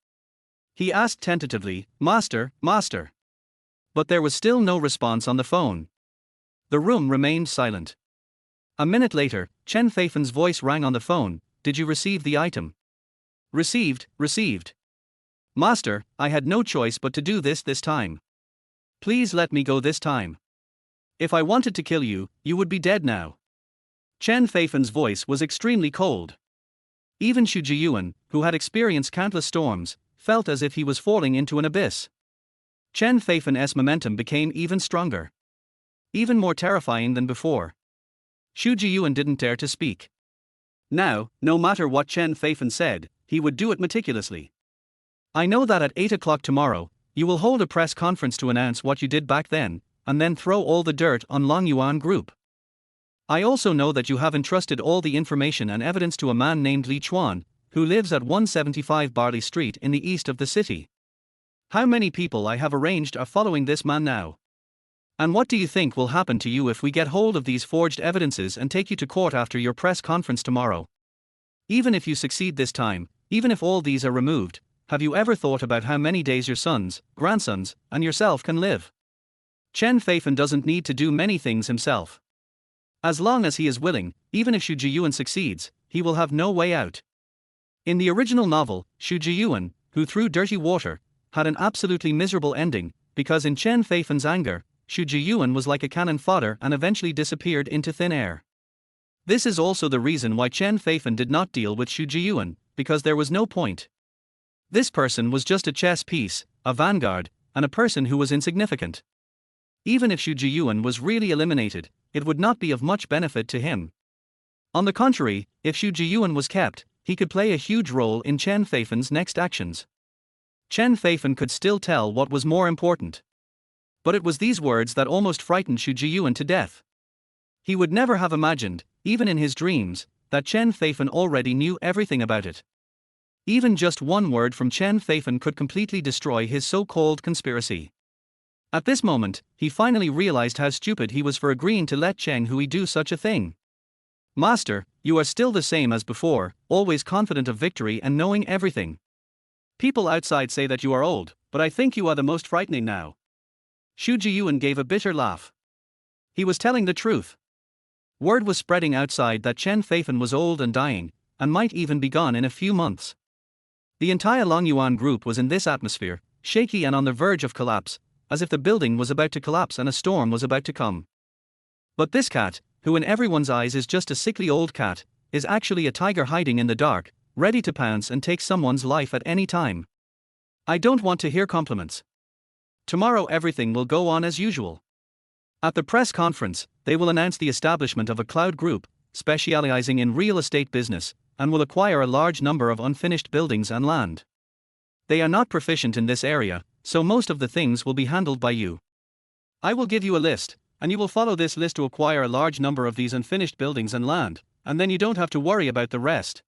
He asked tentatively, "Master, master." But there was still no response on the phone. The room remained silent. A minute later, Chen Feifan's voice rang on the phone. "Did you receive the item?" "Received, received. Master, I had no choice but to do this time. Please let me go this time. If I wanted to kill you, you would be dead now." Chen Feifan's voice was extremely cold. Even Xu Jiyuan, who had experienced countless storms, felt as if he was falling into an abyss. Chen Feifan's momentum became even stronger. Even more terrifying than before. Xu Jiyuan didn't dare to speak. Now, no matter what Chen Feifan said, he would do it meticulously. "I know that at 8 o'clock tomorrow, you will hold a press conference to announce what you did back then, and then throw all the dirt on Longyuan Group. I also know that you have entrusted all the information and evidence to a man named Li Chuan, who lives at 175 Barley Street in the east of the city. How many people I have arranged are following this man now? And what do you think will happen to you if we get hold of these forged evidences and take you to court after your press conference tomorrow? Even if you succeed this time, even if all these are removed, have you ever thought about how many days your sons, grandsons, and yourself can live?" Chen Feifan doesn't need to do many things himself. As long as he is willing, even if Xu Jiyuan succeeds, he will have no way out. In the original novel, Xu Jiyuan, who threw dirty water, had an absolutely miserable ending, because in Chen Feifan's anger, Xu Jiyuan was like a cannon fodder and eventually disappeared into thin air. This is also the reason why Chen Feifan did not deal with Xu Jiyuan, because there was no point. This person was just a chess piece, a vanguard, and a person who was insignificant. Even if Xu Jiyuan was really eliminated, it would not be of much benefit to him. On the contrary, if Xu Jiyuan was kept, he could play a huge role in Chen Feifan's next actions. Chen Feifan could still tell what was more important. But it was these words that almost frightened Xu Jiyuan to death. He would never have imagined, even in his dreams, that Chen Feifan already knew everything about it. Even just one word from Chen Feifan could completely destroy his so-called conspiracy. At this moment, he finally realized how stupid he was for agreeing to let Chen Yi do such a thing. "Master, you are still the same as before, always confident of victory and knowing everything. People outside say that you are old, but I think you are the most frightening now." Xu Jiyuan gave a bitter laugh. He was telling the truth. Word was spreading outside that Chen Feifan was old and dying, and might even be gone in a few months. The entire Longyuan Group was in this atmosphere, shaky and on the verge of collapse, as if the building was about to collapse and a storm was about to come. But this cat, who in everyone's eyes is just a sickly old cat, is actually a tiger hiding in the dark, ready to pounce and take someone's life at any time. I don't want to hear compliments. Tomorrow everything will go on as usual. At the press conference, they will announce the establishment of a cloud group, specializing in real estate business, and will acquire a large number of unfinished buildings and land. They are not proficient in this area, so most of the things will be handled by you. I will give you a list, and you will follow this list to acquire a large number of these unfinished buildings and land, and then you don't have to worry about the rest.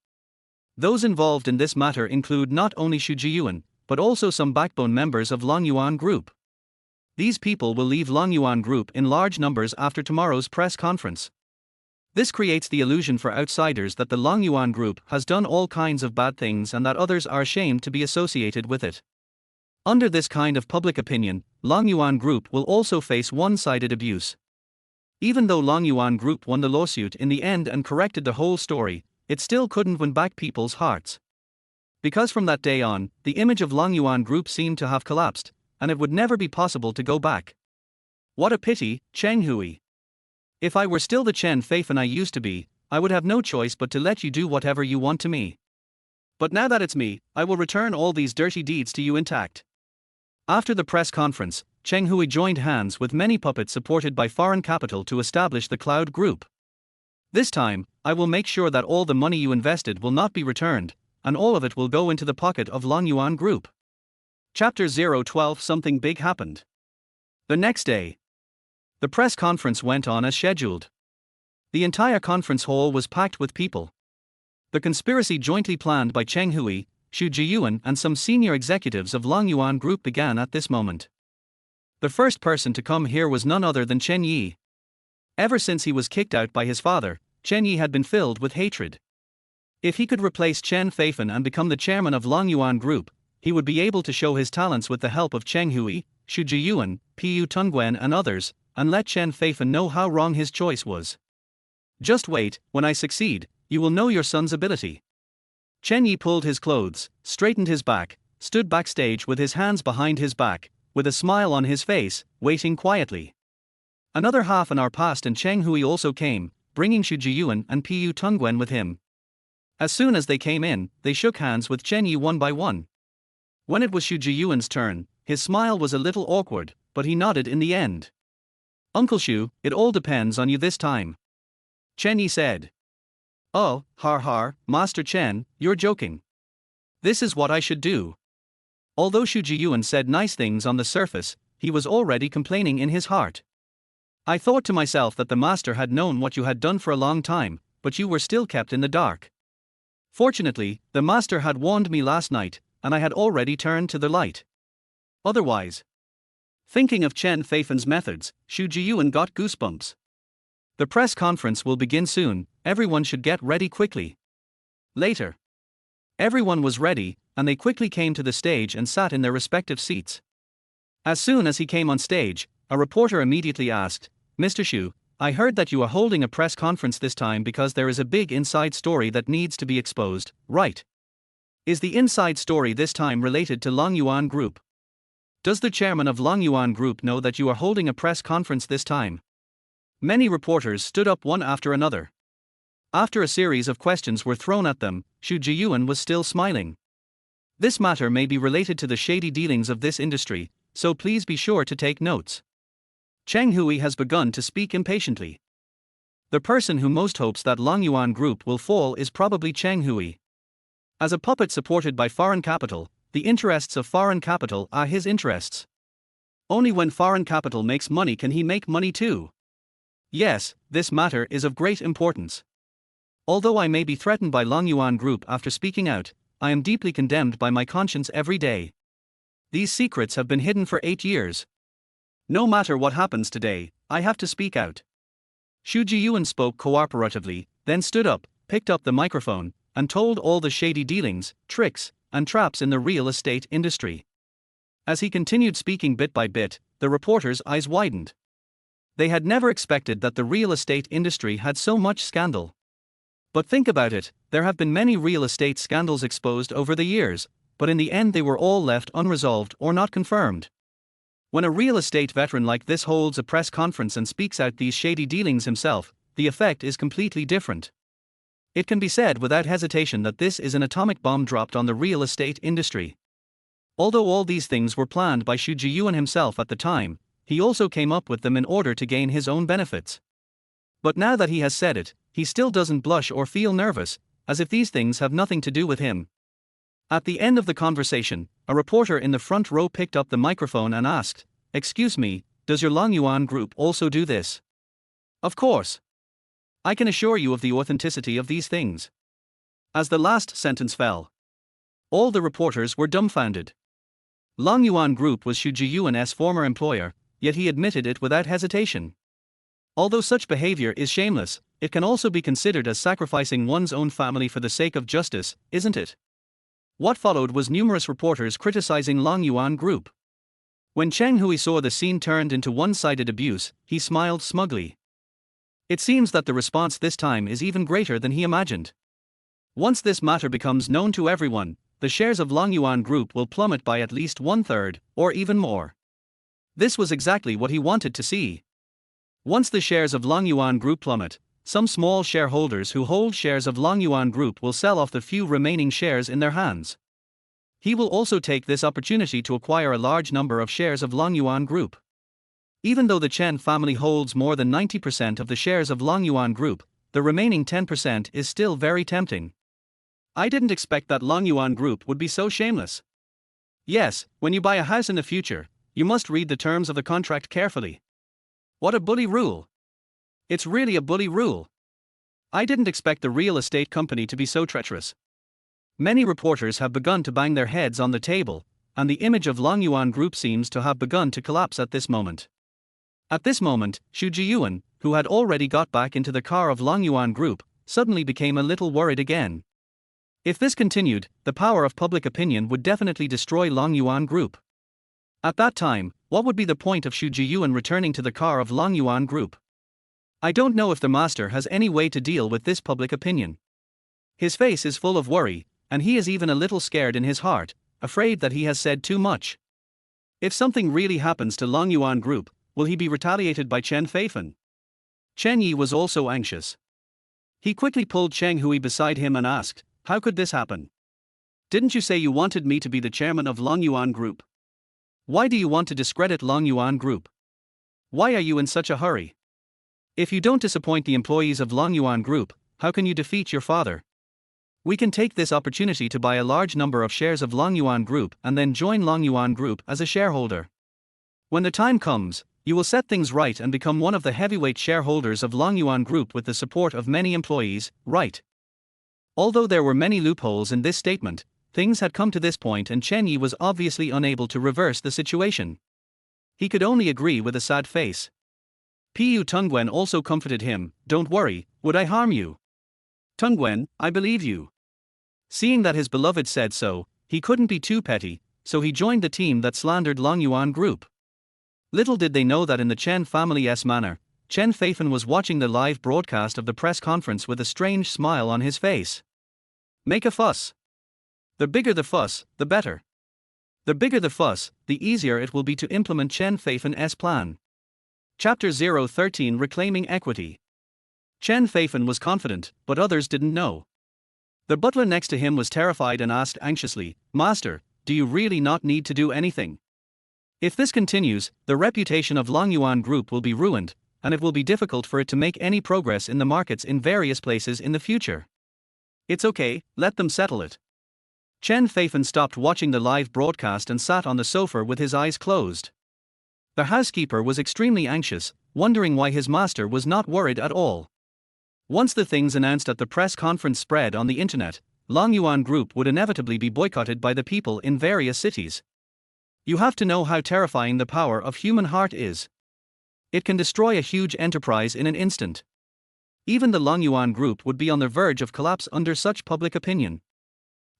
Those involved in this matter include not only Xu Jiyuan, but also some backbone members of Longyuan Group. These people will leave Longyuan Group in large numbers after tomorrow's press conference. This creates the illusion for outsiders that the Longyuan Group has done all kinds of bad things and that others are ashamed to be associated with it. Under this kind of public opinion, Longyuan Group will also face one-sided abuse. Even though Longyuan Group won the lawsuit in the end and corrected the whole story, it still couldn't win back people's hearts. Because from that day on, the image of Longyuan Group seemed to have collapsed, and it would never be possible to go back. What a pity, Chen Yi. If I were still the Chen Feifan I used to be, I would have no choice but to let you do whatever you want to me. But now that it's me, I will return all these dirty deeds to you intact. After the press conference, Chen Yi joined hands with many puppets supported by foreign capital to establish the Cloud Group. This time, I will make sure that all the money you invested will not be returned, and all of it will go into the pocket of Longyuan Group. Chapter 012 Something big happened. The next day, the press conference went on as scheduled. The entire conference hall was packed with people. The conspiracy jointly planned by Chen Yi, Xu Jiyuan and some senior executives of Longyuan Group began at this moment. The first person to come here was none other than Chen Yi. Ever since he was kicked out by his father, Chen Yi had been filled with hatred. If he could replace Chen Feifan and become the chairman of Longyuan Group, he would be able to show his talents with the help of Cheng Hui, Xu Jiyuan, Pu Tongwen and others, and let Chen Feifan know how wrong his choice was. Just wait, when I succeed, you will know your son's ability. Chen Yi pulled his clothes, straightened his back, stood backstage with his hands behind his back, with a smile on his face, waiting quietly. Another half an hour passed and Cheng Hui also came, bringing Xu Jiyuan and Pu Tongwen with him. As soon as they came in, they shook hands with Chen Yi one by one. When it was Xu Jiyuan's turn, his smile was a little awkward, but he nodded in the end. Uncle Xu, it all depends on you this time. Chen Yi said. Oh, har, Master Chen, you're joking. This is what I should do. Although Xu Jiyuan said nice things on the surface, he was already complaining in his heart. I thought to myself that the master had known what you had done for a long time, but you were still kept in the dark. Fortunately, the master had warned me last night, and I had already turned to the light. Otherwise. Thinking of Chen Feifan's methods, Xu Jiyuan got goosebumps. The press conference will begin soon, everyone should get ready quickly. Later. Everyone was ready, and they quickly came to the stage and sat in their respective seats. As soon as he came on stage, a reporter immediately asked, Mr. Xu, I heard that you are holding a press conference this time because there is a big inside story that needs to be exposed, right? Is the inside story this time related to Longyuan Group? Does the chairman of Longyuan Group know that you are holding a press conference this time? Many reporters stood up one after another. After a series of questions were thrown at them, Xu Jiyuan was still smiling. This matter may be related to the shady dealings of this industry, so please be sure to take notes. Cheng Hui has begun to speak impatiently. The person who most hopes that Longyuan Group will fall is probably Cheng Hui. As a puppet supported by foreign capital, the interests of foreign capital are his interests. Only when foreign capital makes money can he make money too. Yes, this matter is of great importance. Although I may be threatened by Longyuan Group after speaking out, I am deeply condemned by my conscience every day. These secrets have been hidden for 8 years. No matter what happens today, I have to speak out. Xu Jiyuan spoke cooperatively, then stood up, picked up the microphone, and told all the shady dealings, tricks, and traps in the real estate industry. As he continued speaking bit by bit, the reporters' eyes widened. They had never expected that the real estate industry had so much scandal. But think about it, there have been many real estate scandals exposed over the years, but in the end they were all left unresolved or not confirmed. When a real estate veteran like this holds a press conference and speaks out these shady dealings himself, the effect is completely different. It can be said without hesitation that this is an atomic bomb dropped on the real estate industry. Although all these things were planned by Xu Jiyuan himself at the time, he also came up with them in order to gain his own benefits. But now that he has said it, he still doesn't blush or feel nervous, as if these things have nothing to do with him. At the end of the conversation, a reporter in the front row picked up the microphone and asked, Excuse me, does your Longyuan Group also do this? Of course. I can assure you of the authenticity of these things. As the last sentence fell, all the reporters were dumbfounded. Longyuan Group was Xu Jiyuan's former employer, yet he admitted it without hesitation. Although such behavior is shameless, it can also be considered as sacrificing one's own family for the sake of justice, isn't it? What followed was numerous reporters criticizing Longyuan Group. When Cheng Hui saw the scene turned into one-sided abuse, he smiled smugly. It seems that the response this time is even greater than he imagined. Once this matter becomes known to everyone, the shares of Longyuan Group will plummet by at least 1/3, or even more. This was exactly what he wanted to see. Once the shares of Longyuan Group plummet, some small shareholders who hold shares of Longyuan Group will sell off the few remaining shares in their hands. He will also take this opportunity to acquire a large number of shares of Longyuan Group. Even though the Chen family holds more than 90% of the shares of Longyuan Group, the remaining 10% is still very tempting. I didn't expect that Longyuan Group would be so shameless. Yes, when you buy a house in the future, you must read the terms of the contract carefully. What a bully rule! It's really a bully rule. I didn't expect the real estate company to be so treacherous. Many reporters have begun to bang their heads on the table, and the image of Longyuan Group seems to have begun to collapse at this moment. At this moment, Xu Jiyuan, who had already got back into the car of Longyuan Group, suddenly became a little worried again. If this continued, the power of public opinion would definitely destroy Longyuan Group. At that time, what would be the point of Xu Jiyuan returning to the car of Longyuan Group? I don't know if the master has any way to deal with this public opinion. His face is full of worry, and he is even a little scared in his heart, afraid that he has said too much. If something really happens to Longyuan Group, will he be retaliated by Chen Feifan? Chen Yi was also anxious. He quickly pulled Cheng Hui beside him and asked, "How could this happen? Didn't you say you wanted me to be the chairman of Longyuan Group? Why do you want to discredit Longyuan Group? Why are you in such a hurry? If you don't disappoint the employees of Longyuan Group, how can you defeat your father? We can take this opportunity to buy a large number of shares of Longyuan Group and then join Longyuan Group as a shareholder. When the time comes, you will set things right and become one of the heavyweight shareholders of Longyuan Group with the support of many employees, right?" Although there were many loopholes in this statement, things had come to this point and Chen Yi was obviously unable to reverse the situation. He could only agree with a sad face. Pu Tongwen also comforted him, "Don't worry, would I harm you? Tongwen, I believe you." Seeing that his beloved said so, he couldn't be too petty, so he joined the team that slandered Longyuan Group. Little did they know that in the Chen family's manner, Chen Feifan was watching the live broadcast of the press conference with a strange smile on his face. Make a fuss. The bigger the fuss, the better. The bigger the fuss, the easier it will be to implement Chen Feifan's plan. Chapter 013 Reclaiming Equity. Chen Feifan was confident, but others didn't know. The butler next to him was terrified and asked anxiously, "Master, do you really not need to do anything? If this continues, the reputation of Longyuan Group will be ruined, and it will be difficult for it to make any progress in the markets in various places in the future." "It's okay, let them settle it." Chen Feifan stopped watching the live broadcast and sat on the sofa with his eyes closed. The housekeeper was extremely anxious, wondering why his master was not worried at all. Once the things announced at the press conference spread on the internet, Longyuan Group would inevitably be boycotted by the people in various cities. You have to know how terrifying the power of human heart is. It can destroy a huge enterprise in an instant. Even the Longyuan Group would be on the verge of collapse under such public opinion.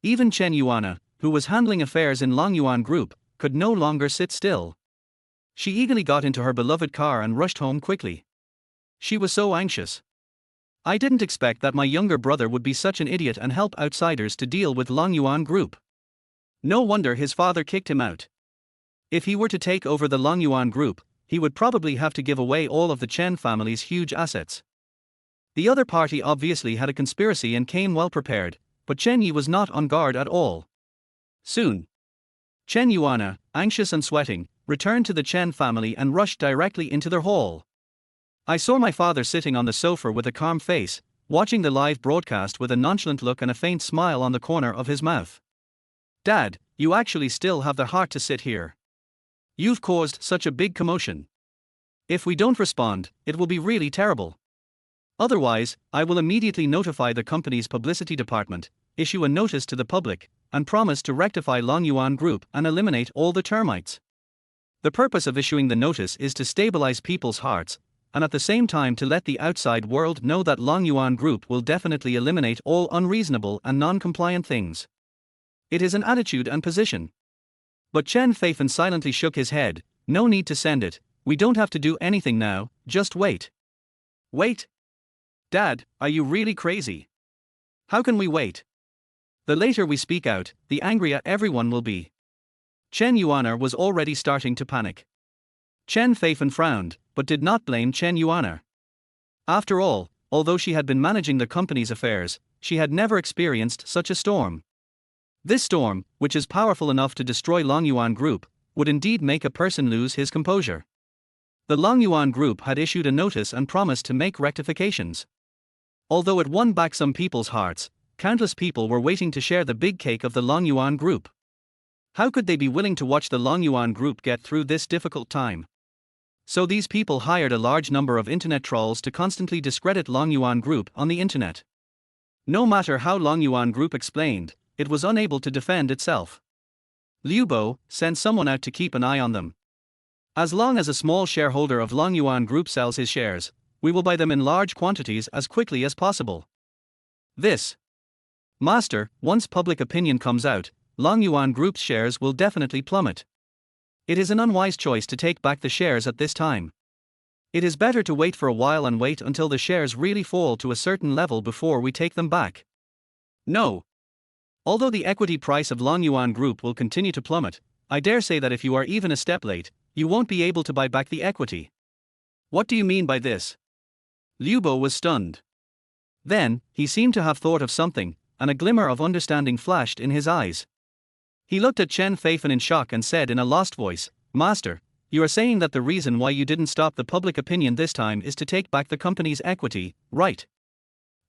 Even Chen Yuana, who was handling affairs in Longyuan Group, could no longer sit still. She eagerly got into her beloved car and rushed home quickly. She was so anxious. "I didn't expect that my younger brother would be such an idiot and help outsiders to deal with Longyuan Group. No wonder his father kicked him out. If he were to take over the Longyuan Group, he would probably have to give away all of the Chen family's huge assets." The other party obviously had a conspiracy and came well prepared, but Chen Yi was not on guard at all. Soon, Chen Yuana, anxious and sweating, returned to the Chen family and rushed directly into their hall. "I saw my father sitting on the sofa with a calm face, watching the live broadcast with a nonchalant look and a faint smile on the corner of his mouth. Dad, you actually still have the heart to sit here. You've caused such a big commotion. If we don't respond, it will be really terrible. Otherwise, I will immediately notify the company's publicity department, issue a notice to the public, and promise to rectify Longyuan Group and eliminate all the termites." The purpose of issuing the notice is to stabilize people's hearts, and at the same time to let the outside world know that Longyuan Group will definitely eliminate all unreasonable and non-compliant things. It is an attitude and position. But Chen Feifan silently shook his head. "No need to send it, we don't have to do anything now, just wait." "Wait? Dad, are you really crazy? How can we wait? The later we speak out, the angrier everyone will be." Chen Yuana was already starting to panic. Chen Feifan frowned, but did not blame Chen Yuana. After all, although she had been managing the company's affairs, she had never experienced such a storm. This storm, which is powerful enough to destroy Longyuan Group, would indeed make a person lose his composure. The Longyuan Group had issued a notice and promised to make rectifications. Although it won back some people's hearts, countless people were waiting to share the big cake of the Longyuan Group. How could they be willing to watch the Longyuan Group get through this difficult time? So these people hired a large number of internet trolls to constantly discredit Longyuan Group on the internet. No matter how Longyuan Group explained, it was unable to defend itself. Liu Bo sent someone out to keep an eye on them. As long as a small shareholder of Longyuan Group sells his shares, We will buy them in large quantities as quickly as possible. This. Master, once public opinion comes out, Longyuan Group's shares will definitely plummet. It is an unwise choice to take back the shares at this time. It is better to wait for a while and wait until the shares really fall to a certain level before we take them back. No. Although the equity price of Longyuan Group will continue to plummet, I dare say that if you are even a step late, you won't be able to buy back the equity. What do you mean by this? Liu Bo was stunned. Then, he seemed to have thought of something, and a glimmer of understanding flashed in his eyes. He looked at Chen Feifan in shock and said in a lost voice, Master, you are saying that the reason why you didn't stop the public opinion this time is to take back the company's equity, right?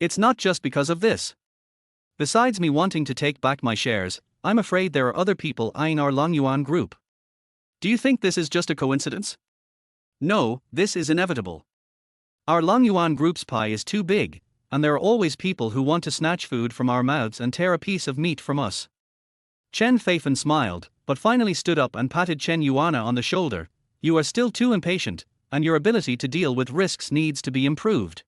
It's not just because of this. Besides me wanting to take back my shares, I'm afraid there are other people eyeing our Longyuan Group. Do you think this is just a coincidence? No, this is inevitable. Our Longyuan Group's pie is too big, and there are always people who want to snatch food from our mouths and tear a piece of meat from us. Chen Feifan smiled, but finally stood up and patted Chen Yuana on the shoulder. You are still too impatient, and your ability to deal with risks needs to be improved.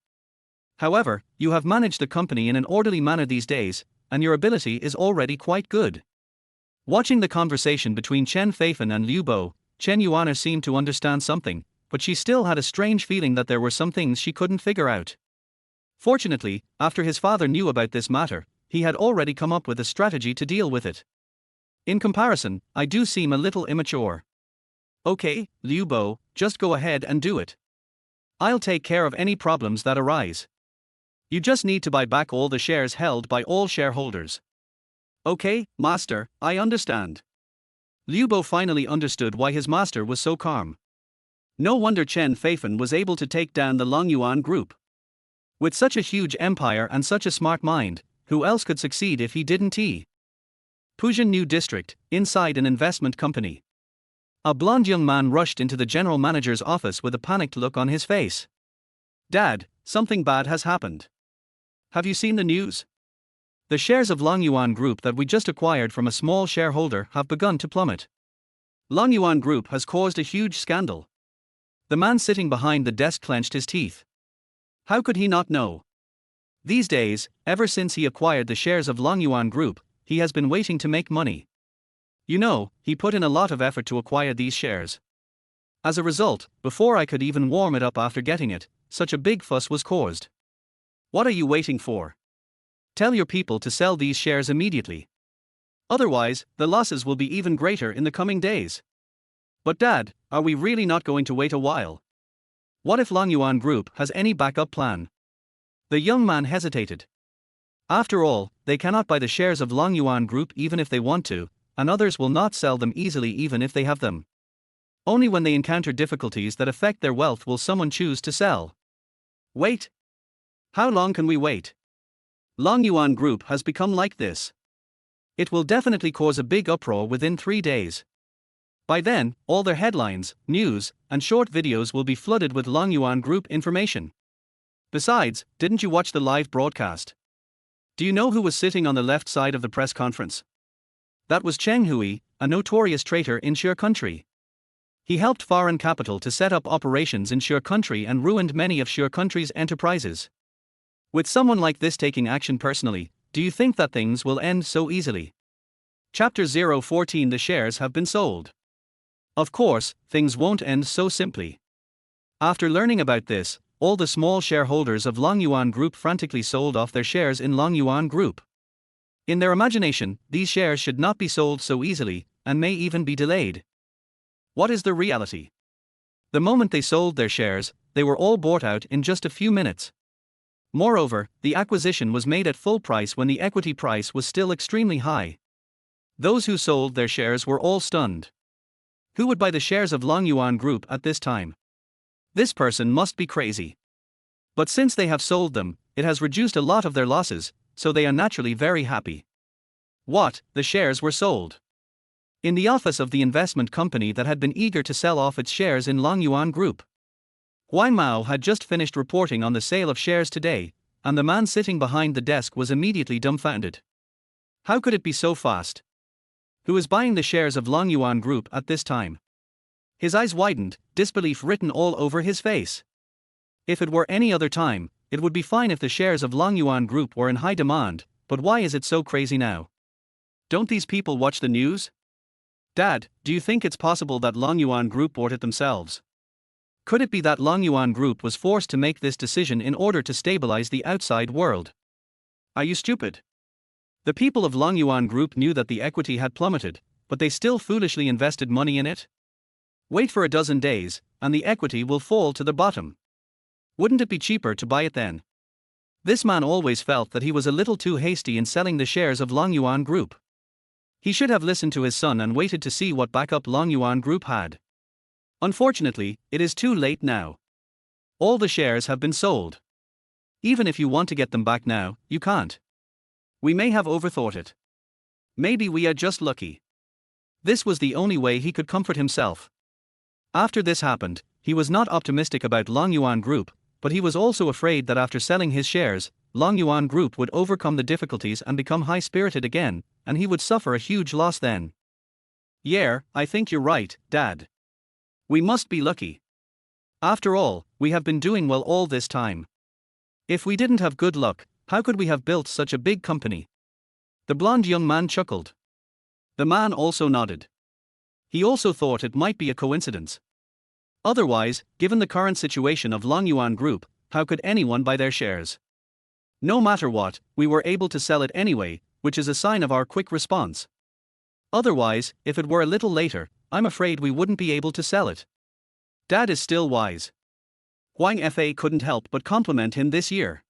However, you have managed the company in an orderly manner these days, and your ability is already quite good. Watching the conversation between Chen Feifan and Liu Bo, Chen Yuana seemed to understand something, but she still had a strange feeling that there were some things she couldn't figure out. Fortunately, after his father knew about this matter, he had already come up with a strategy to deal with it. In comparison, I do seem a little immature. Okay, Liu Bo, just go ahead and do it. I'll take care of any problems that arise. You just need to buy back all the shares held by all shareholders. Okay, Master, I understand. Liu Bo finally understood why his master was so calm. No wonder Chen Feifan was able to take down the Longyuan Group. With such a huge empire and such a smart mind, who else could succeed if he didn't? Pujin New District, inside an investment company. A blond young man rushed into the general manager's office with a panicked look on his face. Dad, something bad has happened. Have you seen the news? The shares of Longyuan Group that we just acquired from a small shareholder have begun to plummet. Longyuan Group has caused a huge scandal. The man sitting behind the desk clenched his teeth. How could he not know? These days, ever since he acquired the shares of Longyuan Group, he has been waiting to make money. You know, he put in a lot of effort to acquire these shares. As a result, before I could even warm it up after getting it, such a big fuss was caused. What are you waiting for? Tell your people to sell these shares immediately. Otherwise, the losses will be even greater in the coming days. But Dad, are we really not going to wait a while? What if Longyuan Group has any backup plan? The young man hesitated. After all, they cannot buy the shares of Longyuan Group even if they want to, and others will not sell them easily even if they have them. Only when they encounter difficulties that affect their wealth will someone choose to sell. Wait. How long can we wait? Longyuan Group has become like this. It will definitely cause a big uproar within 3 days. By then, all their headlines, news, and short videos will be flooded with Longyuan Group information. Besides, didn't you watch the live broadcast? Do you know who was sitting on the left side of the press conference? That was Chen Yi, a notorious traitor in Xue country. He helped foreign capital to set up operations in Xue country and ruined many of Xue country's enterprises. With someone like this taking action personally, do you think that things will end so easily? Chapter 014. The shares have been sold. Of course, things won't end so simply. After learning about this, all the small shareholders of Longyuan Group frantically sold off their shares in Longyuan Group. In their imagination, these shares should not be sold so easily, and may even be delayed. What is the reality? The moment they sold their shares, they were all bought out in just a few minutes. Moreover, the acquisition was made at full price when the equity price was still extremely high. Those who sold their shares were all stunned. Who would buy the shares of Longyuan Group at this time? This person must be crazy. But since they have sold them, it has reduced a lot of their losses, so they are naturally very happy. What? The shares were sold. In the office of the investment company that had been eager to sell off its shares in Longyuan Group. Huang Mao had just finished reporting on the sale of shares today, and the man sitting behind the desk was immediately dumbfounded. How could it be so fast? Who is buying the shares of Longyuan Group at this time? His eyes widened, disbelief written all over his face. If it were any other time, it would be fine if the shares of Long Yuan Group were in high demand, but why is it so crazy now? Don't these people watch the news? Dad, do you think it's possible that Long Yuan Group bought it themselves? Could it be that Long Yuan Group was forced to make this decision in order to stabilize the outside world? Are you stupid? The people of Long Yuan Group knew that the equity had plummeted, but they still foolishly invested money in it? Wait for a dozen days, and the equity will fall to the bottom. Wouldn't it be cheaper to buy it then? This man always felt that he was a little too hasty in selling the shares of Long Yuan Group. He should have listened to his son and waited to see what backup Long Yuan Group had. Unfortunately, it is too late now. All the shares have been sold. Even if you want to get them back now, you can't. We may have overthought it. Maybe we are just lucky. This was the only way he could comfort himself. After this happened, he was not optimistic about Long Yuan Group, but he was also afraid that after selling his shares, Long Yuan Group would overcome the difficulties and become high-spirited again, and he would suffer a huge loss then. Yeah, I think you're right, Dad. We must be lucky. After all, we have been doing well all this time. If we didn't have good luck, how could we have built such a big company? The blonde young man chuckled. The man also nodded. He also thought it might be a coincidence. Otherwise, given the current situation of Long Yuan Group, how could anyone buy their shares? No matter what, we were able to sell it anyway, which is a sign of our quick response. Otherwise, if it were a little later, I'm afraid we wouldn't be able to sell it. Dad is still wise. Huang Fa couldn't help but compliment him this year.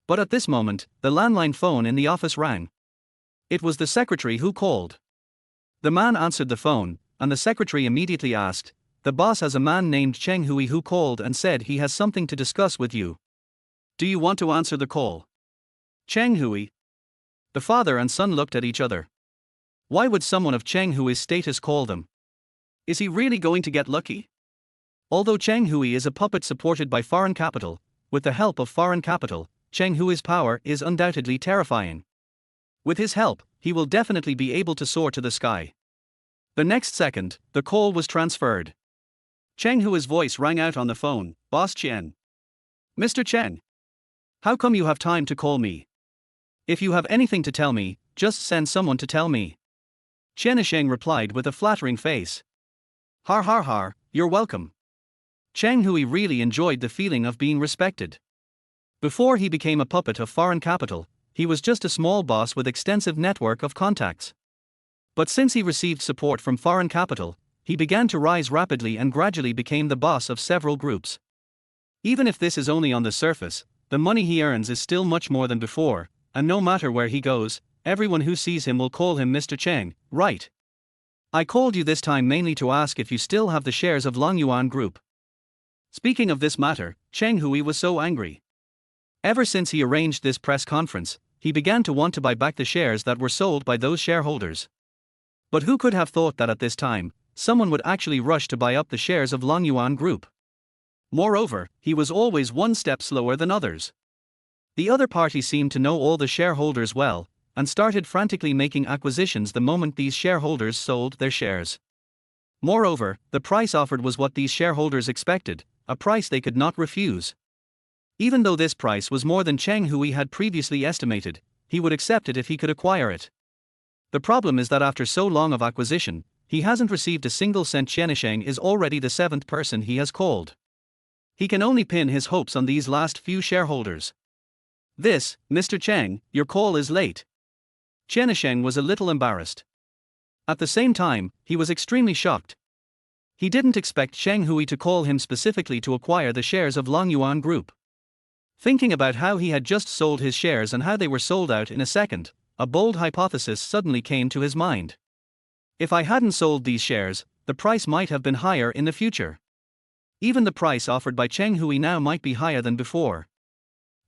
But at this moment, the landline phone in the office rang. It was the secretary who called. The man answered the phone, and the secretary immediately asked, "The boss has a man named Chen Yi who called and said he has something to discuss with you. Do you want to answer the call?" Chen Yi. The father and son looked at each other. Why would someone of Chen Yi's status call them? Is he really going to get lucky? Although Chen Yi is a puppet supported by foreign capital, with the help of foreign capital, Chen Yi's power is undoubtedly terrifying. With his help, he will definitely be able to soar to the sky. The next second, the call was transferred. Chen Yi's voice rang out on the phone, "Boss Chen." "Mr. Chen. How come you have time to call me? If you have anything to tell me, just send someone to tell me." Chen Yi replied with a flattering face. "Har har har, you're welcome." Chen Yi really enjoyed the feeling of being respected. Before he became a puppet of foreign capital, he was just a small boss with extensive network of contacts. But since he received support from foreign capital, he began to rise rapidly and gradually became the boss of several groups. Even if this is only on the surface, the money he earns is still much more than before, and no matter where he goes, everyone who sees him will call him Mr. Chen, right? I called you this time mainly to ask if you still have the shares of Long Yuan Group. Speaking of this matter, Chen Yi was so angry. Ever since he arranged this press conference, he began to want to buy back the shares that were sold by those shareholders. But who could have thought that at this time, someone would actually rush to buy up the shares of Long Yuan Group? Moreover, he was always one step slower than others. The other party seemed to know all the shareholders well, and started frantically making acquisitions the moment these shareholders sold their shares. Moreover, the price offered was what these shareholders expected, a price they could not refuse. Even though this price was more than Chen Yi had previously estimated, he would accept it if he could acquire it. The problem is that after so long of acquisition, he hasn't received a single cent. Chen Yi is already the seventh person he has called. He can only pin his hopes on these last few shareholders. "This, Mr. Chen, your call is late." Chen Yi was a little embarrassed. At the same time, he was extremely shocked. He didn't expect Chen Yi to call him specifically to acquire the shares of Long Yuan Group. Thinking about how he had just sold his shares and how they were sold out in a second, a bold hypothesis suddenly came to his mind. If I hadn't sold these shares, the price might have been higher in the future. Even the price offered by Chen Yi now might be higher than before.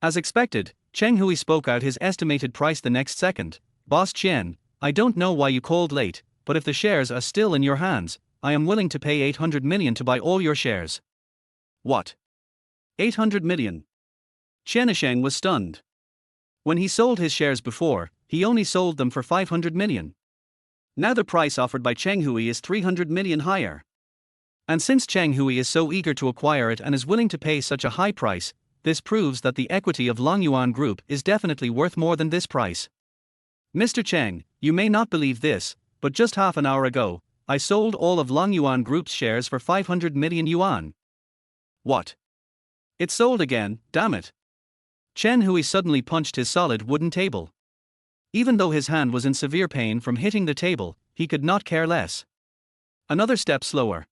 As expected, Chen Yi spoke out his estimated price the next second. "Boss Chen, I don't know why you called late, but if the shares are still in your hands, I am willing to pay 800 million to buy all your shares." "What? 800 million? Chen Yi was stunned. When he sold his shares before, he only sold them for 500 million. Now the price offered by Chen Yi is 300 million higher. And since Chen Hui is so eager to acquire it and is willing to pay such a high price, this proves that the equity of Longyuan Group is definitely worth more than this price. Mr. Cheng, you may not believe this, but just half an hour ago, I sold all of Longyuan Group's shares for 500 million yuan. What? It's sold again, damn it. Chen Hui suddenly punched his solid wooden table. Even though his hand was in severe pain from hitting the table, he could not care less. Another step slower.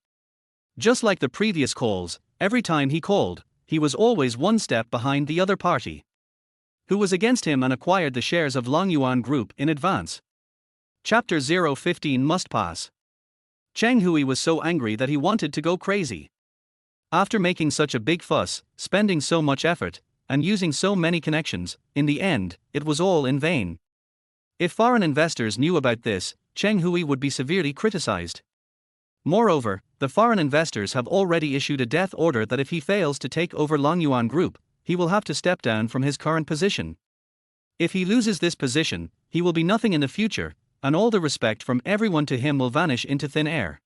Just like the previous calls, every time he called, he was always one step behind the other party, who was against him and acquired the shares of Longyuan Group in advance. Chapter 015 must pass. Chen Hui was so angry that he wanted to go crazy. After making such a big fuss, spending so much effort, and using so many connections, in the end, it was all in vain. If foreign investors knew about this, Chen Hui would be severely criticized. Moreover, the foreign investors have already issued a death order that if he fails to take over Longyuan Group, he will have to step down from his current position. If he loses this position, he will be nothing in the future, and all the respect from everyone to him will vanish into thin air.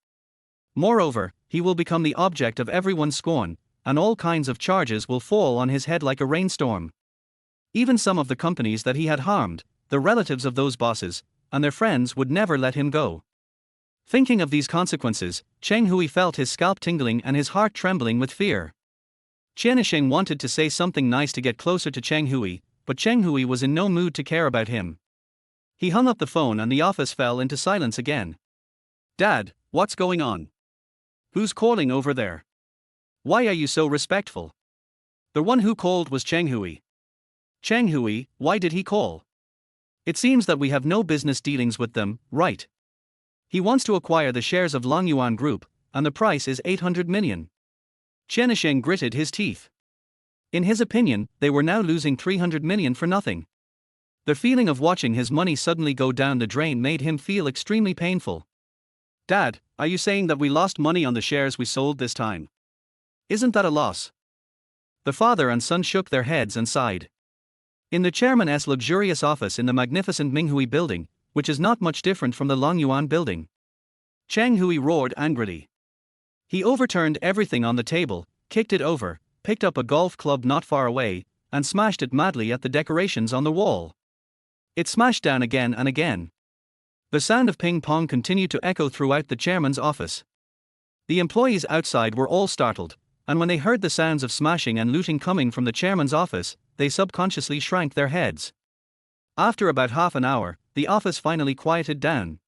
Moreover, he will become the object of everyone's scorn, and all kinds of charges will fall on his head like a rainstorm. Even some of the companies that he had harmed, the relatives of those bosses, and their friends would never let him go. Thinking of these consequences, Chen Hui felt his scalp tingling and his heart trembling with fear. Chen Yisheng wanted to say something nice to get closer to Chen Hui, but Chen Hui was in no mood to care about him. He hung up the phone and the office fell into silence again. Dad, what's going on? Who's calling over there? Why are you so respectful? The one who called was Chen Hui. Chen Hui, why did he call? It seems that we have no business dealings with them, right? He wants to acquire the shares of Longyuan Group, and the price is 800 million. Chen Yisheng gritted his teeth. In his opinion, they were now losing 300 million for nothing. The feeling of watching his money suddenly go down the drain made him feel extremely painful. Dad, are you saying that we lost money on the shares we sold this time? Isn't that a loss? The father and son shook their heads and sighed. In the chairman's luxurious office in the magnificent Minghui building, which is not much different from the Longyuan building, Chen Hui roared angrily. He overturned everything on the table, kicked it over, picked up a golf club not far away, and smashed it madly at the decorations on the wall. It smashed down again and again. The sound of ping-pong continued to echo throughout the chairman's office. The employees outside were all startled, and when they heard the sounds of smashing and looting coming from the chairman's office, they subconsciously shrank their heads. After about half an hour, the office finally quieted down.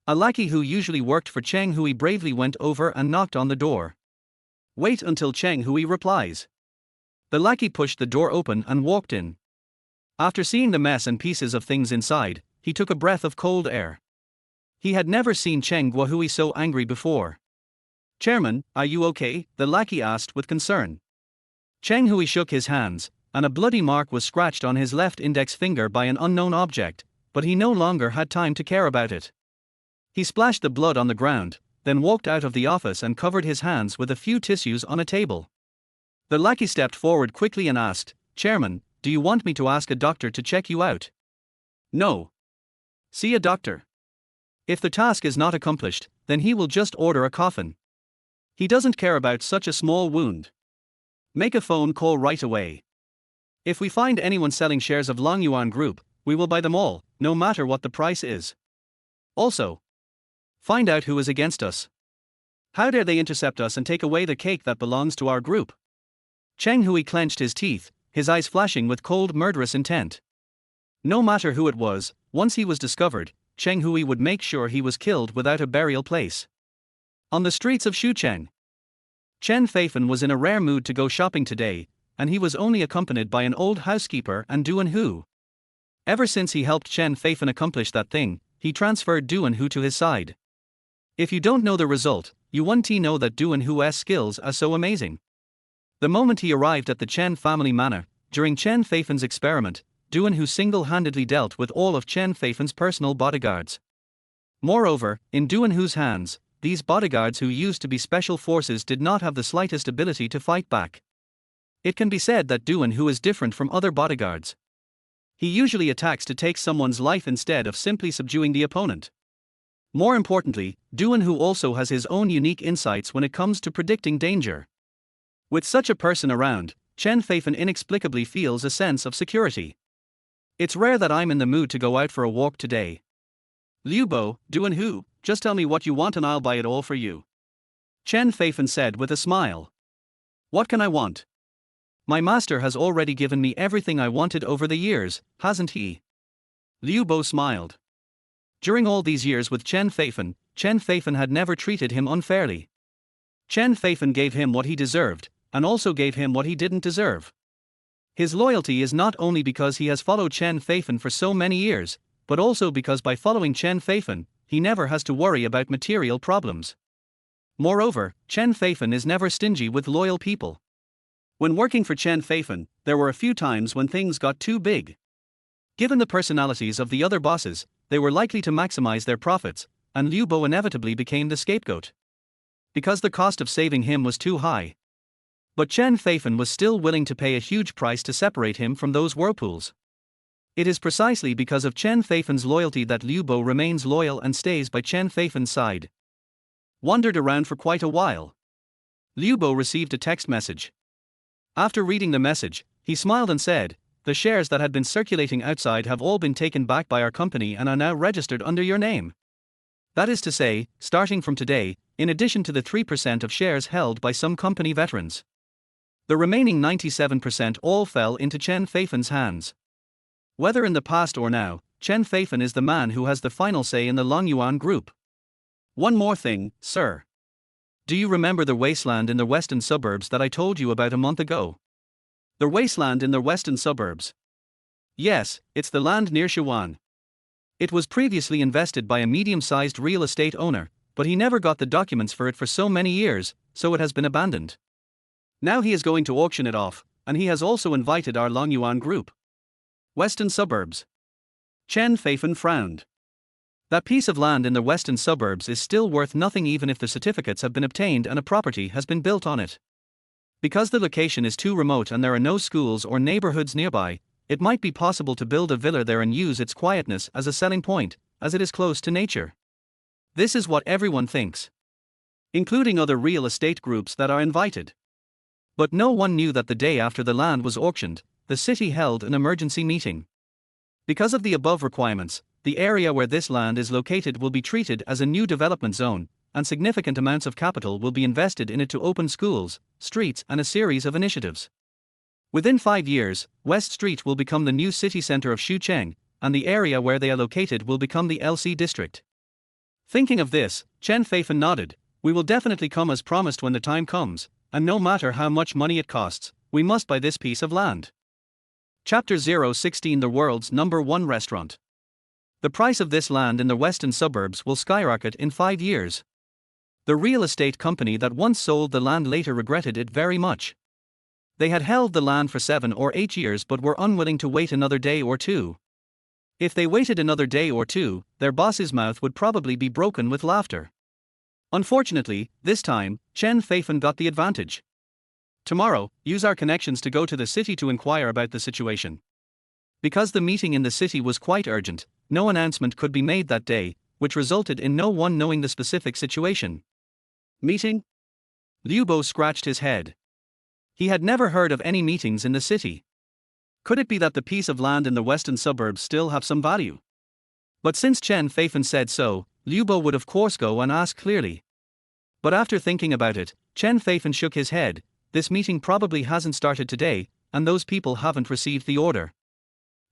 A lackey who usually worked for Chen Hui bravely went over and knocked on the door. Wait until Chen Hui replies. The lackey pushed the door open and walked in. After seeing the mess and pieces of things inside, he took a breath of cold air. He had never seen Chen Guohui so angry before. Chairman, are you okay? The lackey asked with concern. Chen Hui shook his hands, and a bloody mark was scratched on his left index finger by an unknown object, but he no longer had time to care about it. He splashed the blood on the ground, then walked out of the office and covered his hands with a few tissues on a table. The lackey stepped forward quickly and asked, Chairman, do you want me to ask a doctor to check you out? No. See a doctor. If the task is not accomplished, then he will just order a coffin. He doesn't care about such a small wound. Make a phone call right away. If we find anyone selling shares of Longyuan Group, we will buy them all, no matter what the price is. Also, find out who is against us. How dare they intercept us and take away the cake that belongs to our group? Chen Hui clenched his teeth, his eyes flashing with cold murderous intent. No matter who it was, once he was discovered, Chen Hui would make sure he was killed without a burial place. On the streets of Shucheng, Chen Feifan was in a rare mood to go shopping today, and he was only accompanied by an old housekeeper and Duan Hu. Ever since he helped Chen Feifan accomplish that thing, he transferred Duan Hu to his side. If you don't know the result, you won't know that Duan Hu's skills are so amazing. The moment he arrived at the Chen family manor, during Chen Feifan's experiment, Duan Hu single-handedly dealt with all of Chen Feifan's personal bodyguards. Moreover, in Duan Hu's hands, these bodyguards who used to be special forces did not have the slightest ability to fight back. It can be said that Duan Hu is different from other bodyguards. He usually attacks to take someone's life instead of simply subduing the opponent. More importantly, Duan Hu also has his own unique insights when it comes to predicting danger. With such a person around, Chen Feifan inexplicably feels a sense of security. It's rare that I'm in the mood to go out for a walk today. Liu Bo, Duan Hu, just tell me what you want and I'll buy it all for you. Chen Feifan said with a smile. What can I want? My master has already given me everything I wanted over the years, hasn't he? Liu Bo smiled. During all these years with Chen Feifan had never treated him unfairly. Chen Feifan gave him what he deserved, and also gave him what he didn't deserve. His loyalty is not only because he has followed Chen Feifan for so many years, but also because by following Chen Feifan, he never has to worry about material problems. Moreover, Chen Feifan is never stingy with loyal people. When working for Chen Feifan, there were a few times when things got too big. Given the personalities of the other bosses, they were likely to maximize their profits, and Liu Bo inevitably became the scapegoat. Because the cost of saving him was too high. But Chen Feifan was still willing to pay a huge price to separate him from those whirlpools. It is precisely because of Chen Feifan's loyalty that Liu Bo remains loyal and stays by Chen Feifan's side. Wandered around for quite a while. Liu Bo received a text message. After reading the message, he smiled and said, "The shares that had been circulating outside have all been taken back by our company and are now registered under your name. That is to say, starting from today, in addition to the 3% of shares held by some company veterans. The remaining 97% all fell into Chen Feifan's hands. Whether in the past or now, Chen Feifan is the man who has the final say in the Longyuan group. One more thing, sir. Do you remember the wasteland in the western suburbs that I told you about a month ago? The wasteland in the western suburbs. Yes, it's the land near Shiwan. It was previously invested by a medium-sized real estate owner, but he never got the documents for it for so many years, so it has been abandoned. Now he is going to auction it off, and he has also invited our Longyuan group. Western suburbs. Chen Feifan frowned. That piece of land in the western suburbs is still worth nothing even if the certificates have been obtained and a property has been built on it. Because the location is too remote and there are no schools or neighborhoods nearby, it might be possible to build a villa there and use its quietness as a selling point, as it is close to nature. This is what everyone thinks. Including other real estate groups that are invited. But no one knew that the day after the land was auctioned, the city held an emergency meeting. Because of the above requirements, the area where this land is located will be treated as a new development zone, and significant amounts of capital will be invested in it to open schools, streets, and a series of initiatives. Within 5 years, West Street will become the new city center of Xucheng, and the area where they are located will become the LC district. Thinking of this, Chen Feifan nodded. We will definitely come as promised when the time comes, and no matter how much money it costs, we must buy this piece of land. Chapter 016 The world's #1 restaurant. The price of this land in the western suburbs will skyrocket in 5 years. The real estate company that once sold the land later regretted it very much. They had held the land for 7 or 8 years but were unwilling to wait another day or two. If they waited another day or two, their boss's mouth would probably be broken with laughter. Unfortunately, this time, Chen Feifan got the advantage. Tomorrow, use our connections to go to the city to inquire about the situation. Because the meeting in the city was quite urgent, no announcement could be made that day, which resulted in no one knowing the specific situation. Meeting? Liu Bo scratched his head. He had never heard of any meetings in the city. Could it be that the piece of land in the western suburbs still have some value? But since Chen Feifan said so, Liu Bo would of course go and ask clearly. But after thinking about it, Chen Feifan shook his head. This meeting probably hasn't started today, and those people haven't received the order.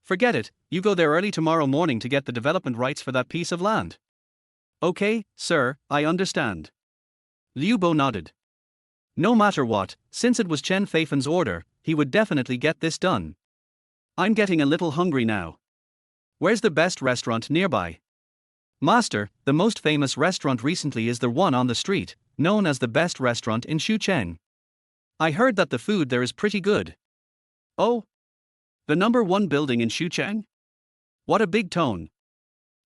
Forget it, you go there early tomorrow morning to get the development rights for that piece of land. Okay, sir, I understand. Liu Bo nodded. No matter what, since it was Chen Feifan's order, he would definitely get this done. I'm getting a little hungry now. Where's the best restaurant nearby? Master, the most famous restaurant recently is the one on the street, known as the best restaurant in Xucheng. I heard that the food there is pretty good. Oh? The #1 building in Xucheng? What a big tone.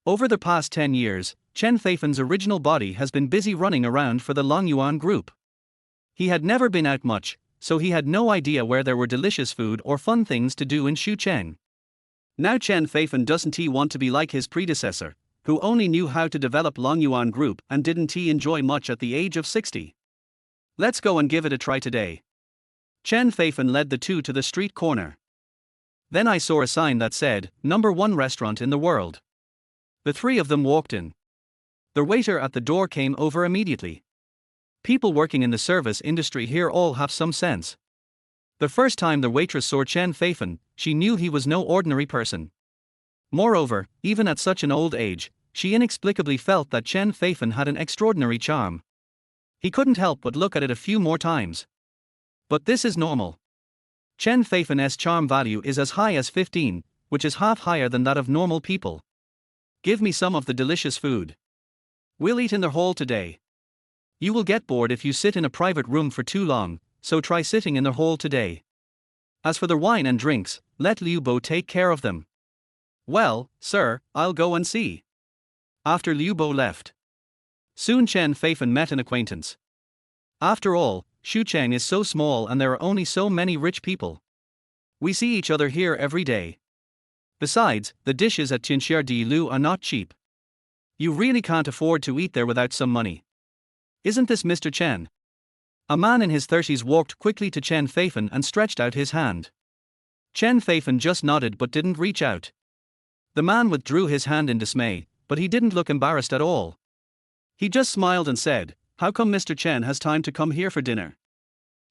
Over the past 10 years, Chen Feifan's original body has been busy running around for the Longyuan group. He had never been out much, so he had no idea where there were delicious food or fun things to do in Xucheng. Now Chen Feifan doesn't he want to be like his predecessor, who only knew how to develop Longyuan Group, and didn't he enjoy much at the age of 60. Let's go and give it a try today. Chen Feifan led the two to the street corner. Then I saw a sign that said, #1 restaurant in the world. The three of them walked in. The waiter at the door came over immediately. People working in the service industry here all have some sense. The first time the waitress saw Chen Feifan, she knew he was no ordinary person. Moreover, even at such an old age, she inexplicably felt that Chen Feifan had an extraordinary charm. He couldn't help but look at it a few more times. But this is normal. Chen Feifan's charm value is as high as 15, which is half higher than that of normal people. Give me some of the delicious food. We'll eat in the hall today. You will get bored if you sit in a private room for too long, so try sitting in the hall today. As for the wine and drinks, let Liu Bo take care of them. Well, sir, I'll go and see. After Liu Bo left, soon Chen Feifan met an acquaintance. After all, Shucheng is so small and there are only so many rich people. We see each other here every day. Besides, the dishes at Tianxia Di Lu are not cheap. You really can't afford to eat there without some money. Isn't this Mr. Chen? A man in his 30s walked quickly to Chen Feifan and stretched out his hand. Chen Feifan just nodded but didn't reach out. The man withdrew his hand in dismay, but he didn't look embarrassed at all. He just smiled and said, "How come Mr. Chen has time to come here for dinner?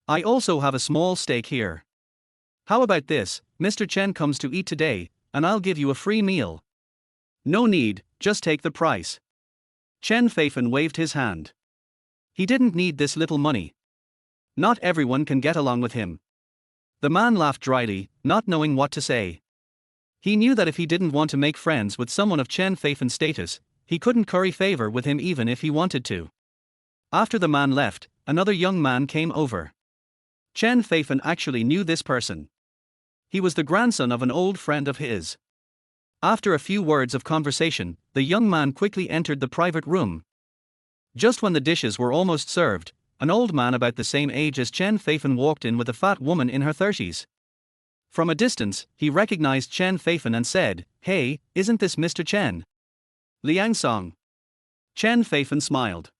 I also have a small stake here. How about this, Mr. Chen comes to eat today, and I'll give you a free meal." "No need, just take the price." Chen Feifan waved his hand. He didn't need this little money. Not everyone can get along with him. The man laughed dryly, not knowing what to say. He knew that if he didn't want to make friends with someone of Chen Feifan's status, he couldn't curry favor with him even if he wanted to. After the man left, another young man came over. Chen Feifan actually knew this person. He was the grandson of an old friend of his. After a few words of conversation, the young man quickly entered the private room. Just when the dishes were almost served, an old man about the same age as Chen Feifan walked in with a fat woman in her 30s. From a distance, he recognized Chen Feifan and said, "Hey, isn't this Mr. Chen?" "Liang Song." Chen Feifan smiled.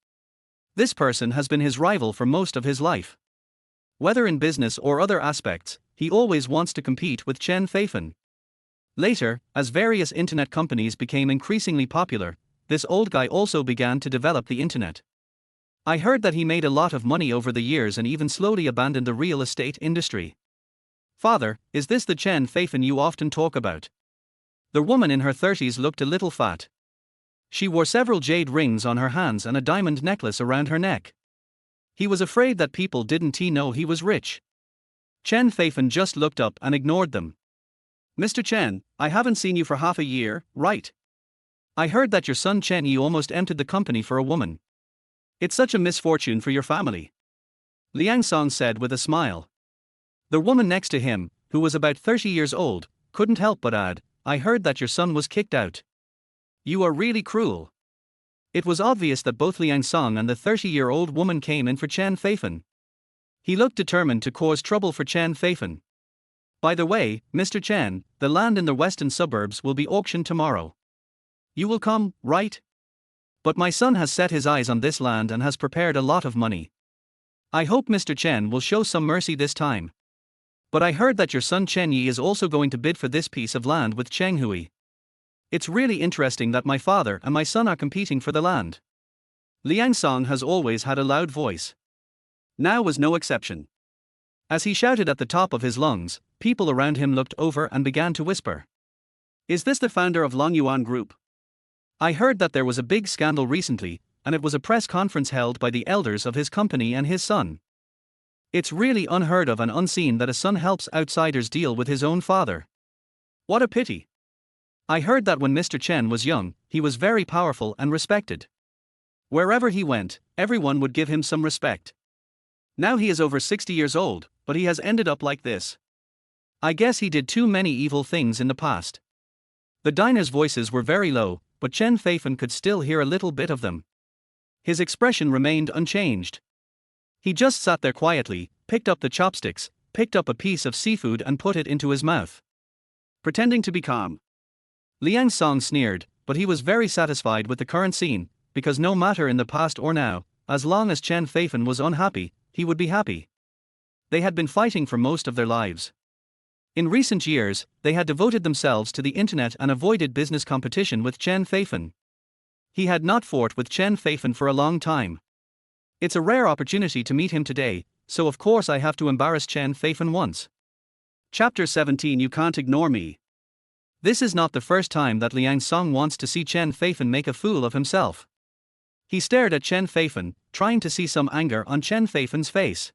This person has been his rival for most of his life. Whether in business or other aspects, he always wants to compete with Chen Feifan. Later, as various internet companies became increasingly popular, this old guy also began to develop the internet. I heard that he made a lot of money over the years and even slowly abandoned the real estate industry. "Father, is this the Chen Feifan you often talk about?" The woman in her 30s looked a little fat. She wore several jade rings on her hands and a diamond necklace around her neck. He was afraid that people didn't know he was rich. Chen Feifan just looked up and ignored them. "Mr. Chen, I haven't seen you for half a year, right? I heard that your son Chen Yi almost emptied the company for a woman. It's such a misfortune for your family," Liang Song said with a smile. The woman next to him, who was about 30 years old, couldn't help but add, "I heard that your son was kicked out. You are really cruel." It was obvious that both Liang Song and the 30-year-old woman came in for Chen Feifan. He looked determined to cause trouble for Chen Feifan. "By the way, Mr. Chen, the land in the western suburbs will be auctioned tomorrow. You will come, right? But my son has set his eyes on this land and has prepared a lot of money. I hope Mr. Chen will show some mercy this time. But I heard that your son Chen Yi is also going to bid for this piece of land with Cheng Hui. It's really interesting that my father and my son are competing for the land." Liang Song has always had a loud voice. Now was no exception. As he shouted at the top of his lungs, people around him looked over and began to whisper. "Is this the founder of Longyuan Group? I heard that there was a big scandal recently, and it was a press conference held by the elders of his company and his son. It's really unheard of and unseen that a son helps outsiders deal with his own father. What a pity. I heard that when Mr. Chen was young, he was very powerful and respected. Wherever he went, everyone would give him some respect. Now he is over 60 years old, but he has ended up like this. I guess he did too many evil things in the past." The diners' voices were very low, but Chen Feifan could still hear a little bit of them. His expression remained unchanged. He just sat there quietly, picked up the chopsticks, picked up a piece of seafood and put it into his mouth, pretending to be calm. Liang Song sneered, but he was very satisfied with the current scene, because no matter in the past or now, as long as Chen Feifan was unhappy, he would be happy. They had been fighting for most of their lives. In recent years, they had devoted themselves to the internet and avoided business competition with Chen Feifan. He had not fought with Chen Feifan for a long time. It's a rare opportunity to meet him today, so of course I have to embarrass Chen Feifan once. Chapter 17. You Can't Ignore Me. This is not the first time that Liang Song wants to see Chen Feifan make a fool of himself. He stared at Chen Feifan, trying to see some anger on Chen Feifan's face.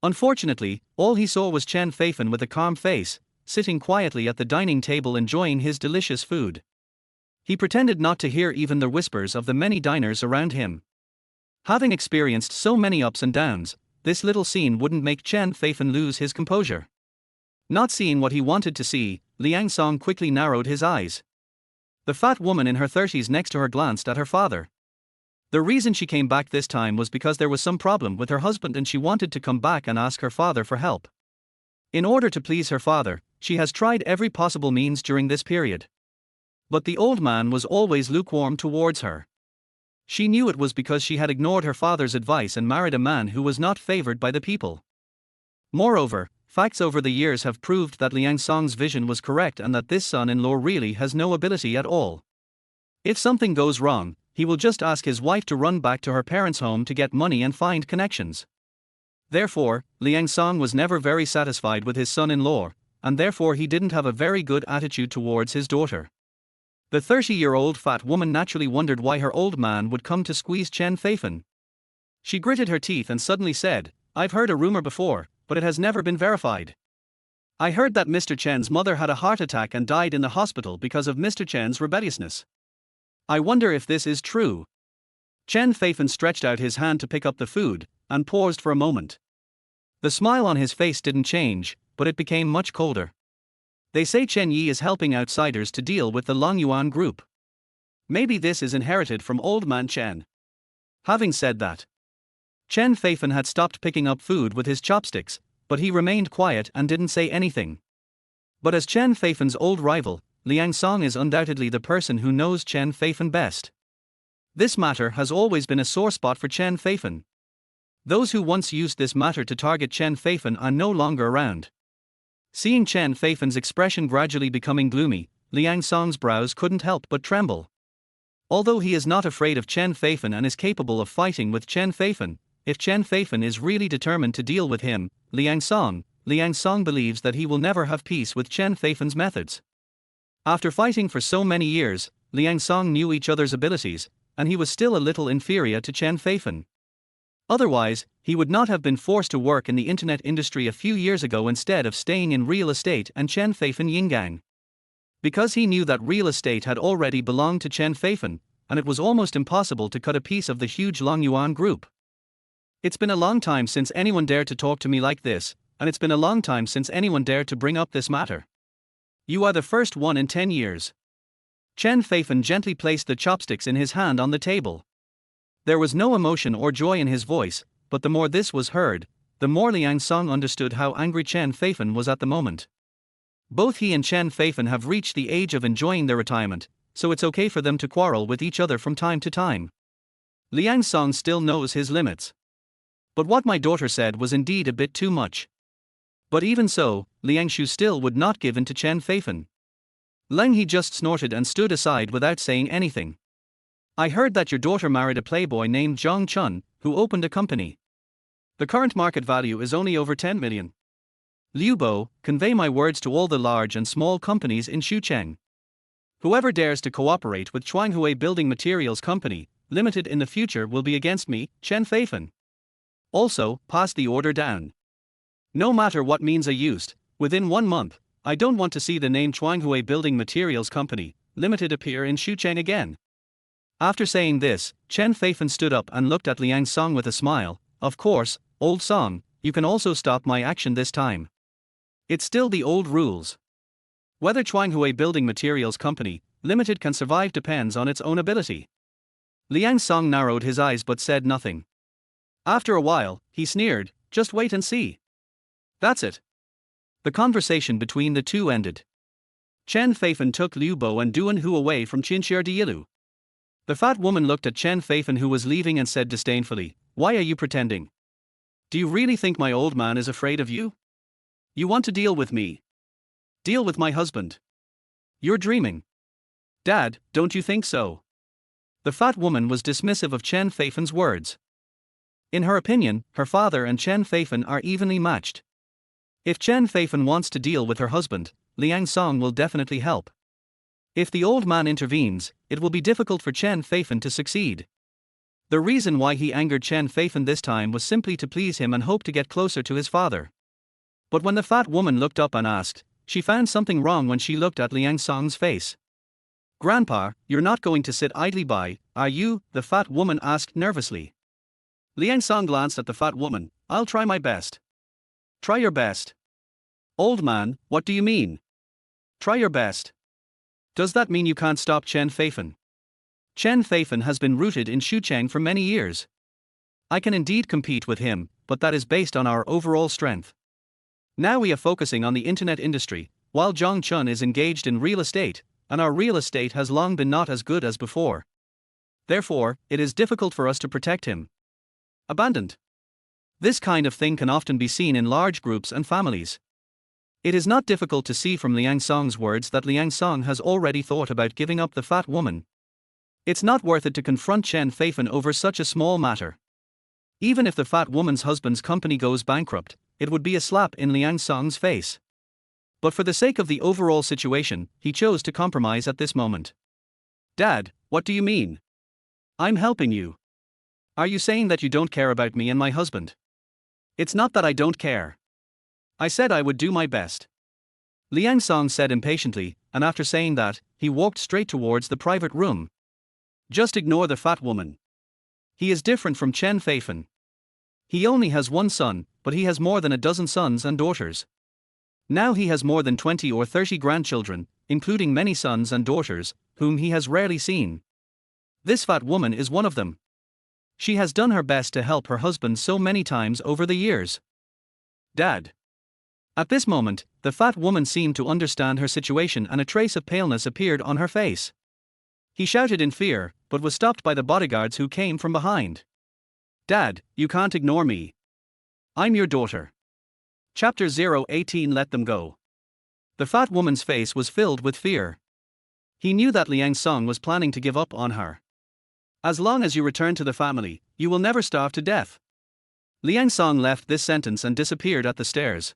Unfortunately, all he saw was Chen Feifan with a calm face, sitting quietly at the dining table enjoying his delicious food. He pretended not to hear even the whispers of the many diners around him. Having experienced so many ups and downs, this little scene wouldn't make Chen Feifan lose his composure. Not seeing what he wanted to see, Liang Song quickly narrowed his eyes. The fat woman in her 30s next to her glanced at her father. The reason she came back this time was because there was some problem with her husband and she wanted to come back and ask her father for help. In order to please her father, she has tried every possible means during this period. But the old man was always lukewarm towards her. She knew it was because she had ignored her father's advice and married a man who was not favored by the people. Moreover, facts over the years have proved that Liang Song's vision was correct and that this son-in-law really has no ability at all. If something goes wrong, he will just ask his wife to run back to her parents' home to get money and find connections. Therefore, Liang Song was never very satisfied with his son-in-law, and therefore he didn't have a very good attitude towards his daughter. The 30-year-old fat woman naturally wondered why her old man would come to squeeze Chen Feifan. She gritted her teeth and suddenly said, "I've heard a rumor before, but it has never been verified. I heard that Mr. Chen's mother had a heart attack and died in the hospital because of Mr. Chen's rebelliousness. I wonder if this is true." Chen Feifan stretched out his hand to pick up the food, and paused for a moment. The smile on his face didn't change, but it became much colder. They say Chen Yi is helping outsiders to deal with the Longyuan group. Maybe this is inherited from old man Chen. Having said that, Chen Feifan had stopped picking up food with his chopsticks, but he remained quiet and didn't say anything. But as Chen Feifan's old rival, Liang Song is undoubtedly the person who knows Chen Feifan best. This matter has always been a sore spot for Chen Feifan. Those who once used this matter to target Chen Feifan are no longer around. Seeing Chen Feifan's expression gradually becoming gloomy, Liang Song's brows couldn't help but tremble. Although he is not afraid of Chen Feifan and is capable of fighting with Chen Feifan, if Chen Feifan is really determined to deal with him, Liang Song believes that he will never have peace with Chen Feifan's methods. After fighting for so many years, Liang Song knew each other's abilities, and he was still a little inferior to Chen Feifan. Otherwise, he would not have been forced to work in the internet industry a few years ago instead of staying in real estate and Chen Feifan Yingang. Because he knew that real estate had already belonged to Chen Feifan, and it was almost impossible to cut a piece of the huge Longyuan group. It's been a long time since anyone dared to talk to me like this, and it's been a long time since anyone dared to bring up this matter. You are the first one in 10 years. Chen Feifan gently placed the chopsticks in his hand on the table. There was no emotion or joy in his voice, but the more this was heard, the more Liang Song understood how angry Chen Feifan was at the moment. Both he and Chen Feifan have reached the age of enjoying their retirement, so it's okay for them to quarrel with each other from time to time. Liang Song still knows his limits. But what my daughter said was indeed a bit too much. But even so, Liang Shu still would not give in to Chen Feifan. Liang He just snorted and stood aside without saying anything. I heard that your daughter married a playboy named Zhang Chun, who opened a company. The current market value is only over 10 million. Liu Bo, convey my words to all the large and small companies in Shucheng. Whoever dares to cooperate with Chuanghui Building Materials Company, Limited in the future will be against me, Chen Feifan. Also, pass the order down. No matter what means are used, within 1 month, I don't want to see the name Chuanghui Building Materials Company, Limited appear in Shucheng again. After saying this, Chen Feifan stood up and looked at Liang Song with a smile. Of course, old Song, you can also stop my action this time. It's still the old rules. Whether Chuanghui Building Materials Company, Limited can survive depends on its own ability. Liang Song narrowed his eyes but said nothing. After a while, he sneered, just wait and see. That's it. The conversation between the two ended. Chen Feifan took Liu Bo and Duan Hu away from Qinxia Dilu. The fat woman looked at Chen Feifan, who was leaving, and said disdainfully, "Why are you pretending? Do you really think my old man is afraid of you? You want to deal with me? Deal with my husband. You're dreaming. Dad, don't you think so?" The fat woman was dismissive of Chen Feifan's words. In her opinion, her father and Chen Feifan are evenly matched. If Chen Feifan wants to deal with her husband, Liang Song will definitely help. If the old man intervenes, it will be difficult for Chen Feifan to succeed. The reason why he angered Chen Feifan this time was simply to please him and hope to get closer to his father. But when the fat woman looked up and asked, she found something wrong when she looked at Liang Song's face. "Grandpa, you're not going to sit idly by, are you?" the fat woman asked nervously. Liang Song glanced at the fat woman. "I'll try my best." "Try your best." "Old man, what do you mean? Try your best. Does that mean you can't stop Chen Feifan?" "Chen Feifan has been rooted in Shucheng for many years. I can indeed compete with him, but that is based on our overall strength. Now we are focusing on the internet industry, while Zhang Chun is engaged in real estate, and our real estate has long been not as good as before. Therefore, it is difficult for us to protect him." Abandoned. This kind of thing can often be seen in large groups and families. It is not difficult to see from Liang Song's words that Liang Song has already thought about giving up the fat woman. It's not worth it to confront Chen Feifan over such a small matter. Even if the fat woman's husband's company goes bankrupt, it would be a slap in Liang Song's face. But for the sake of the overall situation, he chose to compromise at this moment. "Dad, what do you mean? I'm helping you. Are you saying that you don't care about me and my husband?" "It's not that I don't care. I said I would do my best," Liang Song said impatiently, and after saying that, he walked straight towards the private room. Just ignore the fat woman. He is different from Chen Feifan. He only has one son, but he has more than a dozen sons and daughters. Now he has more than 20 or 30 grandchildren, including many sons and daughters, whom he has rarely seen. This fat woman is one of them. She has done her best to help her husband so many times over the years. "Dad." At this moment, the fat woman seemed to understand her situation and a trace of paleness appeared on her face. He shouted in fear, but was stopped by the bodyguards who came from behind. "Dad, you can't ignore me. I'm your daughter." Chapter 018 Let them go. The fat woman's face was filled with fear. He knew that Liang Song was planning to give up on her. "As long as you return to the family, you will never starve to death." Liang Song left this sentence and disappeared at the stairs.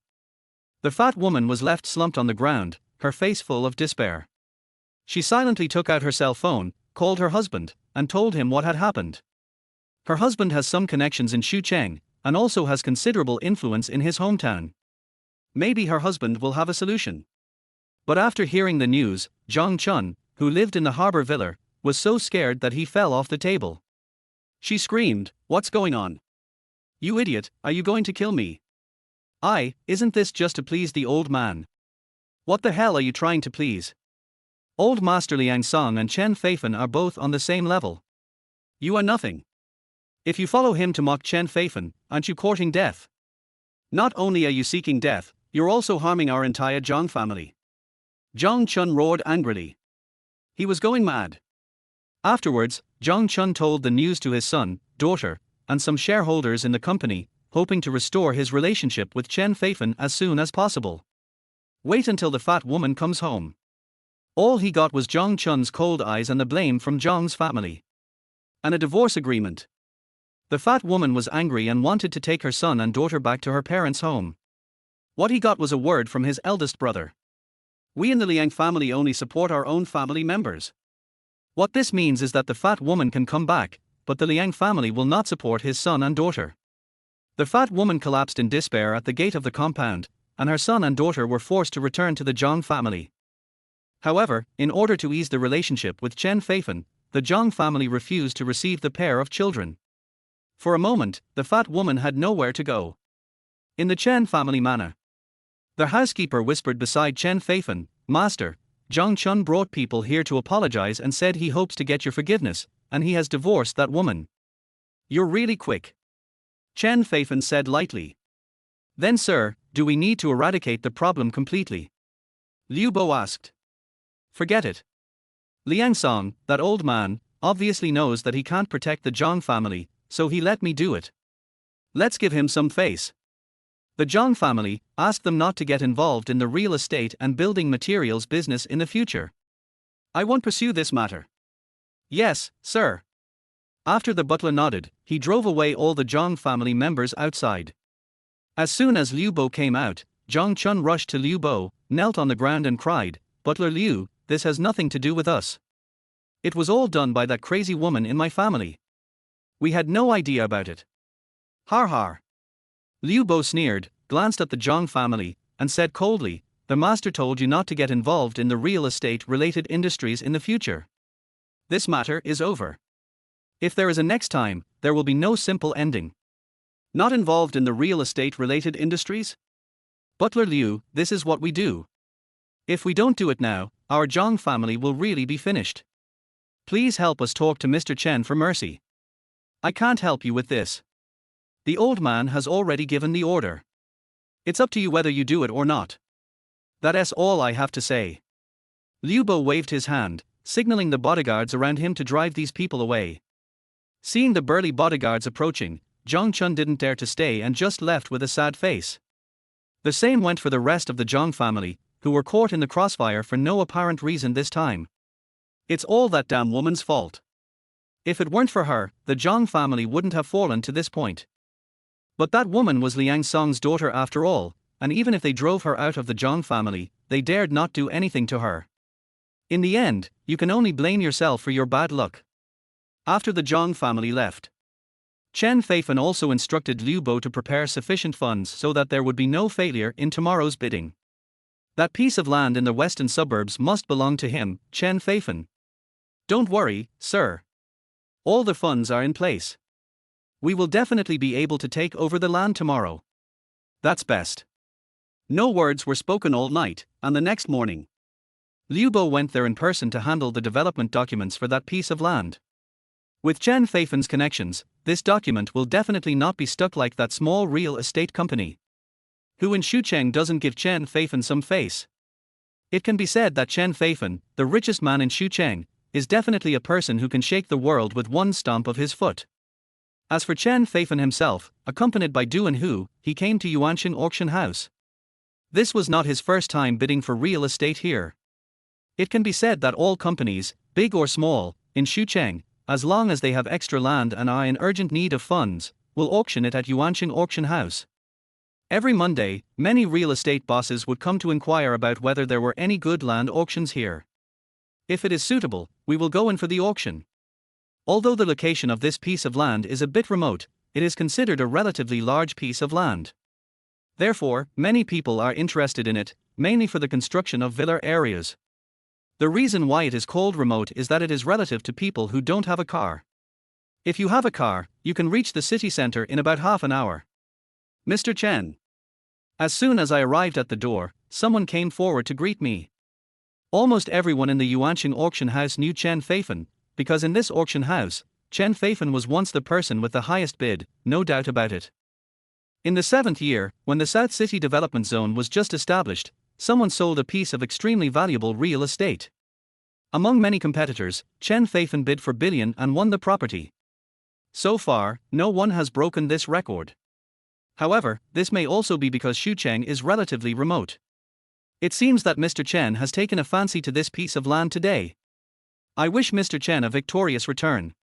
The fat woman was left slumped on the ground, her face full of despair. She silently took out her cell phone, called her husband, and told him what had happened. Her husband has some connections in Shucheng, and also has considerable influence in his hometown. Maybe her husband will have a solution. But after hearing the news, Zhang Chun, who lived in the harbor villa, was so scared that he fell off the table. She screamed, "What's going on? You idiot, are you going to kill me? Isn't this just to please the old man? What the hell are you trying to please? Old Master Liang Song and Chen Feifan are both on the same level. You are nothing. If you follow him to mock Chen Feifan, aren't you courting death? Not only are you seeking death, you're also harming our entire Zhang family." Zhang Chun roared angrily. He was going mad. Afterwards, Zhang Chun told the news to his son, daughter, and some shareholders in the company, hoping to restore his relationship with Chen Feifan as soon as possible. Wait until the fat woman comes home. All he got was Zhang Chun's cold eyes and the blame from Zhang's family. And a divorce agreement. The fat woman was angry and wanted to take her son and daughter back to her parents' home. What he got was a word from his eldest brother. "We in the Liang family only support our own family members." What this means is that the fat woman can come back, but the Liang family will not support his son and daughter. The fat woman collapsed in despair at the gate of the compound, and her son and daughter were forced to return to the Zhang family. However, in order to ease the relationship with Chen Feifan, the Zhang family refused to receive the pair of children. For a moment, the fat woman had nowhere to go. In the Chen family manner, the housekeeper whispered beside Chen Feifan, "Master, Zhang Chun brought people here to apologize and said he hopes to get your forgiveness, and he has divorced that woman." "You're really quick," Chen Feifan said lightly. "Then sir, do we need to eradicate the problem completely?" Liu Bo asked. Forget it. Liang Song, that old man, obviously knows that he can't protect the Zhang family, so he let me do it. Let's give him some face. The Zhang family asked them not to get involved in the real estate and building materials business in the future. I won't pursue this matter. Yes, sir. After the butler nodded, he drove away all the Zhang family members outside. As soon as Liu Bo came out, Zhang Chun rushed to Liu Bo, knelt on the ground and cried, "Butler Liu, this has nothing to do with us. It was all done by that crazy woman in my family. We had no idea about it." Har har. Liu Bo sneered, glanced at the Zhang family, and said coldly, "The master told you not to get involved in the real estate-related industries in the future. This matter is over. If there is a next time, there will be no simple ending. Not involved in the real estate-related industries? Butler Liu, this is what we do. If we don't do it now, our Zhang family will really be finished. Please help us talk to Mr. Chen for mercy. I can't help you with this. The old man has already given the order. It's up to you whether you do it or not. That's all I have to say." Liu Bo waved his hand, signaling the bodyguards around him to drive these people away. Seeing the burly bodyguards approaching, Zhang Chun didn't dare to stay and just left with a sad face. The same went for the rest of the Zhang family, who were caught in the crossfire for no apparent reason this time. It's all that damn woman's fault. If it weren't for her, the Zhang family wouldn't have fallen to this point. But that woman was Liang Song's daughter after all, and even if they drove her out of the Zhang family, they dared not do anything to her. In the end, you can only blame yourself for your bad luck. After the Zhang family left, Chen Feifan also instructed Liu Bo to prepare sufficient funds so that there would be no failure in tomorrow's bidding. That piece of land in the western suburbs must belong to him, Chen Feifan. Don't worry, sir. All the funds are in place. We will definitely be able to take over the land tomorrow. That's best. No words were spoken all night, and the next morning, Liu Bo went there in person to handle the development documents for that piece of land. With Chen Feifan's connections, this document will definitely not be stuck like that small real estate company. Who in Shucheng doesn't give Chen Feifan some face? It can be said that Chen Feifan, the richest man in Shucheng, is definitely a person who can shake the world with one stomp of his foot. As for Chen Feifan himself, accompanied by Du and Hu, he came to Yuanqing auction house. This was not his first time bidding for real estate here. It can be said that all companies, big or small, in Shucheng, as long as they have extra land and are in urgent need of funds, will auction it at Yuanqing auction house. Every Monday, many real estate bosses would come to inquire about whether there were any good land auctions here. If it is suitable, we will go in for the auction. Although the location of this piece of land is a bit remote, it is considered a relatively large piece of land. Therefore, many people are interested in it, mainly for the construction of villa areas. The reason why it is called remote is that it is relative to people who don't have a car. If you have a car, you can reach the city center in about half an hour. Mr. Chen. As soon as I arrived at the door, someone came forward to greet me. Almost everyone in the Yuanqing auction house knew Chen Feifan, because in this auction house, Chen Feifan was once the person with the highest bid, no doubt about it. In the 7th year, when the South City Development Zone was just established, someone sold a piece of extremely valuable real estate. Among many competitors, Chen Feifan bid for billion and won the property. So far, no one has broken this record. However, this may also be because Shucheng is relatively remote. It seems that Mr. Chen has taken a fancy to this piece of land today. I wish Mr. Chen a victorious return.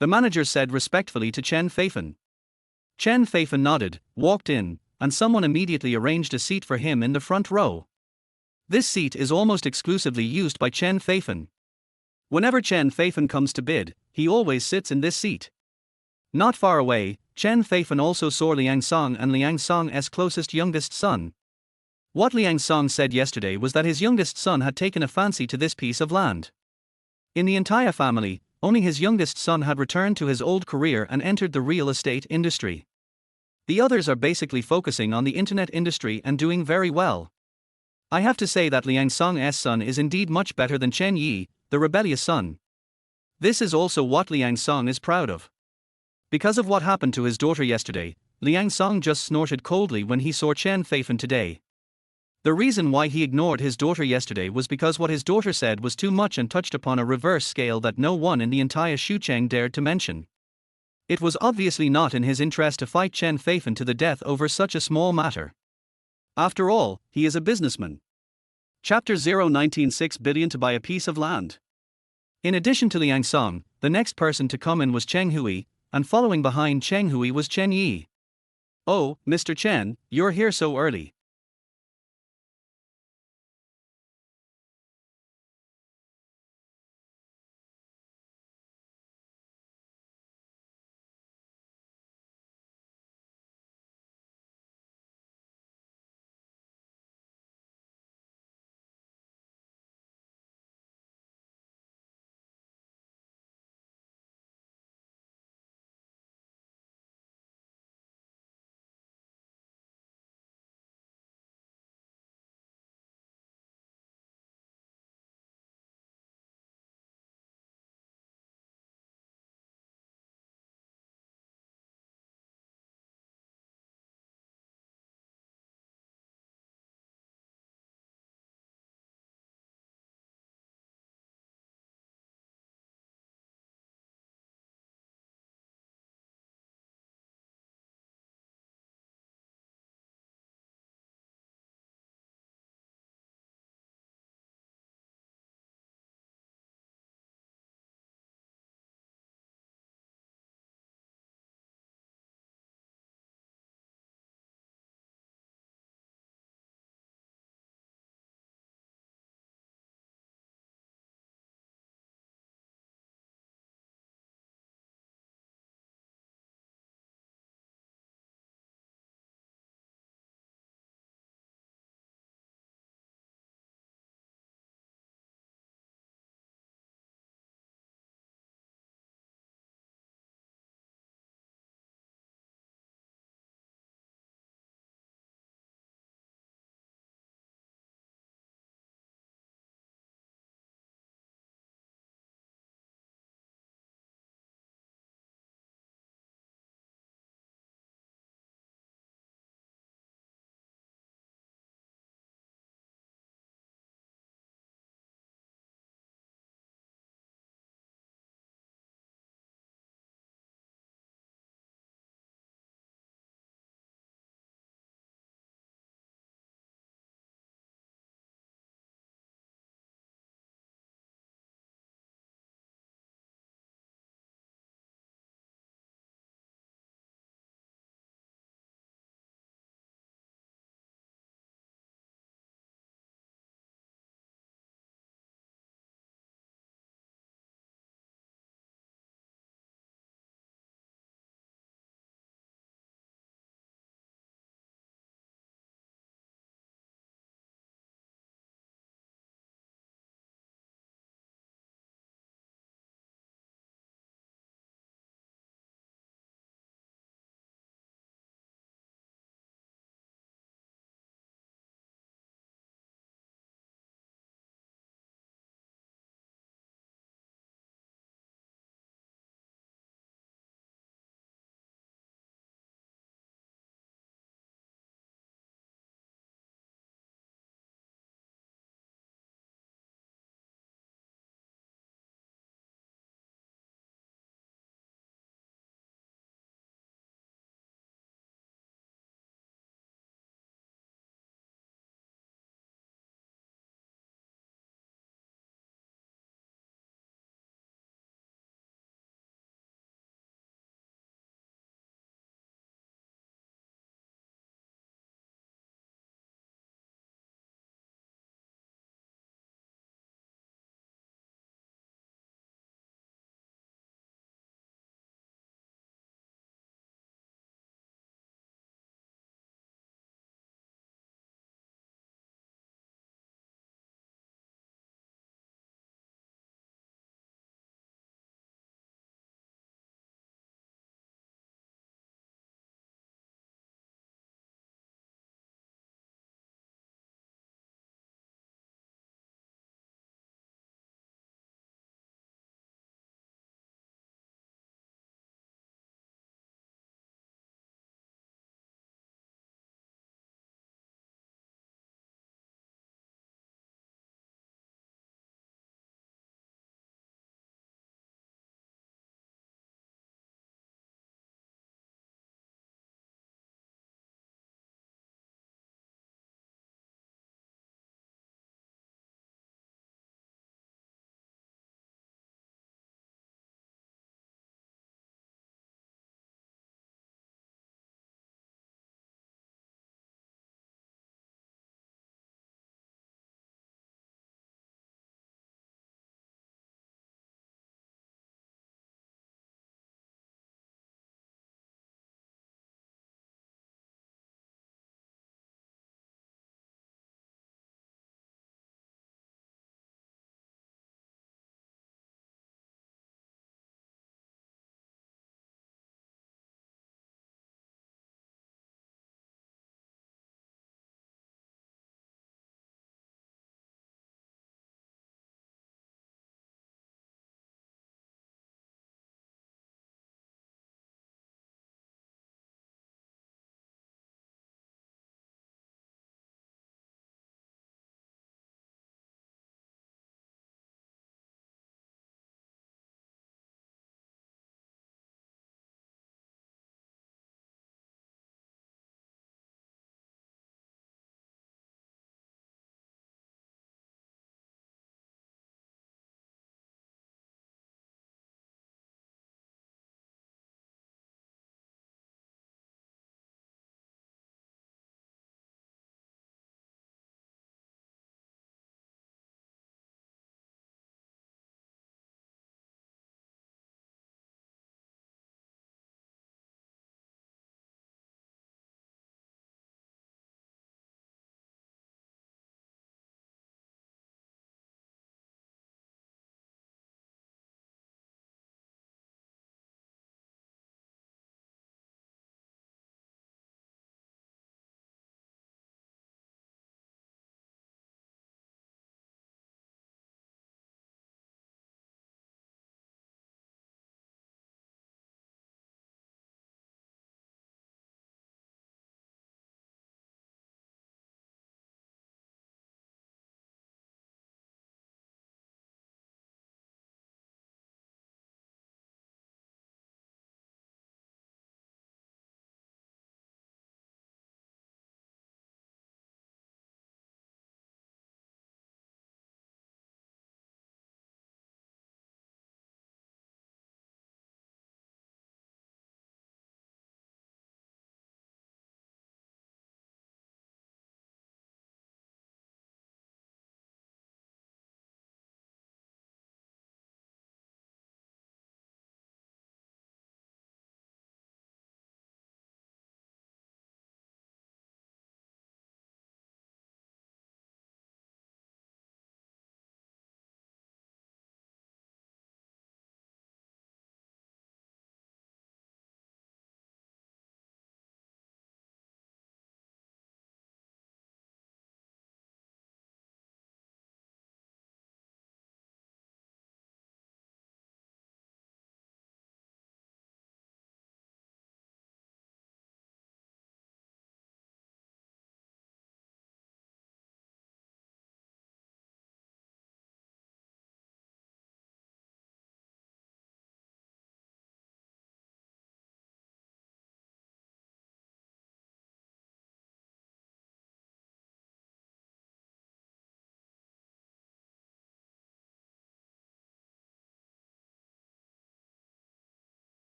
The manager said respectfully to Chen Feifan. Chen Feifan nodded, walked in, and someone immediately arranged a seat for him in the front row. This seat is almost exclusively used by Chen Feifan. Whenever Chen Feifan comes to bid, he always sits in this seat. Not far away, Chen Feifan also saw Liang Song and Liang Song's closest youngest son. What Liang Song said yesterday was that his youngest son had taken a fancy to this piece of land. In the entire family, only his youngest son had returned to his old career and entered the real estate industry. The others are basically focusing on the internet industry and doing very well. I have to say that Liang Song's son is indeed much better than Chen Yi, the rebellious son. This is also what Liang Song is proud of. Because of what happened to his daughter yesterday, Liang Song just snorted coldly when he saw Chen Feifan today. The reason why he ignored his daughter yesterday was because what his daughter said was too much and touched upon a reverse scale that no one in the entire Shucheng dared to mention. It was obviously not in his interest to fight Chen Feifan to the death over such a small matter. After all, he is a businessman. Chapter 019 billion to buy a piece of land. In addition to Liang Song, the next person to come in was Cheng Hui, and following behind Cheng Hui was Chen Yi. "Oh, Mr. Chen, you're here so early.